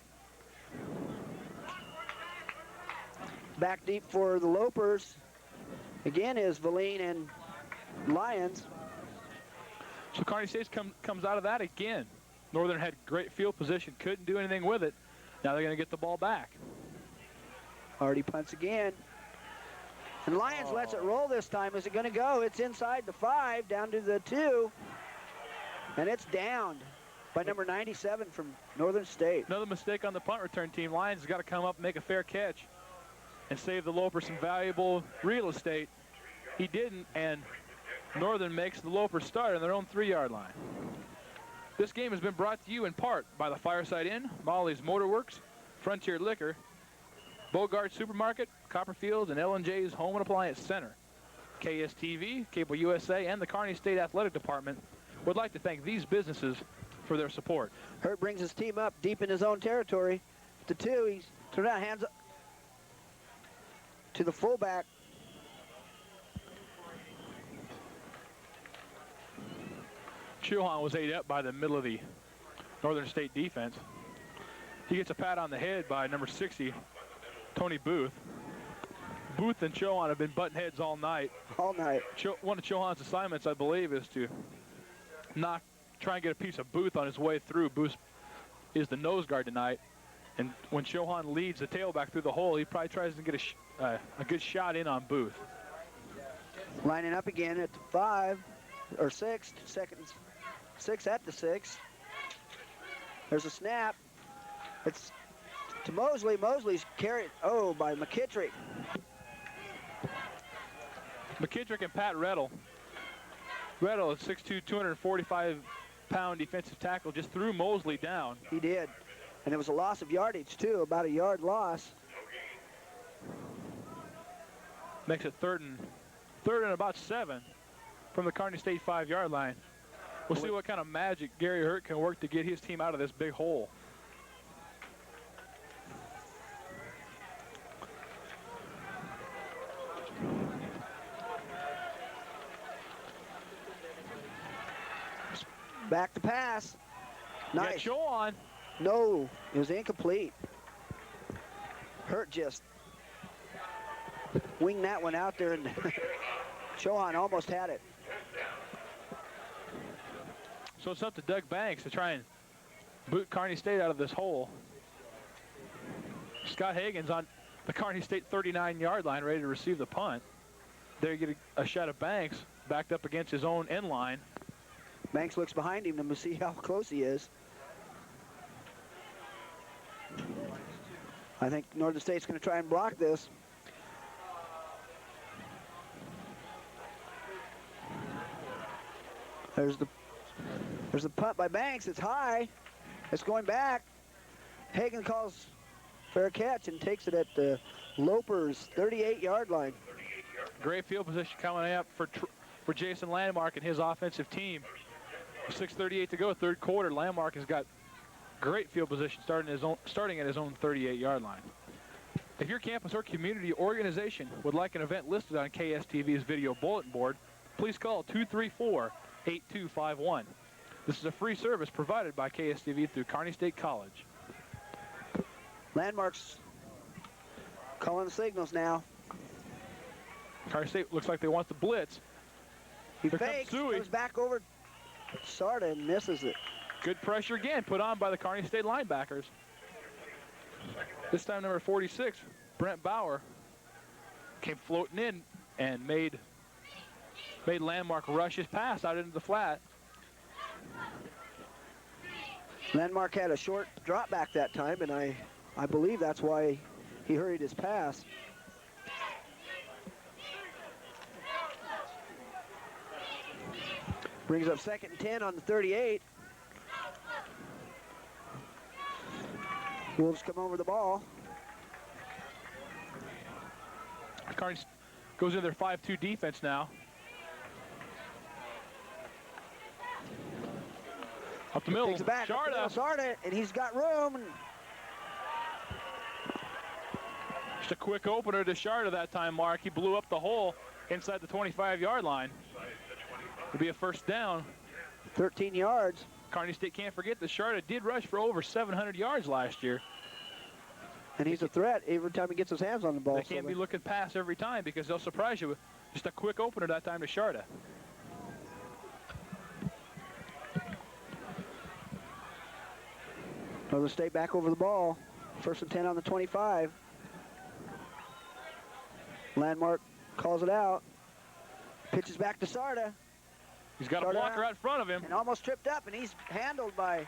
back deep for the Lopers. Again is Valine and Lyons. So Kearney State comes out of that again. Northern had great field position, couldn't do anything with it. Now they're going to get the ball back. Hardy punts again. And Lyons lets it roll this time. Is it going to go? It's inside the 5, down to the 2. And it's downed by number 97 from Northern State. Another mistake on the punt return team. Lyons has got to come up and make a fair catch and save the Loper some valuable real estate. He didn't, and Northern makes the Loper start on their own 3-yard line. This game has been brought to you in part by the Fireside Inn, Molly's Motorworks, Frontier Liquor, Bogart Supermarket, Copperfield, and L&J's Home and Appliance Center. KSTV, Cable USA, and the Kearney State Athletic Department would like to thank these businesses for their support. Hurt brings his team up deep in his own territory. The 2, he's turned out, hands to the fullback. Chilhan was ate up by the middle of the Northern State defense. He gets a pat on the head by number 60, Tony Booth. Booth and Chilhan have been butting heads all night. All night. One of Chilhan's assignments, I believe, is to try and get a piece of Booth on his way through. Booth is the nose guard tonight. And when Chilhan leads the tailback through the hole, he probably tries to get a good shot in on Booth. Lining up again at the 5 or 6 seconds. 6 at the 6. There's a snap. It's to Mosley. Mosley's carried, by McKittrick. McKittrick and Pat Rettle. Rettle, a 6'2", 245-pound defensive tackle, just threw Mosley down. He did. And it was a loss of yardage, too, about a yard loss. Makes it third and about 7 from the Kearney State 5-yard line. We'll see what kind of magic Gary Hurt can work to get his team out of this big hole. Back to pass. Nice. Show on. No, it was incomplete. Hurt just winged that one out there, and Chohan almost had it. So it's up to Doug Banks to try and boot Kearney State out of this hole. Scott Hagan's on the Kearney State 39-yard line, ready to receive the punt. There you get a shot of Banks backed up against his own end line. Banks looks behind him to see how close he is. I think Northern State's going to try and block this. There's the punt by Banks. It's high. It's going back. Hagan calls fair catch and takes it at the Loper's 38-yard line. Great field position coming up for Jason Landmark and his offensive team. 6:38 to go, third quarter. Landmark has got great field position starting at his own 38-yard line. If your campus or community organization would like an event listed on KSTV's video bulletin board, please call 234-8251. This is a free service provided by KSTV through Kearney State College. Landmark's calling the signals now. Kearney State looks like they want the blitz. He fakes, comes back over Sarda and misses it. Good pressure again put on by the Kearney State linebackers. This time number 46, Brent Bauer, came floating in and made Landmark rush his pass out into the flat. Landmark had a short drop back that time, and I believe that's why he hurried his pass. Brings up 2nd and 10 on the 38. Wolves come over the ball. Kearney goes into their 5-2 defense now. Up the middle, Takes it back, Sarda, and he's got room. Just a quick opener to Sharda that time, Mark. He blew up the hole inside the 25-yard line. It'll be a first down. 13 yards. Kearney State can't forget that Sharda did rush for over 700 yards last year. And he's a threat every time he gets his hands on the ball. They can't be looking past every time because they'll surprise you with just a quick opener that time to Sharda. Northern State back over the ball. 1st and 10 on the 25. Landmark calls it out. Pitches back to Sarda. He's got a blocker out in front of him. And almost tripped up, and he's handled by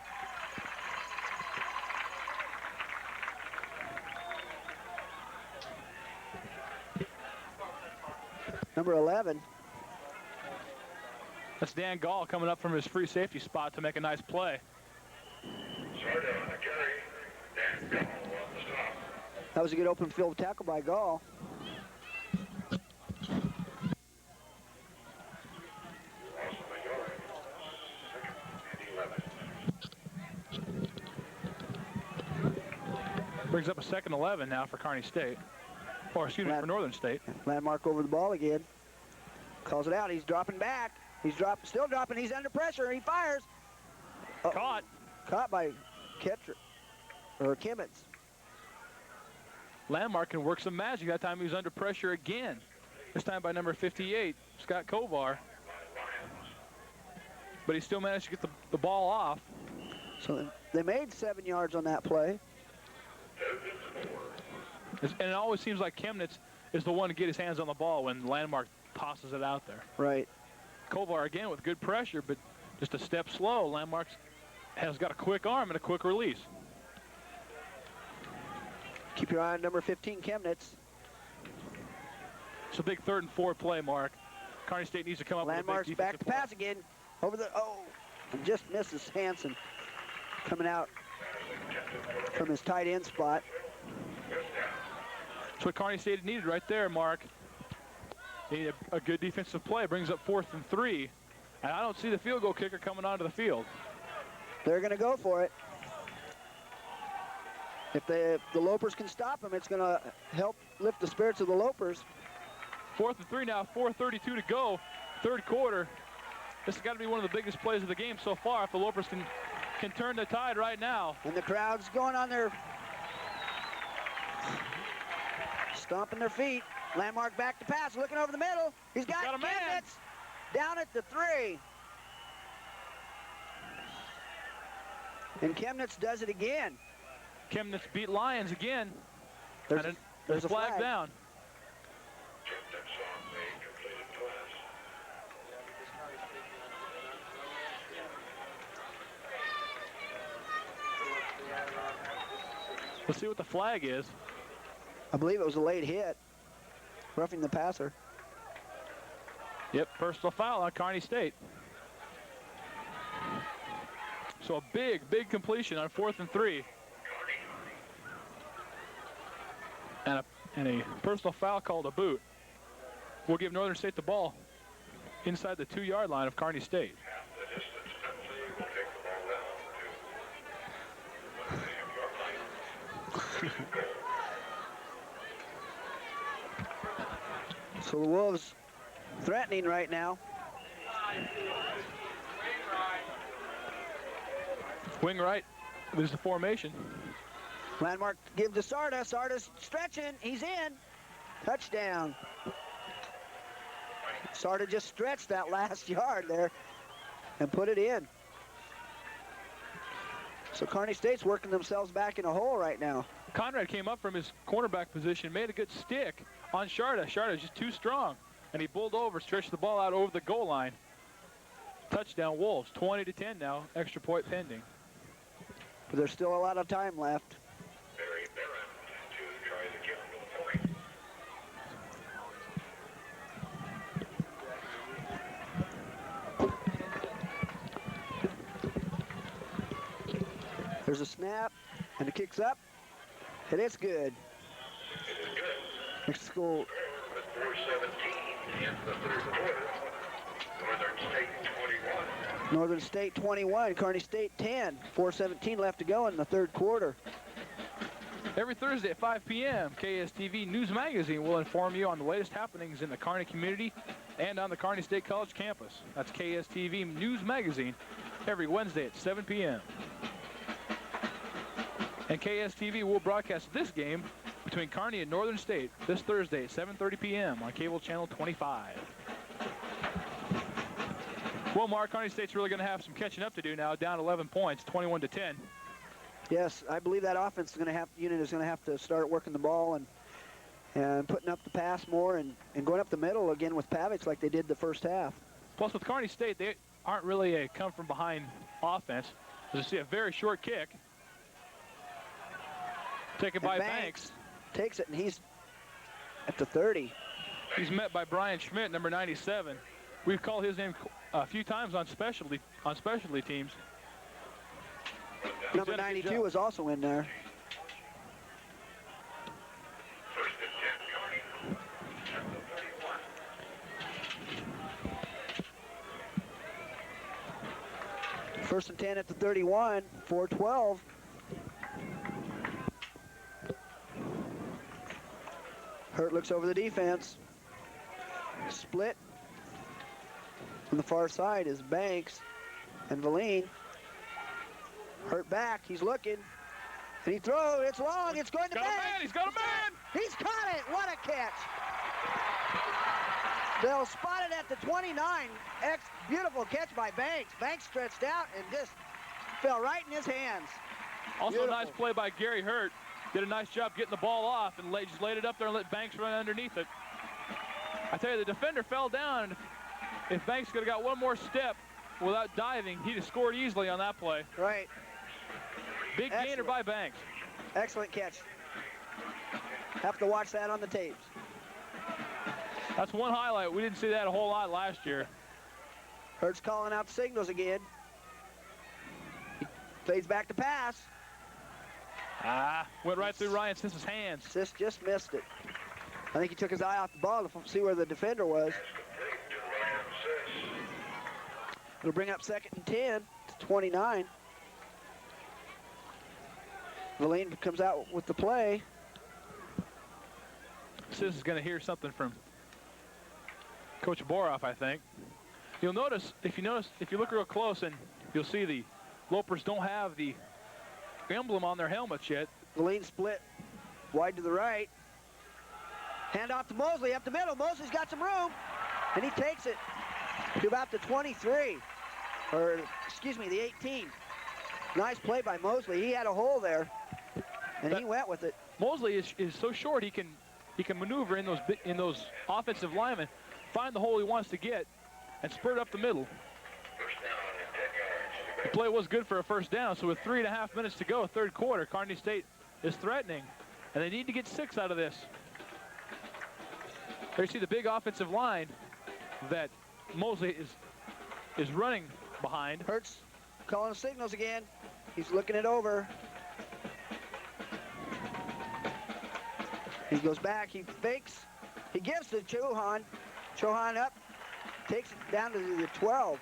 number 11. That's Dan Gall coming up from his free safety spot to make a nice play. That was a good open field tackle by Gall. Brings up a 2nd 11 now for Kearney State. Or excuse me, for Northern State. Landmark over the ball again. Calls it out. He's dropping back. He's still dropping. He's under pressure. He fires. Caught. Caught by Kimmets. Landmark can work some magic. That time he was under pressure again. This time by number 58, Scott Kovar. But he still managed to get the ball off. So they made 7 yards on that play. And it always seems like Chemnitz is the one to get his hands on the ball when Landmark tosses it out there. Right. Kovar again with good pressure, but just a step slow. Landmark has got a quick arm and a quick release. Keep your eye on number 15, Chemnitz. It's a big 3rd and 4 play, Mark. Kearney State needs to come up Landmark's with a big back to pass again. Over the, and just misses Hansen coming out from his tight end spot. That's what Kearney State needed right there, Mark. They need a good defensive play. Brings up 4th and 3. And I don't see the field goal kicker coming onto the field. They're going to go for it. If the Lopers can stop them, it's going to help lift the spirits of the Lopers. 4th and 3 now, 4:32 to go, 3rd quarter. This has got to be one of the biggest plays of the game so far if the Lopers can turn the tide right now. And the crowd's going on their, stomping their feet. Landmark back to pass, looking over the middle. He's got a man. Chemnitz down at the 3. And Chemnitz does it again. Chemnitz beat Lions again. There's a flag down. Let's see what the flag is. I believe it was a late hit, roughing the passer. Yep, personal foul on Kearney State. So a big completion on 4th and 3. And a personal foul called a boot. We'll give Northern State the ball inside the 2-yard line of Kearney State. So the Wolves threatening right now. Wing right is the formation. Landmark gives to Sarda. Sarda's stretching. He's in. Touchdown. Sarda just stretched that last yard there and put it in. So Kearney State's working themselves back in a hole right now. Conrad came up from his cornerback position, made a good stick on Sharda. Sharda's just too strong, and he bowled over, stretched the ball out over the goal line. Touchdown Wolves, 20-10 now, extra point pending. But there's still a lot of time left. Barry Barron to try to get him to the point. There's a snap, and it kicks up, and it's good. Next school. With 4:17 in the 3rd quarter, Northern State 21. Northern State 21, Kearney State 10. 4:17 left to go in the 3rd quarter. Every Thursday at 5 p.m., KSTV News Magazine will inform you on the latest happenings in the Kearney community and on the Kearney State College campus. That's KSTV News Magazine every Wednesday at 7 p.m. And KSTV will broadcast this game between Kearney and Northern State this Thursday at 7:30 p.m. on cable channel 25. Well, Mark, Kearney State's really going to have some catching up to do now, down 11 points, 21-10. Yes, I believe that offense is going to have, unit is going to have to start working the ball and putting up the pass more and going up the middle again with Pavich like they did the first half. Plus, with Kearney State, they aren't really a come-from-behind offense. As you see, a very short kick. Taken by Banks. Takes it, and he's at the 30. He's met by Brian Schmidt, number 97. We've called his name a few times on specialty teams. Number 92 was also in there. First and 10 at the 31, 4-12. Hurt looks over the defense. Split. On the far side is Banks and Valine. Hurt back, he's looking. And he throws, it's long, it's going to Banks. He's got a man! He's caught it, what a catch. They'll spot it at the 29. Beautiful catch by Banks. Banks stretched out and just fell right in his hands. Also Beautiful. a nice play by Gary Hurt. Did a nice job getting the ball off and just laid it up there and let Banks run underneath it. I tell you, the defender fell down. If Banks could have got one more step without diving, he'd have scored easily on that play. Right. Big gainer by Banks. Excellent catch. Have to watch that on the tapes. That's one highlight. We didn't see that a whole lot last year. Hurt's calling out signals again. He fades back to pass. Went right through Ryan Siss's hands. Siss just missed it. I think he took his eye off the ball to see where the defender was. It'll bring up 2nd and 10 to 29. Valine comes out with the play. Siss is going to hear something from Coach Boroff, I think. You'll notice, if you look real close, and you'll see the Lopers don't have the emblem on their helmets yet. Valine split wide to the right. Hand off to Mosley up the middle. Mosley's got some room, and he takes it to about the 23, or excuse me, the 18. Nice play by Mosley. He had a hole there, and he went with it. Mosley is so short he can maneuver in those offensive linemen, find the hole he wants to get, and spurt up the middle. The play was good for a first down, so with 3.5 minutes to go, third quarter, Kearney State is threatening, and they need to get 6 out of this. There you see the big offensive line that Mosley is running behind. Hurts calling signals again. He's looking it over. He goes back, he fakes. He gives to Chohan. Chohan up, takes it down to the 12.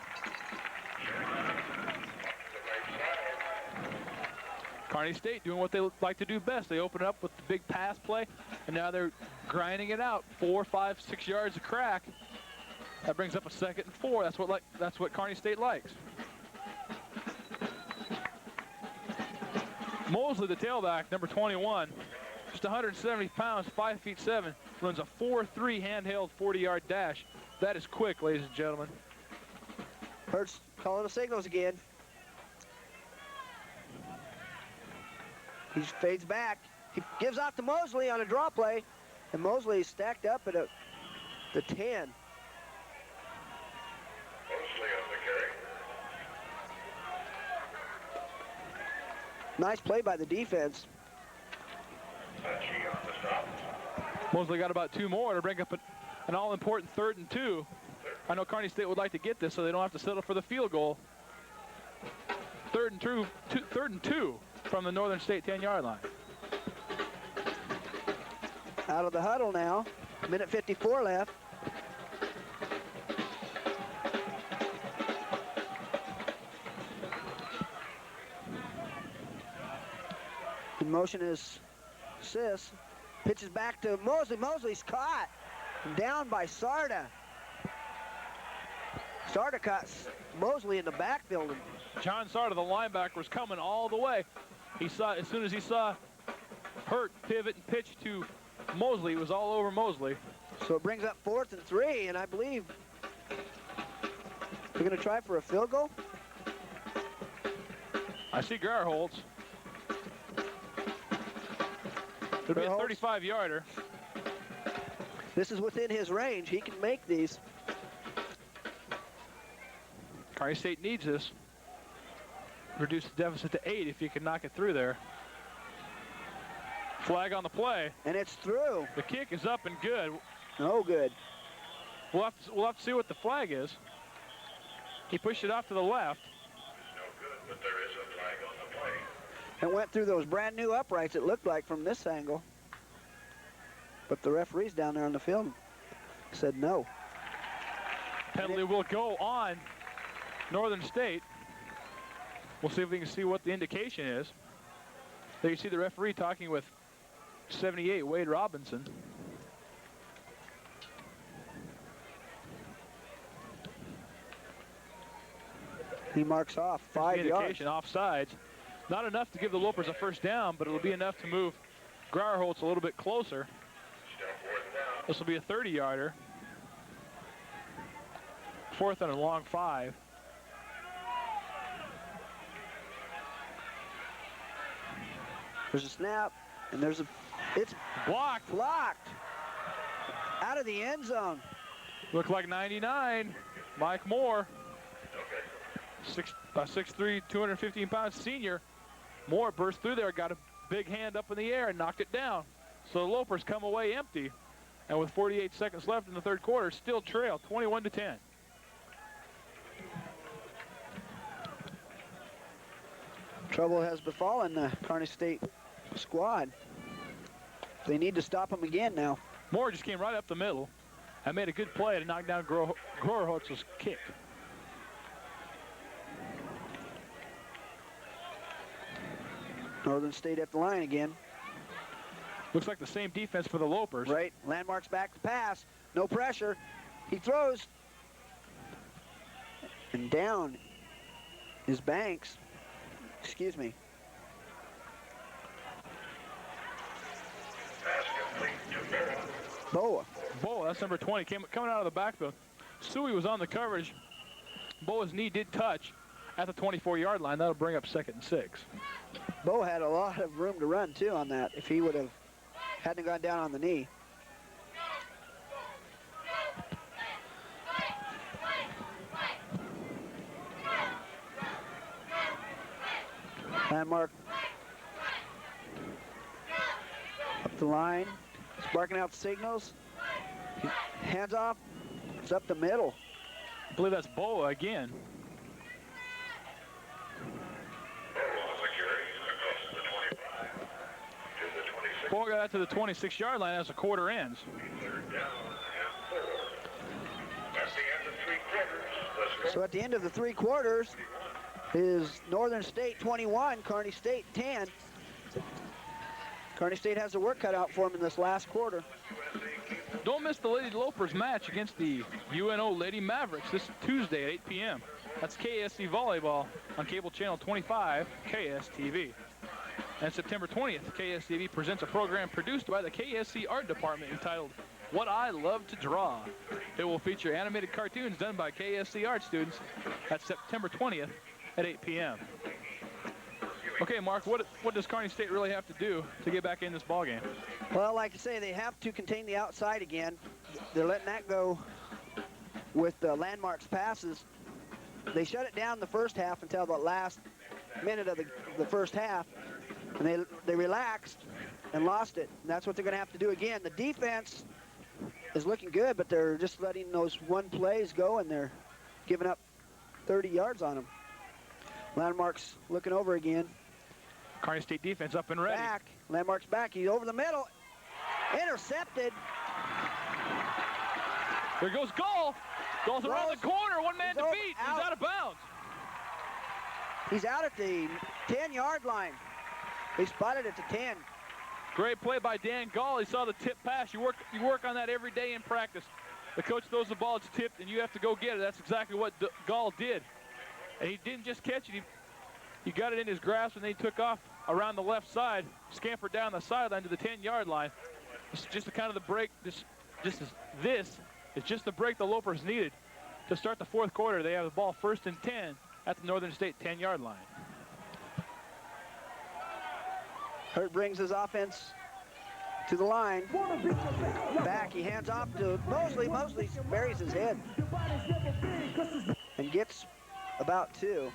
Kearney State doing what they like to do best. They open it up with the big pass play, and now they're grinding it out. 4, 5, 6 yards a crack. That brings up a 2nd and 4. That's what Kearney State likes. Mosley, the tailback, number 21, just 170 pounds, 5'7", runs a 4.3 handheld 40-yard dash. That is quick, ladies and gentlemen. Hurts calling the signals again. He fades back. He gives out to Mosley on a draw play, and Mosley is stacked up at the 10. Mosley on the carry. Nice play by the defense. Touchy on the stop. Mosley got about 2 more to bring up an all-important 3rd and 2. I know Kearney State would like to get this so they don't have to settle for the field goal. 3rd and 2 from the Northern State 10-yard line. Out of the huddle now. Minute 54 left. In motion is Siss. Pitches back to Mosley. Mosley's caught. Down by Sarda. Sarda caught Mosley in the backfield. John Sarda, the linebacker, was coming all the way. As soon as he saw Hurt pivot and pitch to Mosley, it was all over Mosley. So it brings up 4th and 3, and I believe we're going to try for a field goal. I see Garholtz. It'll be a 35-yarder. This is within his range. He can make these. Kearney State needs this. Reduce the deficit to 8 if you can knock it through there. Flag on the play. And it's through. The kick is up and good. No good. We'll have to see what the flag is. He pushed it off to the left. No good, but there is a flag on the play. It went through those brand new uprights, it looked like, from this angle. But the referees down there on the field said no. Penalty will go on Northern State. We'll see if we can see what the indication is. There you see the referee talking with 78, Wade Robinson. He marks off 5 yards. Indication, offsides. Not enough to give the Lopers a first down, but it'll be enough to move Grauerholtz a little bit closer. This will be a 30-yarder. 4th and a long 5. There's a snap, and it's blocked. Out of the end zone. Looked like 99, Mike Moore. 6'3", 215-pound senior. Moore burst through there, got a big hand up in the air and knocked it down. So the Lopers come away empty. And with 48 seconds left in the third quarter, still trail 21-10. Trouble has befallen the Kearney State squad. They need to stop him again now. Moore just came right up the middle and made a good play to knock down Grauerholtz's kick. Northern State at the line again. Looks like the same defense for the Lopers. Right, Landmark's back to pass. No pressure. He throws. And down is Banks. Excuse me. Boa, that's number 20, coming out of the backfield. Suey was on the coverage. Boa's knee did touch at the 24-yard line. That'll bring up 2nd and 6. Boa had a lot of room to run, too, on that, if he hadn't gone down on the knee. Landmark up the line. He's barking out signals. Hands off. It's up the middle. I believe that's Boa again. Boa got out to the 26-yard line as the quarter ends. So at the end of the 3 quarters is Northern State 21, Kearney State 10. Kearney State has the work cut out for them in this last quarter. Don't miss the Lady Lopers match against the UNO Lady Mavericks this Tuesday at 8 p.m. That's KSC Volleyball on cable channel 25, KSTV. And September 20th, KSTV presents a program produced by the KSC Art Department entitled What I Love to Draw. It will feature animated cartoons done by KSC art students. That's September 20th at 8 p.m. Okay, Mark, what does Kearney State really have to do to get back in this ballgame? Well, like I say, they have to contain the outside again. They're letting that go with Landmark's passes. They shut it down the first half until the last minute of the first half, and they relaxed and lost it. And that's what they're going to have to do again. The defense is looking good, but they're just letting those one plays go, and they're giving up 30 yards on them. Landmark's looking over again. Kearney State defense up and ready. Back. Landmark's back. He's over the middle. Intercepted. There goes Gall. Gall's around the corner. One man to beat. He's out of bounds. He's out at the 10-yard line. They spotted it to 10. Great play by Dan Gall. He saw the tip pass. You work on that every day in practice. The coach throws the ball, it's tipped, and you have to go get it. That's exactly what Gall did. And he didn't just catch it. He got it in his grasp, and then he took off around the left side, scampered down the sideline to the 10-yard line. It's just the kind of the break. This is just the break the Lopers needed to start the fourth quarter. They have the ball 1st and 10 at the Northern State 10-yard line. Hurt brings his offense to the line. Back, he hands off to Mosley. Mosley buries his head and gets about 2.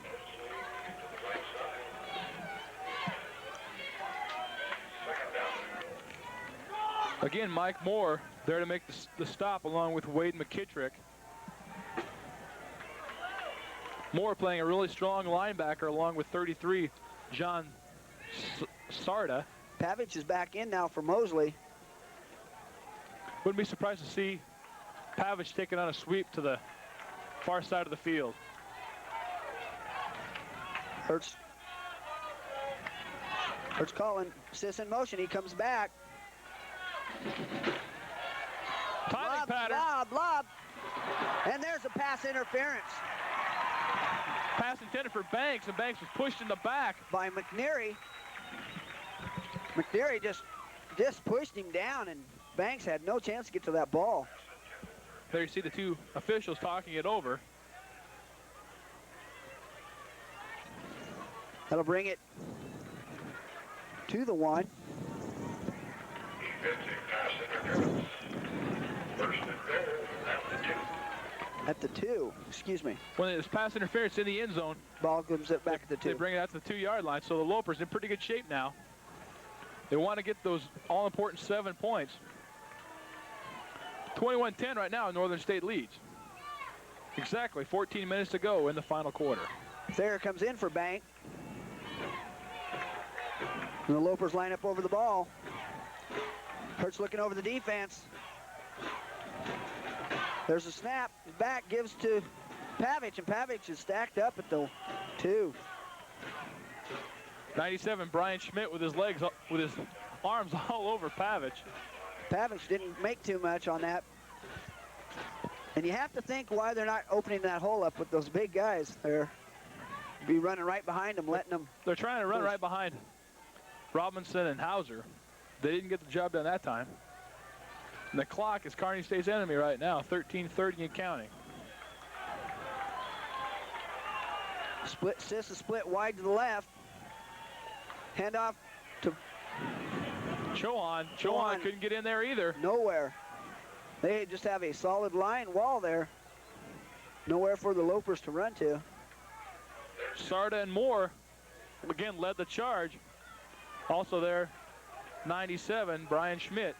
Again, Mike Moore there to make the stop along with Wade McKittrick. Moore playing a really strong linebacker along with 33, John Sarda. Pavich is back in now for Mosley. Wouldn't be surprised to see Pavich taking on a sweep to the far side of the field. Hurts calling. Sis in motion. He comes back. Timing pattern. Lob. And there's a pass interference. pass intended for Banks, and Banks was pushed in the back. By McNeary. McNeary just pushed him down, and Banks had no chance to get to that ball. There you see the two officials talking it over. That'll bring it to the 1. At the 2, excuse me. When there's pass interference in the end zone, ball comes it back at the 2. They bring it out to the 2-yard line, so the Lopers in pretty good shape now. They want to get those all-important 7 points. 21-10 right now, Northern State leads. Exactly 14 minutes to go in the final quarter. Thayer comes in for Bank. And the Lopers line up over the ball. Hurts looking over the defense. There's a snap. Back gives to Pavic, and Pavic is stacked up at the 2. 97, Brian Schmidt with his legs, with his arms all over Pavic. Pavic didn't make too much on that. And you have to think why they're not opening that hole up with those big guys. They're be running right behind them, letting them. They're trying to run right behind Robinson and Hauser. They didn't get the job done that time. And the clock is Kearney State's enemy right now, 13:30 and counting. Sis is split wide to the left. Handoff to Chohan. Chohan couldn't get in there either. Nowhere. They just have a solid line wall there. Nowhere for the Lopers to run to. Sarda and Moore again led the charge. Also there, 97, Brian Schmidt.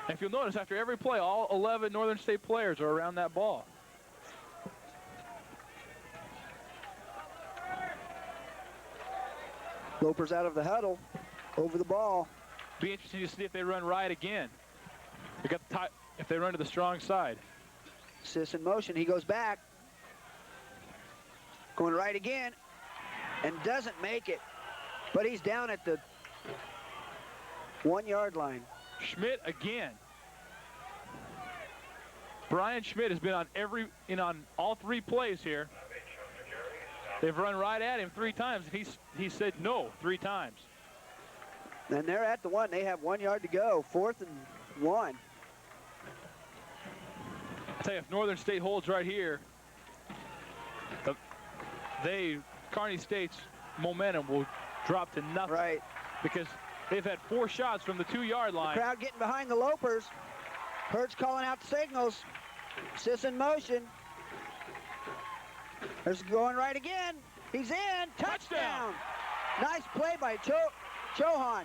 And if you'll notice, after every play, all 11 Northern State players are around that ball. Lopers out of the huddle, over the ball. Be interesting to see if they run right again. They got the if they run to the strong side. Sis in motion, he goes back. Going right again, and doesn't make it. But he's down at the 1-yard line. Schmidt again. Brian Schmidt has been on all 3 plays here. They've run right at him 3 times, and he said no 3 times. And they're at the 1. They have 1 yard to go. 4th and 1. I tell you, if Northern State holds right here, Kearney State's momentum will drop to nothing. Right. Because they've had 4 shots from the 2-yard line. The crowd getting behind the Lopers. Hurts calling out the signals. Sis in motion. There's going right again. He's in. Touchdown. Nice play by Chohan.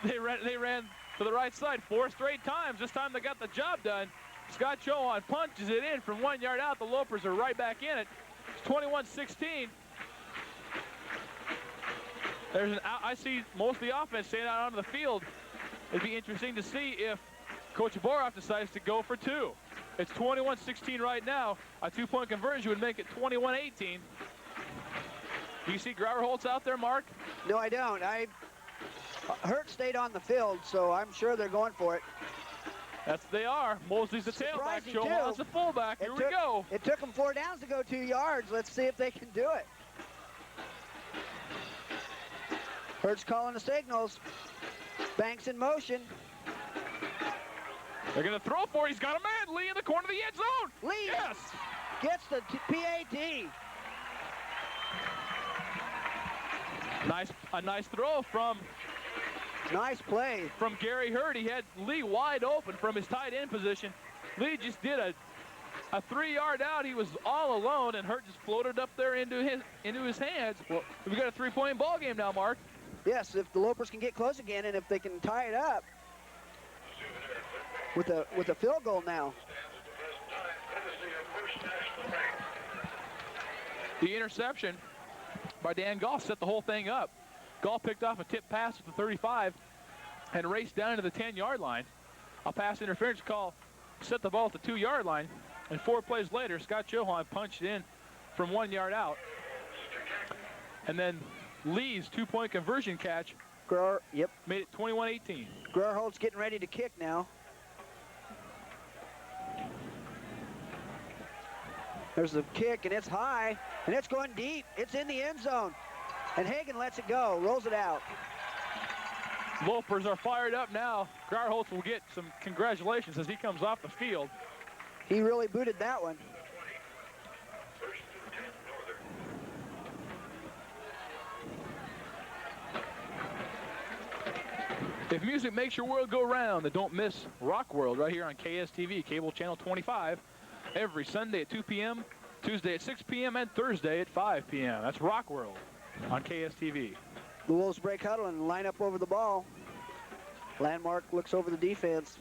They ran to the right side 4 straight times. This time they got the job done. Scott Chohan punches it in from 1 yard out. The Lopers are right back in it. It's 21-16. I see most of the offense staying out onto the field. It'd be interesting to see if Coach Boroff decides to go for 2. It's 21-16 right now. A 2-point conversion would make it 21-18. Do you see Grauerholtz out there, Mark? No, I don't. Hurt stayed on the field, so I'm sure they're going for it. They are. Mosley's the tailback. Chohan's the fullback. Here we go. It took them 4 downs to go 2 yards. Let's see if they can do it. Hurts calling the signals. Banks in motion. They're going to throw for it. He's got a man. Lee in the corner of the end zone. Lee yes. Gets the PAT. A nice throw from. Nice play. From Gary Hurd. He had Lee wide open from his tight end position. Lee just did a 3-yard out. He was all alone, and Hurd just floated up there into his hands. Well, we've got a 3-point ball game now, Mark. Yes, if the Lopers can get close again, and if they can tie it up with a field goal now. The interception by Dan Gall set the whole thing up. Gall picked off a tip pass at the 35 and raced down to the 10-yard line. A pass interference call set the ball at the 2-yard line, and 4 plays later, Scott Chohan punched in from 1 yard out. And then Lee's 2-point conversion catch made it 21-18. Grauerholtz getting ready to kick now. There's the kick, and it's high, and it's going deep. It's in the end zone. And Hagan lets it go, rolls it out. Lopers are fired up now. Garholtz will get some congratulations as he comes off the field. He really booted that one. If music makes your world go round, then don't miss Rock World right here on KSTV, cable channel 25, every Sunday at 2 p.m., Tuesday at 6 p.m., and Thursday at 5 p.m. That's Rock World on KSTV. The Wolves break huddle and line up over the ball. Landmark looks over the defense.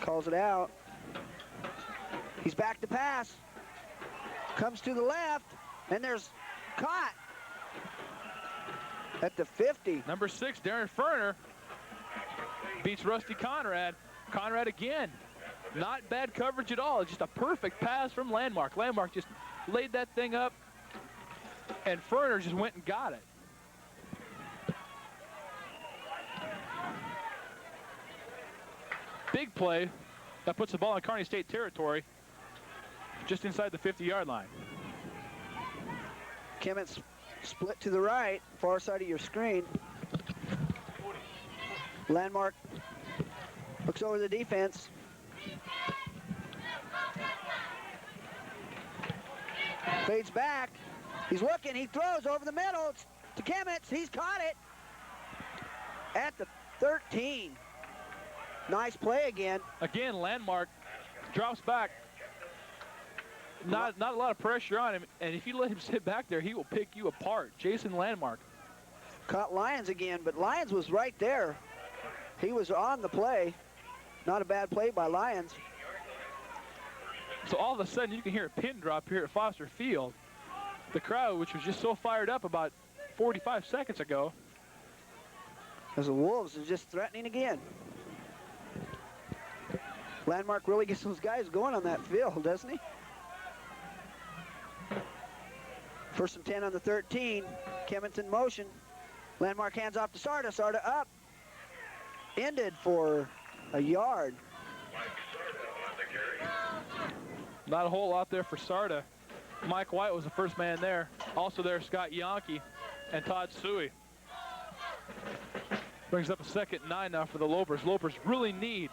Calls it out. He's back to pass. Comes to the left, and there's caught at the 50. Number 6, Darren Ferner, beats Rusty Conrad. Conrad again. Not bad coverage at all. It's just a perfect pass from Landmark. Landmark just laid that thing up, and Ferner just went and got it. Big play that puts the ball in Kearney State territory, just inside the 50-yard line. Kemet split to the right, far side of your screen. Landmark looks over the defense. Fades back. He's looking. He throws over the middle. It's to Kemet. He's caught it at the 13. Nice play again. Again, Landmark drops back. Not a lot of pressure on him, and if you let him sit back there, he will pick you apart. Jason Landmark. Caught Lyons again, but Lyons was right there. He was on the play. Not a bad play by Lyons. So all of a sudden, you can hear a pin drop here at Foster Field. The crowd, which was just so fired up about 45 seconds ago. As the Wolves is just threatening again. Landmark really gets those guys going on that field, doesn't he? First and 10 on the 13. Kemet in motion. Landmark hands off to Sarda. Sarda up. Ended for a yard. Not a whole lot there for Sarda. Mike White was the first man there. Also there, Scott Yonke and Todd Suey. Brings up a 2nd and 9 now for the Lopers. Lopers really need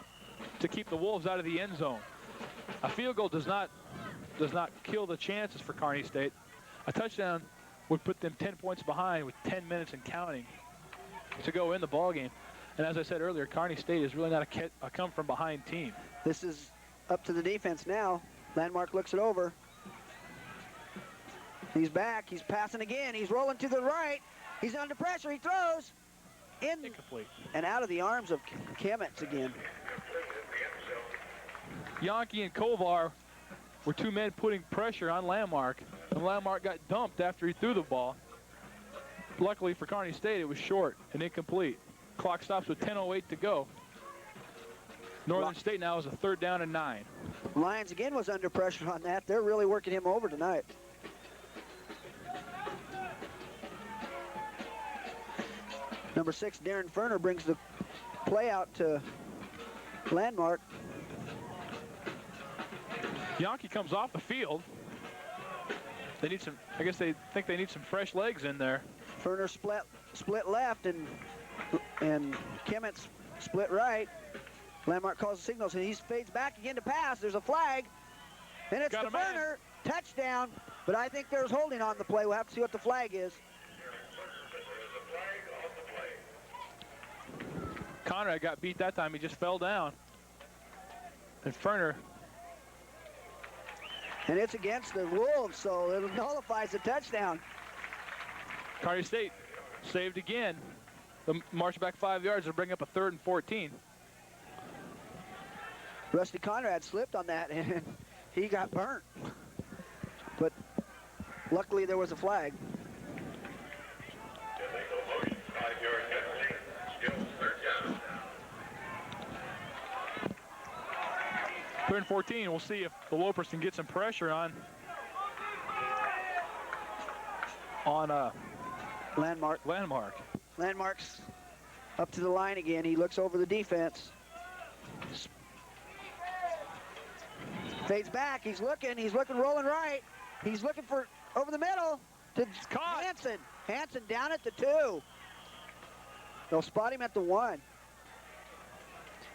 to keep the Wolves out of the end zone. A field goal does not kill the chances for Kearney State. A touchdown would put them 10 points behind with 10 minutes and counting to go in the ballgame. And as I said earlier, Kearney State is really not a come-from-behind team. This is up to the defense now. Landmark looks it over. He's back. He's passing again. He's rolling to the right. He's under pressure. He throws in incomplete and out of the arms of Kemet again. Yonke and Kovar were two men putting pressure on Landmark, and Landmark got dumped after he threw the ball. Luckily for Kearney State, it was short and incomplete. Clock stops with 10:08 to go. Northern State now is a 3rd down and 9. Lyons again was under pressure on that. They're really working him over tonight. Number 6, Darren Ferner brings the play out to Landmark. Yonke comes off the field. They need some, I guess they think they need some fresh legs in there. Ferner split left and Kemet split right. Landmark calls the signals and he fades back again to pass. There's a flag. And it's to Ferner. Touchdown. But I think there's holding on the play. We'll have to see what the flag is. Conrad got beat that time. He just fell down. And Ferner. And it's against the Wolves, so it nullifies the touchdown. Kearney State saved again. The march back 5 yards to bring up a 3rd and 14. Rusty Conrad slipped on that and he got burnt. But luckily there was a flag. 3rd and 14. We'll see if the Lopers can get some pressure on Landmark. Landmark's up to the line again. He looks over the defense. Fades back. He's looking rolling right. He's looking for over the middle to Hansen. Hansen down at the 2. They'll spot him at the 1.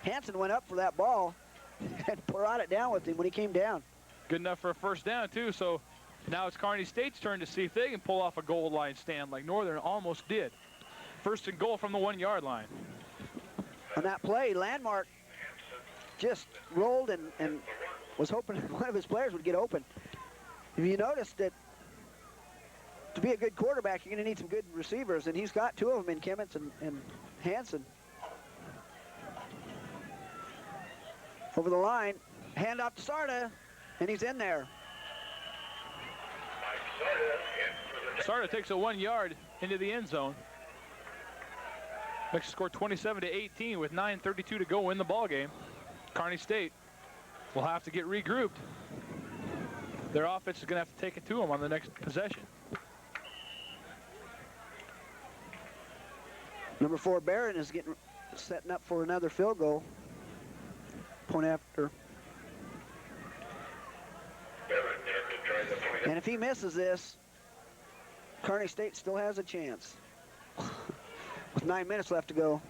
Hansen went up for that ball and brought it down with him when he came down. Good enough for a first down, too. So now it's Kearney State's turn to see if they can pull off a goal line stand like Northern almost did. First and goal from the 1-yard line. On that play, Landmark just rolled and was hoping one of his players would get open. If you noticed that to be a good quarterback, you're going to need some good receivers, and he's got 2 of them in Kimmets and Hansen. Over the line, hand off to Sarda, and he's in there. Sarda takes a 1 yard into the end zone. Makes the score 27-18 with 9:32 to go in the ball game. Kearney State will have to get regrouped. Their offense is going to have to take it to them on the next possession. Number 4, Barron is setting up for another field goal. Point after. And if he misses this, Kearney State still has a chance. With 9 minutes left to go.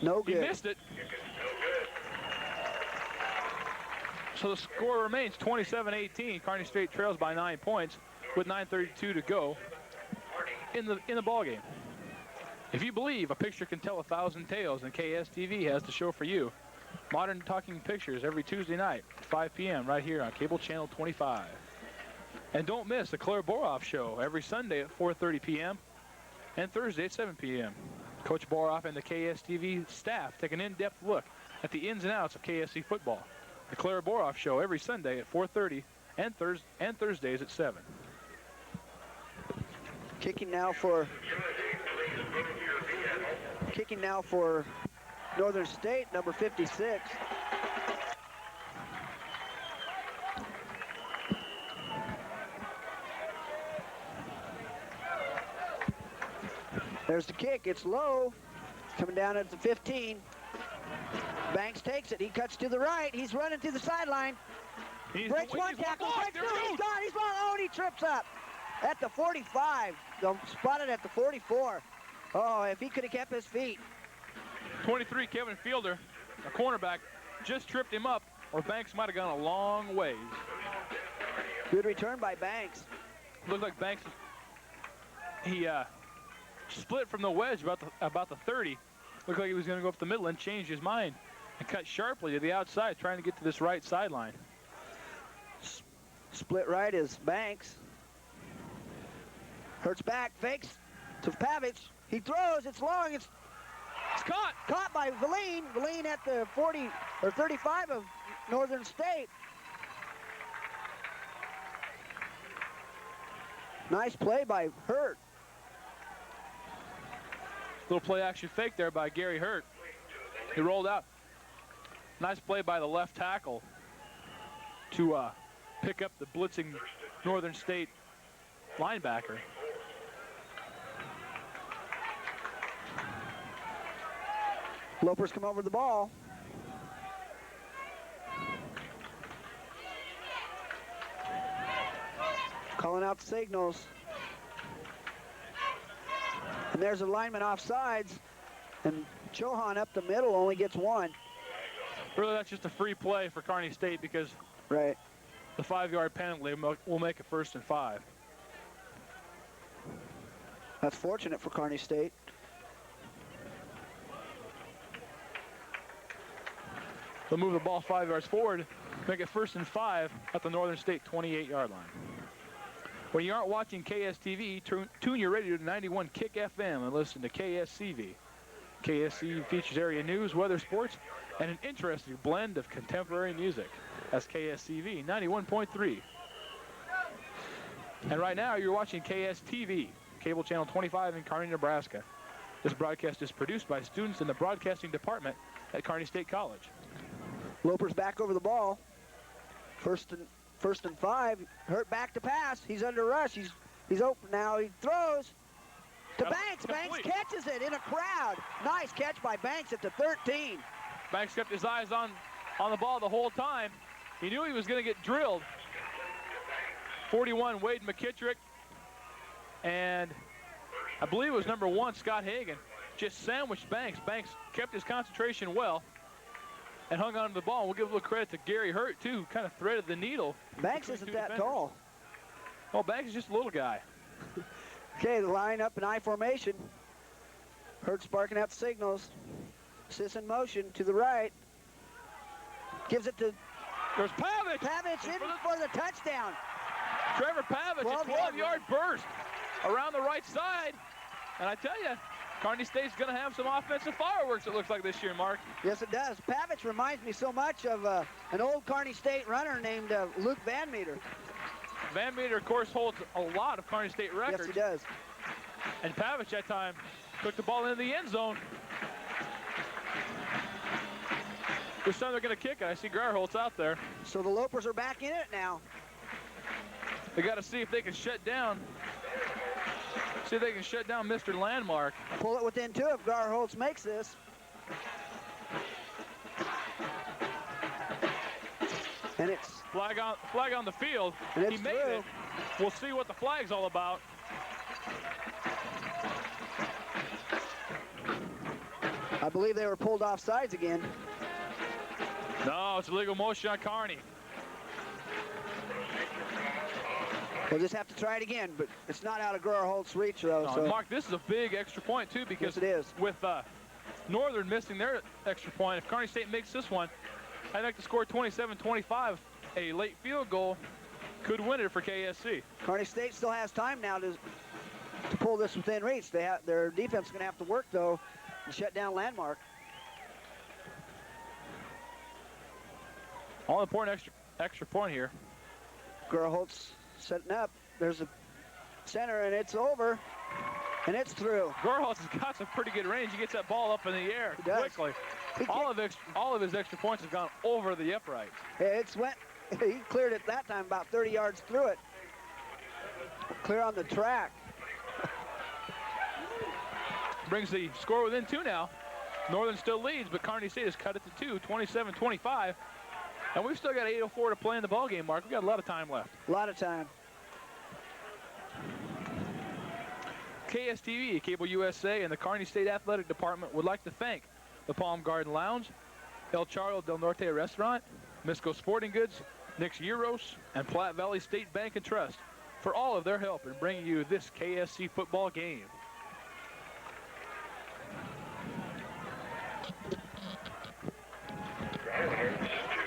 No good. He missed it. So the score remains 27-18. Kearney State trails by 9 points with 9:32 to go in the ball game. If you believe a picture can tell 1,000 tales, and KSTV has the show for you. Modern Talking Pictures every Tuesday night, 5 p.m. right here on Cable Channel 25. And don't miss the Claire Boroff Show every Sunday at 4:30 p.m. and Thursday at 7 p.m. Coach Boroff and the KSTV staff take an in-depth look at the ins and outs of KSC football. The Claire Boroff Show every Sunday at 4:30 and Thursdays at 7. Kicking now for Northern State, number 56. There's the kick. It's low. Coming down at the 15. Banks takes it. He cuts to the right. He's running to the sideline. Breaks one tackle. Breaks two. He's gone. He's gone. Oh, and he trips up at the 45. They'll spot it at the 44. Oh, if he could have kept his feet. 23, Kevin Fielder, a cornerback, just tripped him up, or Banks might have gone a long ways. Good return by Banks. Looked like Banks, he split from the wedge about the 30. Looked like he was going to go up the middle and change his mind and cut sharply to the outside, trying to get to this right sideline. Split right is Banks. Hurts back, fakes to Pavich. He throws, it's long, it's caught. Caught by Valine. Valine at the 40 or 35 of Northern State. Nice play by Hurt. Little play action fake there by Gary Hurt. He rolled out. Nice play by the left tackle to pick up the blitzing Northern State linebacker. Loper's come over the ball. Calling out the signals. And there's a lineman offsides, and Chohan up the middle only gets one. Really, that's just a free play for Kearney State because the 5-yard penalty will make it 1st and 5. That's fortunate for Kearney State. They'll move the ball 5 yards forward, make it 1st and 5 at the Northern State 28-yard line. When you aren't watching KSTV, tune your radio to 91 Kick FM and listen to KSCV. KSC features area news, weather, sports, and an interesting blend of contemporary music. That's KSCV 91.3. And right now you're watching KSTV, Cable Channel 25 in Kearney, Nebraska. This broadcast is produced by students in the broadcasting department at Kearney State College. Loper's back over the ball. First and 5. Hurt back to pass. He's under rush. He's open now. He throws to Banks. Banks catches it in a crowd. Nice catch by Banks at the 13. Banks kept his eyes on the ball the whole time. He knew he was going to get drilled. 41, Wade McKittrick. And I believe it was number 1, Scott Hagan, just sandwiched Banks. Banks kept his concentration well and hung on to the ball. We'll give a little credit to Gary Hurt, too, who kind of threaded the needle. Banks isn't that tall. Oh, Banks is just a little guy. Okay, the line up in I formation. Hurt's barking out the signals. Sis in motion to the right. Gives it to... There's Pavich. Pavich in for the touchdown. Trevor Pavich, a 12-yard burst around the right side. And I tell you, Kearney State's going to have some offensive fireworks, it looks like, this year, Mark. Yes, it does. Pavich reminds me so much of an old Kearney State runner named Luke Van Meter. Van Meter, of course, holds a lot of Kearney State records. Yes, he does. And Pavich, that time, took the ball into the end zone. This time they're going to kick it. I see Garholtz out there. So the Lopers are back in it now. They got to see if they can shut down. See if they can shut down Mr. Landmark. Pull it within 2 if Garholtz makes this. And it's flag on the field. He made it. We'll see what the flag's all about. I believe they were pulled off sides again. No, it's illegal motion on Kearney. We'll just have to try it again, but it's not out of Garholtz's reach, though. No, so. Mark, this is a big extra point, too, because yes, it is. With Northern missing their extra point, if Kearney State makes this one, I'd like to score 27-25. A late field goal could win it for KSC. Kearney State still has time now to pull this within reach. Their defense is going to have to work, though, and shut down Landmark. All important extra point here. Garholtz setting up. There's a center, and it's over, and it's through. Garholtz has got some pretty good range. He gets that ball up in the air quickly. All of his extra points have gone over the upright. He cleared it that time about 30 yards through it. Clear on the track. Brings the score within 2 now. Northern still leads, but Kearney State has cut it to 2, 27-25. And we've still got 8:04 to play in the ballgame, Mark. We've got a lot of time left. A lot of time. KSTV, Cable USA, and the Kearney State Athletic Department would like to thank the Palm Garden Lounge, El Charro del Norte Restaurant, Misco Sporting Goods, Nick's Euros, and Platte Valley State Bank and Trust for all of their help in bringing you this KSC football game.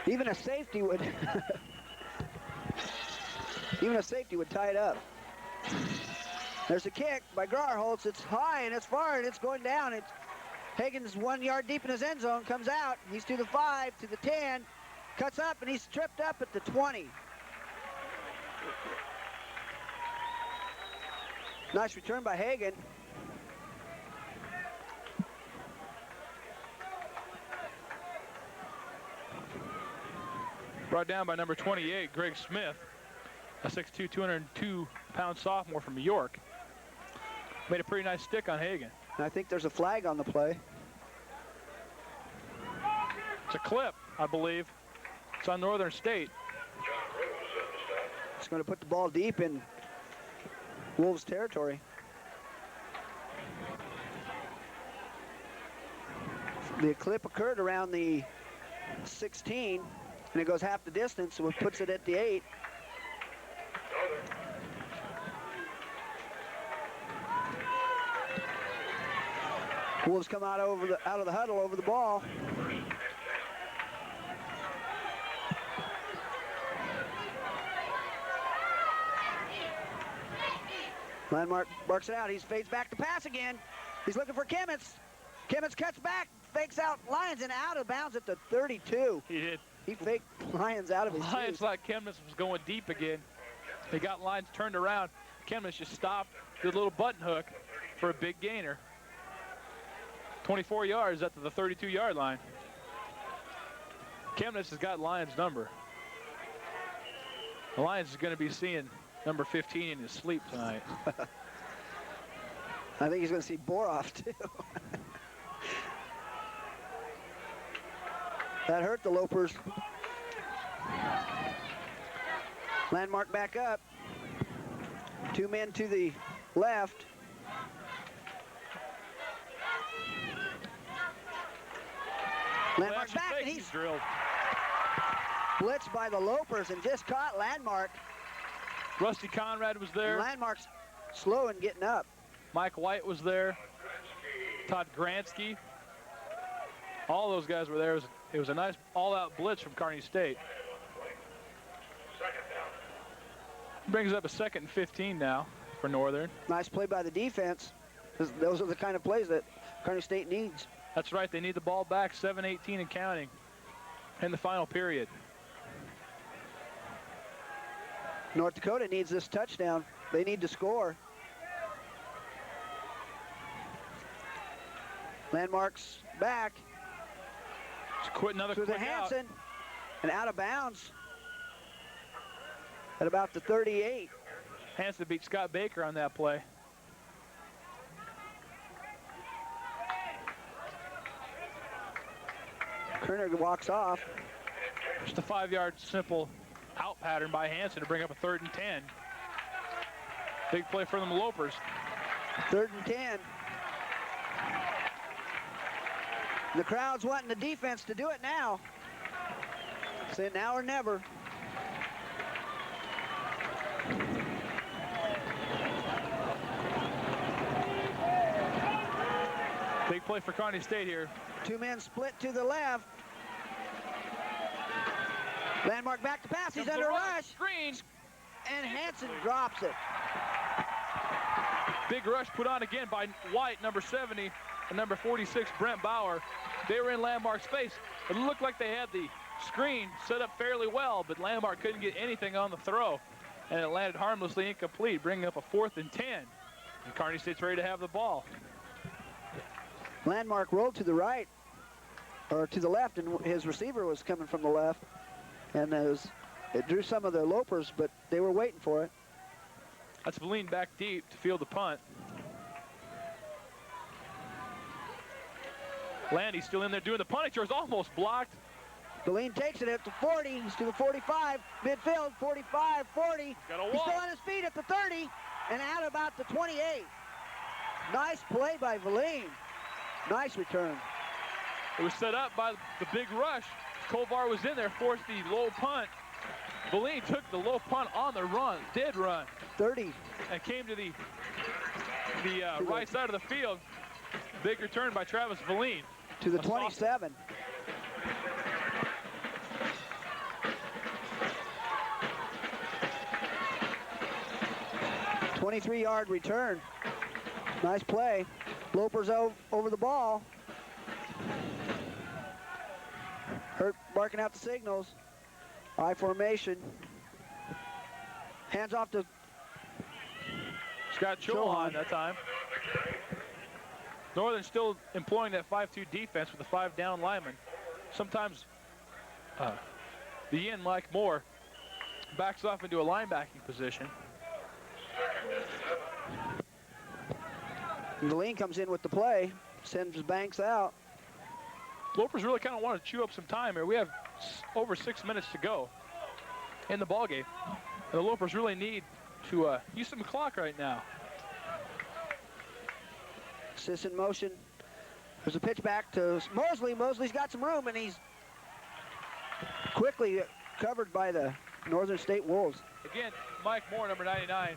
Even a safety would tie it up. There's a kick by Garholtz. It's high and it's far and it's going down. Hagen's 1 yard deep in his end zone, comes out. He's to the 5, to the 10, cuts up, and he's tripped up at the 20. Nice return by Hagen. Brought down by number 28, Greg Smith, a 6'2", 202-pound sophomore from New York. Made a pretty nice stick on Hagen. And I think there's a flag on the play. It's a clip, I believe. It's on Northern State. It's going to put the ball deep in Wolves territory. The clip occurred around the 16, and it goes half the distance, so it puts it at the 8. Wolves come out of the huddle over the ball. Landmark barks it out. He fades back to pass again. He's looking for Kimmets. Kimmets cuts back, fakes out Lyons, and out of bounds at the 32. He did. He faked Lyons out of his Lyons thought Kimmets was going deep again. He got Lyons turned around. Kimmets just stopped, did a little button hook for a big gainer. 24 yards up to the 32-yard line. Kimmets has got Lyons' number. Lyons is going to be seeing number 15 in his sleep tonight. I think he's going to see Boroff, too. That hurt the Lopers. Landmark back up. 2 men to the left. Landmark's back, and he's drilled. Blitzed by the Lopers and just caught Landmark. Rusty Conrad was there. And Landmark's slow in getting up. Mike White was there. Todd Gransky. All those guys were there. It was a nice all-out blitz from Kearney State. Brings up a 2nd and 15 now for Northern. Nice play by the defense. Those are the kind of plays that Kearney State needs. That's right. They need the ball back, 7:18 and counting in the final period. North Dakota needs this touchdown. They need to score. Landmark's back. Quit another to the quick out. Hansen, and out of bounds at about the 38. Hansen beat Scott Baker on that play. Kearney walks off. Just a 5-yard simple out pattern by Hansen to bring up a 3rd and 10. Big play for the Lopers. 3rd and 10. The crowd's wanting the defense to do it now. Say now or never. Big play for Kearney State here. 2 men split to the left. Landmark back to pass. He's under rush. Screen. And Hansen drops it. Big rush put on again by White, number 70, and number 46, Brent Bauer. They were in Landmark's face. It looked like they had the screen set up fairly well, but Landmark couldn't get anything on the throw, and it landed harmlessly incomplete, bringing up a 4th and 10. And Kearney State's ready to have the ball. Landmark rolled to the right, or to the left, and his receiver was coming from the left. And it drew some of the Lopers, but they were waiting for it. That's Valine back deep to field the punt. Landy still in there doing the punting chores, almost blocked. Valine takes it at the 40, he's to the 45, midfield, 45, 40. He's still on his feet at the 30, and out about the 28. Nice play by Valine. Nice return. It was set up by the big rush. Kovar was in there, forced the low punt. Valine took the low punt on the run, did run. 30. And came to the right side of the field. Big return by Travis Valine. To the 27. A 23-yard return. Nice play. Lopers over the ball. Hurt barking out the signals. I formation. Hands off to Scott Chohan that time. Northern still employing that 5-2 defense with the 5 down linemen. Sometimes the end, Mike Moore, backs off into a linebacking position. Valine comes in with the play, sends Banks out. Lopers really kind of want to chew up some time here. We have over 6 minutes to go in the ballgame. And the Lopers really need to use some clock right now. Sis in motion. There's a pitch back to Mosley. Mosley's got some room, and he's quickly covered by the Northern State Wolves. Again, Mike Moore, number 99,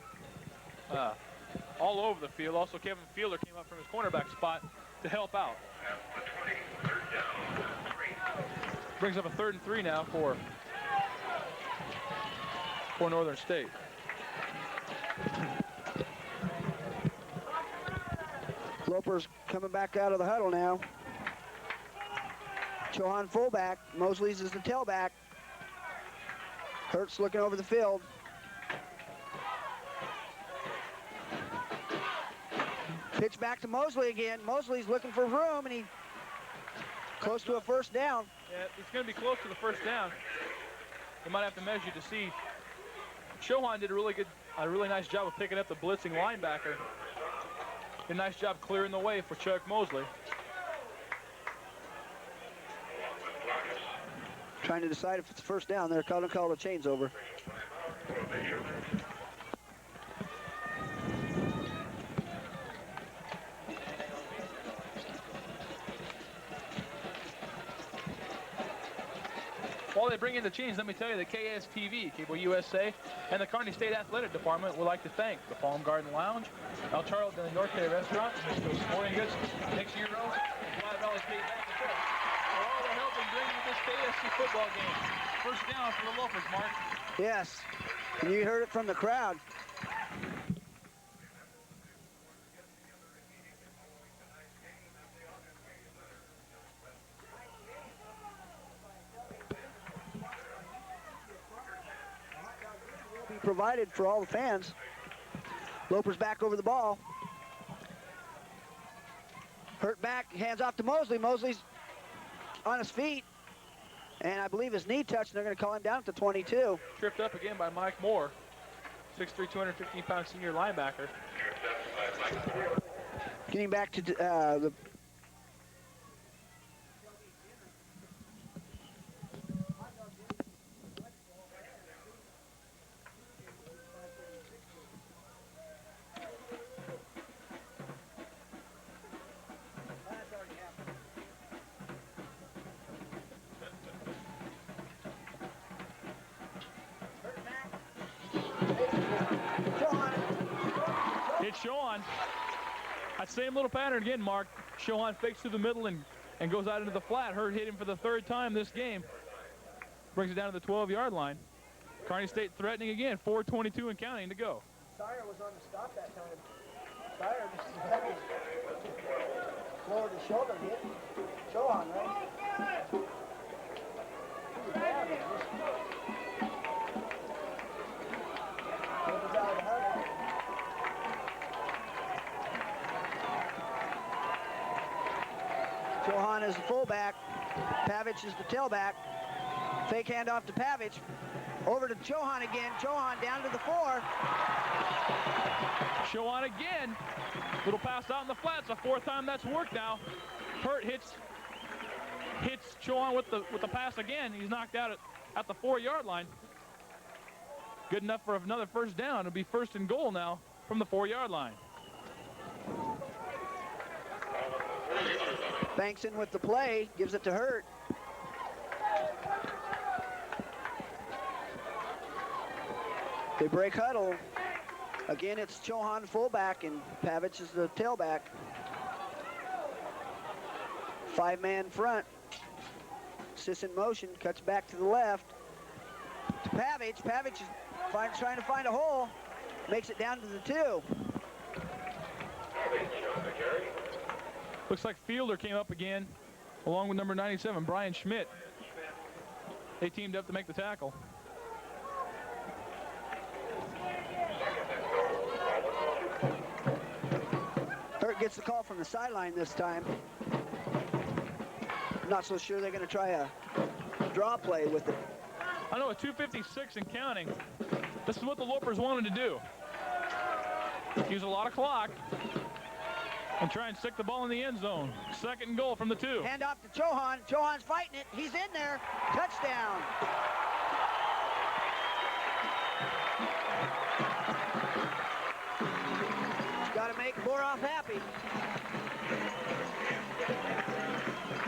all over the field. Also, Kevin Fielder came up from his cornerback spot to help out. Brings up a 3rd and 3 now for Northern State. Loper's coming back out of the huddle now. Chohan fullback. Mosley's is the tailback. Hurts looking over the field. Pitch back to Mosley again. Mosley's looking for room, and he close to a 1st down. Yeah, it's going to be close to the 1st down. They might have to measure to see. Chohan did a really nice job of picking up the blitzing linebacker. A nice job clearing the way for Chuck Mosley. trying to decide if it's first down. They're going to call the chains over. While they bring in the chains, let me tell you, the KSTV, Cable USA, and the Kearney State Athletic Department would like to thank the Palm Garden Lounge, El Charles del Norte Restaurant, Mexico Sporting Goods, Nick's Euros, and Flat Valley State Bank of Trust for all their help in bringing this KSC football game. First down for the Lopers, Mark. Yes, and you heard it from the crowd. Provided for all the fans. Loper's back over the ball. Hurt back, hands off to Mosley. Mosley's on his feet, and I believe his knee touched, and they're going to call him down at the 22. Tripped up again by Mike Moore, 6'3", 215-pound senior linebacker. Getting back to the It's Shohan. That same little pattern again, Mark. Shohan fakes through the middle and goes out into the flat. Hurt hit him for the third time this game. Brings it down to the 12-yard line. Kearney State threatening again. 4:22 and counting to go. Sire was on the stop that time. Sire just lowered his shoulder, hit Shohan, right? Shohan is the fullback. Pavich is the tailback. Fake handoff to Pavich. Over to Shohan again. Shohan down to the 4. Shohan again. Little pass out in the flats. The fourth time that's worked now. Hurt hits Shohan with the pass again. He's knocked out at the 4-yard line. Good enough for another first down. It'll be first and goal now from the 4-yard line. Banks in with the play, gives it to Hurt. They break huddle. Again, it's Shohan fullback and Pavich is the tailback. 5-man front. Sis in motion, cuts back to the left. To Pavich. Pavich is trying to find a hole. Makes it down to the 2. Looks like Fielder came up again, along with number 97, Brian Schmidt. They teamed up to make the tackle. Hurt gets the call from the sideline this time. Not so sure they're going to try a draw play with it. I know, a 2:56 and counting. This is what the Lopers wanted to do. Use a lot of clock and try and stick the ball in the end zone. Second and goal from the 2. Hand off to Shohan. Shohan's fighting it. He's in there. Touchdown. He's got to make Boroff happy.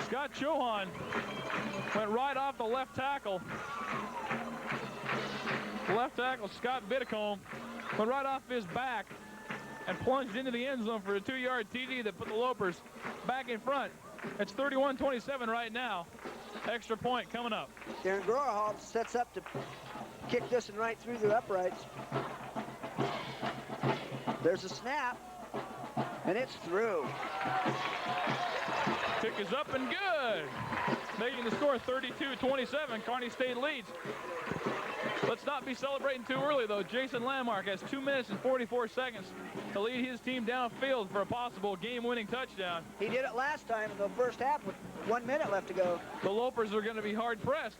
Scott Shohan went right off the left tackle. Left tackle, Scott Biddicombe, went right off his back and plunged into the end zone for a 2-yard TD that put the Lopers back in front. It's 31-27 right now. Extra point coming up. Darren Groerhall sets up to kick this one right through the uprights. There's a snap, and it's through. Kick is up and good. Making the score 32-27. Kearney State leads. Let's not be celebrating too early, though. Jason Landmark has 2 minutes and 44 seconds to lead his team downfield for a possible game-winning touchdown. He did it last time in the first half with 1 minute left to go. The Lopers are going to be hard-pressed.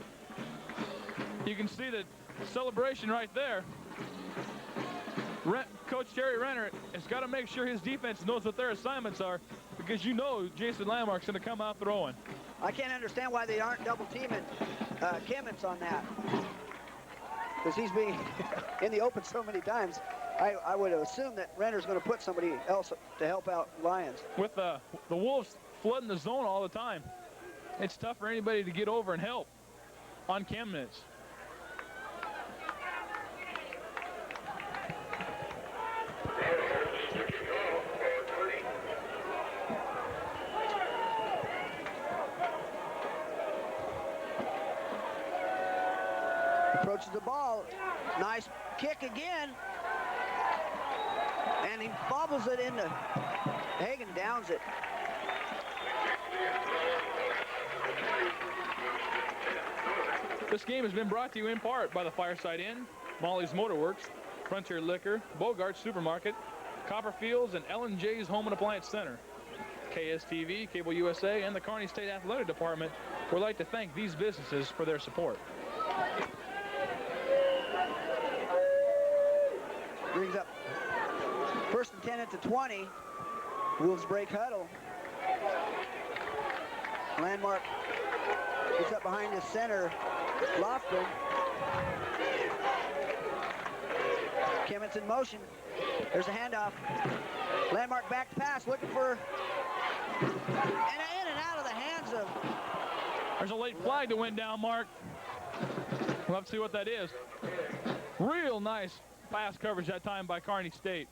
You can see the celebration right there. Coach Terry Renner has got to make sure his defense knows what their assignments are, because you know Jason Landmark's going to come out throwing. I can't understand why they aren't double teaming Kimmins on that. Because he's being in the open so many times. I would assume that Renner's going to put somebody else to help out Lions. With the Wolves flooding the zone all the time, it's tough for anybody to get over and help on Chemnitz. Approaches the ball. Nice kick again. And he bobbles it into Hagen, downs it. This game has been brought to you in part by the Fireside Inn, Molly's Motorworks, Frontier Liquor, Bogart's Supermarket, Copperfields, and L&J's Home and Appliance Center. KSTV, Cable USA, and the Kearney State Athletic Department would like to thank these businesses for their support. Brings up 1st and 10 at the 20. Wolves break huddle. Landmark gets up behind his center, Lofgren. Kimmins in motion. There's a handoff. Landmark back to pass, looking for, and in and out of the hands of. There's a late flag that went down, Mark. We'll have to see what that is. Real nice pass coverage that time by Kearney State.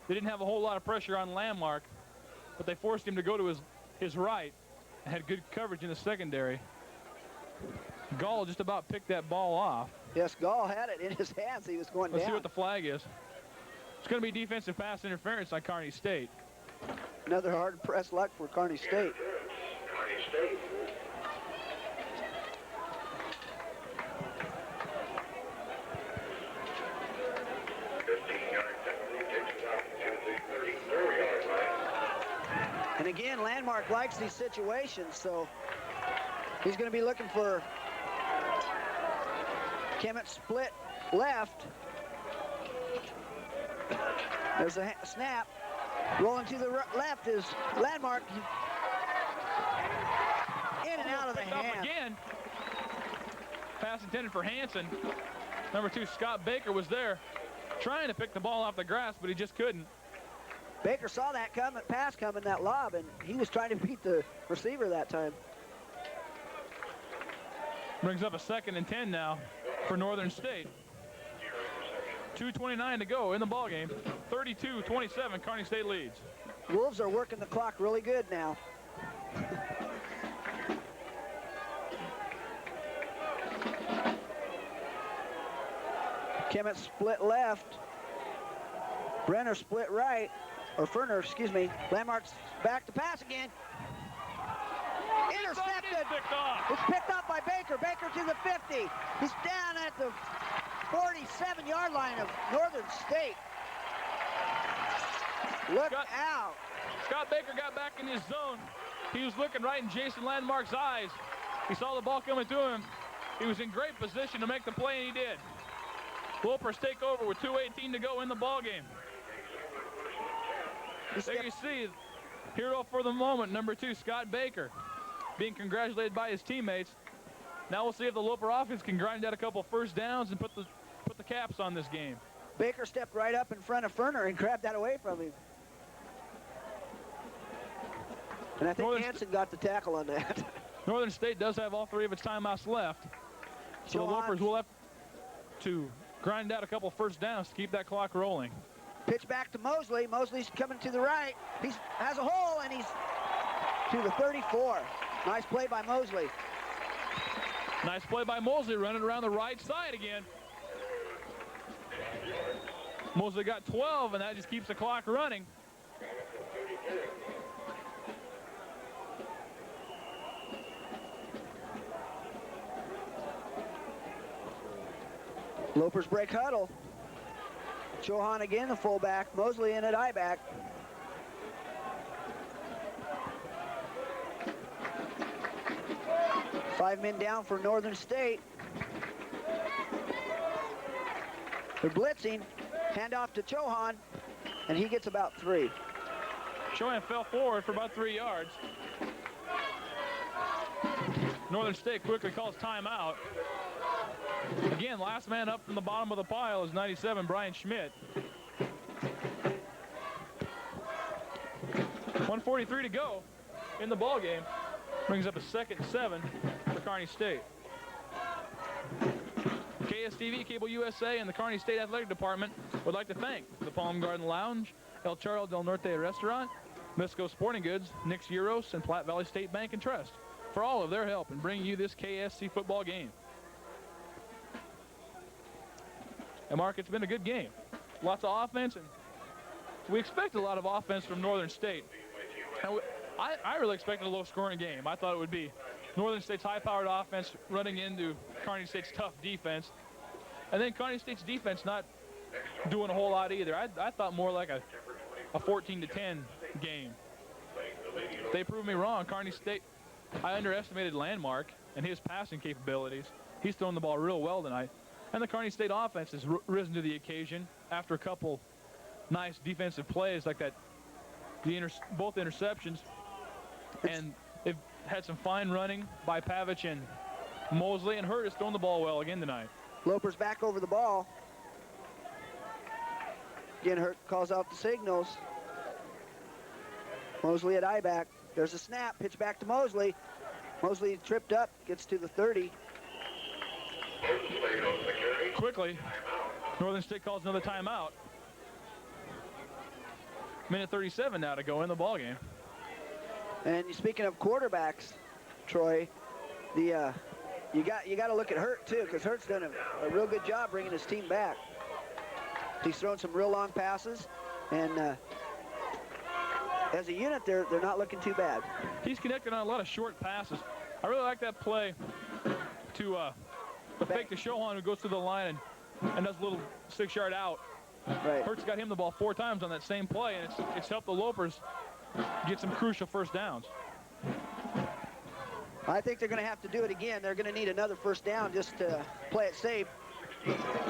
They didn't have a whole lot of pressure on Landmark, but they forced him to go to his right and had good coverage in the secondary. Gall just about picked that ball off. Yes, Gall had it in his hands. He was going Let's down. see what the flag is. It's going to be defensive pass interference on Kearney State. Another hard-pressed luck for Kearney State. Kearney State. And again, Landmark likes these situations, so he's going to be looking for Kemet split left. There's a snap. Rolling to the left is Landmark. In and out of the hand. Again. Pass intended for Hanson. Number 2, Scott Baker, was there trying to pick the ball off the grass, but he just couldn't. Baker saw that pass coming, that lob, and he was trying to beat the receiver that time. Brings up a 2nd and 10 now for Northern State. 2:29 to go in the ballgame. 32-27, Kearney State leads. Wolves are working the clock really good now. Kemet split left. Brenner split right. Or Ferner, excuse me. Landmark's back to pass again. Intercepted. It's picked off by Baker. Baker to the 50. He's down at the 47-yard line of Northern State. Look out. Scott Baker got back in his zone. He was looking right in Jason Landmark's eyes. He saw the ball coming to him. He was in great position to make the play, and he did. Lopers take over with 2:18 to go in the ballgame. There you see, hero for the moment, number 2, Scott Baker, being congratulated by his teammates. Now we'll see if the Loper offense can grind out a couple first downs and put the caps on this game. Baker stepped right up in front of Ferner and grabbed that away from him. And I think Hanson got the tackle on that. Northern State does have all 3 of its timeouts left. So the Lopers will have to grind out a couple first downs to keep that clock rolling. Pitch back to Mosley. Mosley's coming to the right. He has a hole, and he's to the 34. Nice play by Mosley. Nice play by Mosley, running around the right side again. Mosley got 12, and that just keeps the clock running. Lopers break huddle. Chohan again, the fullback. Mosley in at I-back. Five men down for Northern State. They're blitzing. Handoff to Chohan, and he gets about 3. Chohan fell forward for about 3 yards. Northern State quickly calls timeout. Again, last man up from the bottom of the pile is 97, Brian Schmidt. 1:43 to go in the ball game. Brings up a 2nd and 7 for Kearney State. KSTV, Cable USA, and the Kearney State Athletic Department would like to thank the Palm Garden Lounge, El Charro del Norte Restaurant, Misco Sporting Goods, Nick's Euros, and Platte Valley State Bank and Trust for all of their help in bringing you this KSC football game. And Mark, it's been a good game. Lots of offense, and we expect a lot of offense from Northern State. And I really expected a low-scoring game. I thought it would be Northern State's high-powered offense running into Kearney State's tough defense. And then Kearney State's defense not doing a whole lot either. I thought more like a 14-10 game. They proved me wrong. Kearney State, I underestimated Landmark and his passing capabilities. He's thrown the ball real well tonight. And the Kearney State offense has risen to the occasion after a couple nice defensive plays like that, both interceptions. And they've had some fine running by Pavich and Mosley, and Hurt has thrown the ball well again tonight. Loper's back over the ball. Again, Hurt calls out the signals. Mosley at I-back. There's a snap, pitch back to Mosley. Mosley tripped up, gets to the 30. Quickly, Northern State calls another timeout. Minute 37 now to go in the ball game. And speaking of quarterbacks, Troy, you got to look at Hurt too, because Hurt's done a real good job bringing his team back. He's thrown some real long passes, and as a unit, they're not looking too bad. He's connected on a lot of short passes. I really like that play to the fake to Shohan, who goes to the line and does a little 6-yard out. Right. Hurt's got him the ball 4 times on that same play, and it's helped the Lopers get some crucial first downs. I think they're going to have to do it again. They're going to need another first down just to play it safe.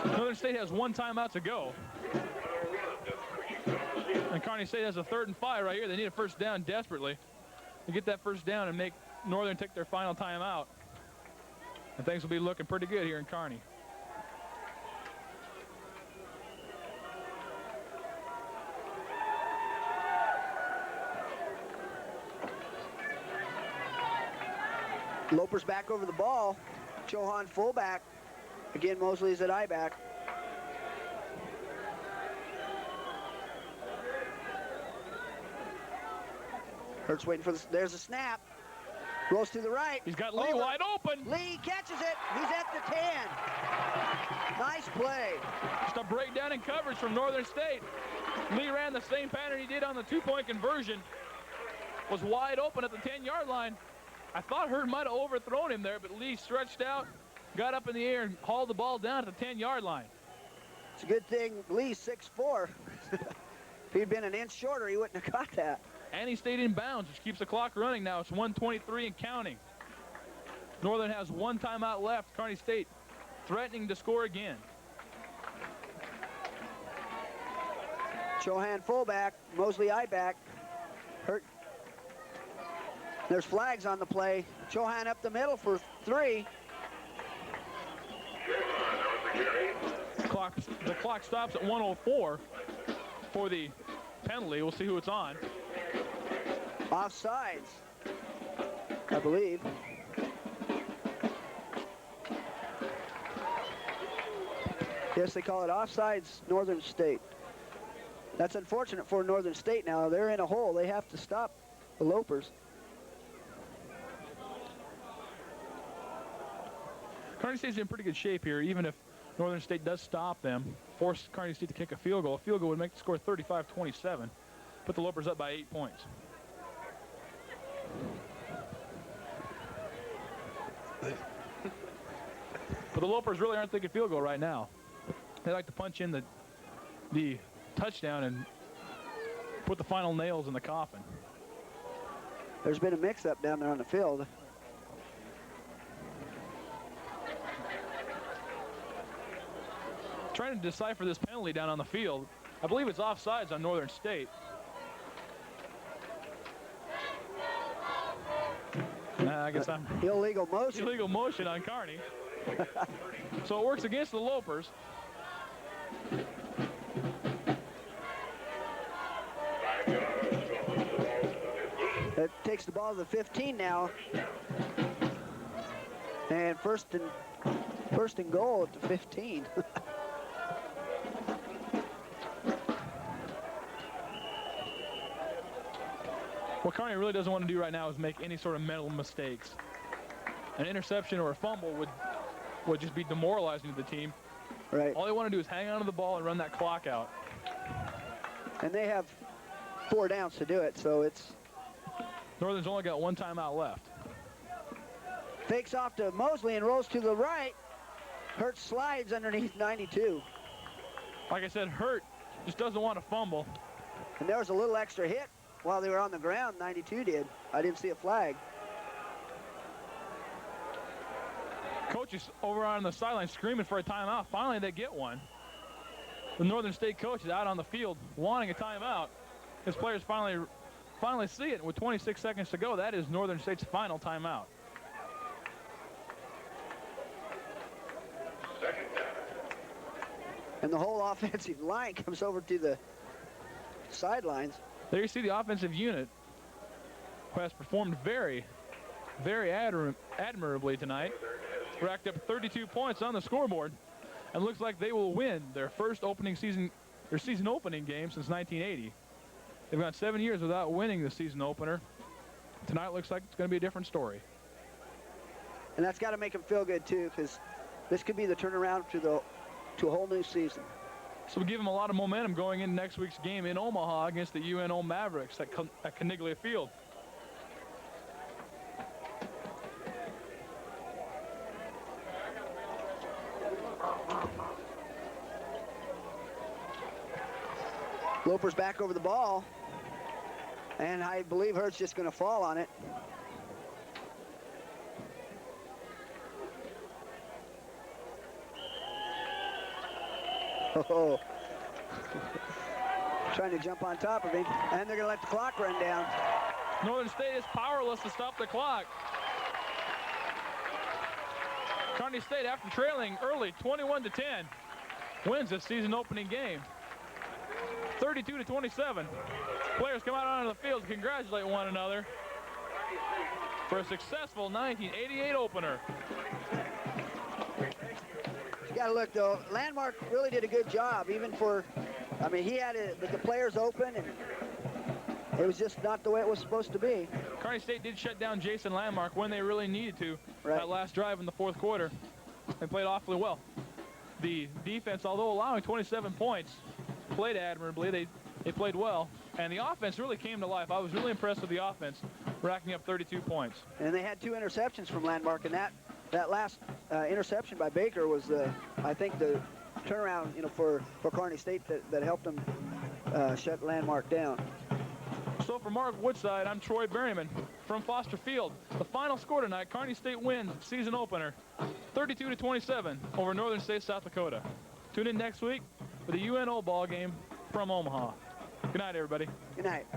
Northern State has 1 timeout to go. And Kearney State has a 3rd and 5 right here. They need a first down desperately to get that first down and make Northern take their final timeout. And things will be looking pretty good here in Kearney. Loper's back over the ball. Chohan fullback. Again, Mosley's at I-back. Hurt's waiting for this. There's a snap. Rolls to the right. He's got Lee wide open. Lee catches it. He's at the 10. Nice play. Just a breakdown in coverage from Northern State. Lee ran the same pattern he did on the 2-point conversion. Was wide open at the 10-yard line. I thought Hurt might have overthrown him there, but Lee stretched out, got up in the air, and hauled the ball down at the 10-yard line. It's a good thing Lee's 6'4". If he'd been an inch shorter, he wouldn't have caught that. And he stayed in bounds, which keeps the clock running now. It's 1:23 and counting. Northern has 1 timeout left. Kearney State threatening to score again. Chohan fullback, Mosley I-back. Hurt. There's flags on the play. Chohan up the middle for 3. The clock stops at 1:04 for the penalty. We'll see who it's on. Offsides, I believe. Yes, they call it offsides, Northern State. That's unfortunate for Northern State now. They're in a hole. They have to stop the Lopers. Kearney State's in pretty good shape here, even if Northern State does stop them, force Kearney State to kick a field goal. A field goal would make the score 35-27, put the Lopers up by 8 points. But the Lopers really aren't thinking field goal right now. They like to punch in the touchdown and put the final nails in the coffin. There's been a mix-up down there on the field. Trying to decipher this penalty down on the field. I believe it's offsides on Northern State. I guess I'm illegal motion. Illegal motion on Kearney. So it works against the Lopers. It takes the ball to the 15 now. And first and goal at the 15. What Kearney really doesn't want to do right now is make any sort of mental mistakes. An interception or a fumble would just be demoralizing to the team. Right. All they want to do is hang on to the ball and run that clock out. And they have 4 downs to do it, so it's... Northern's only got 1 timeout left. Fakes off to Mosley and rolls to the right. Hurt slides underneath 92. Like I said, Hurt just doesn't want to fumble. And there was a little extra hit while they were on the ground, 92 did. I didn't see a flag. Coach is over on the sideline screaming for a timeout. Finally, they get one. The Northern State coach is out on the field wanting a timeout. His players finally see it. With 26 seconds to go, that is Northern State's final timeout. And the whole offensive line comes over to the sidelines. There you see the offensive unit, who has performed very, very admirably tonight. Racked up 32 points on the scoreboard, and looks like they will win their first season opening game since 1980. They've gone 7 years without winning the season opener. Tonight looks like it's going to be a different story. And that's got to make them feel good too, because this could be the turnaround to a whole new season. So we give them a lot of momentum going into next week's game in Omaha against the UNO Mavericks at Caniglia Field. Loper's back over the ball, and I believe Hurt's just going to fall on it. Oh, trying to jump on top of him, and they're going to let the clock run down. Northern State is powerless to stop the clock. Kearney State, after trailing early 21-10, wins this season opening game. 32-27. Players come out onto the field to congratulate one another for a successful 1988 opener. You got to look, though. Landmark really did a good job, even for, I mean, he had the players open, and it was just not the way it was supposed to be. Kearney State did shut down Jason Landmark when they really needed to. Right. That last drive in the 4th quarter. They played awfully well. The defense, although allowing 27 points, played admirably. They played well, and the offense really came to life. I was really impressed with the offense, racking up 32 points. And they had 2 interceptions from Landmark, and that last interception by Baker was, I think, the turnaround, for Kearney State that helped them shut Landmark down. So for Mark Woodside, I'm Troy Berryman from Foster Field. The final score tonight: Kearney State wins season opener, 32-27 over Northern State, South Dakota. Tune in next week for the UNO ball game from Omaha. Good night, everybody. Good night.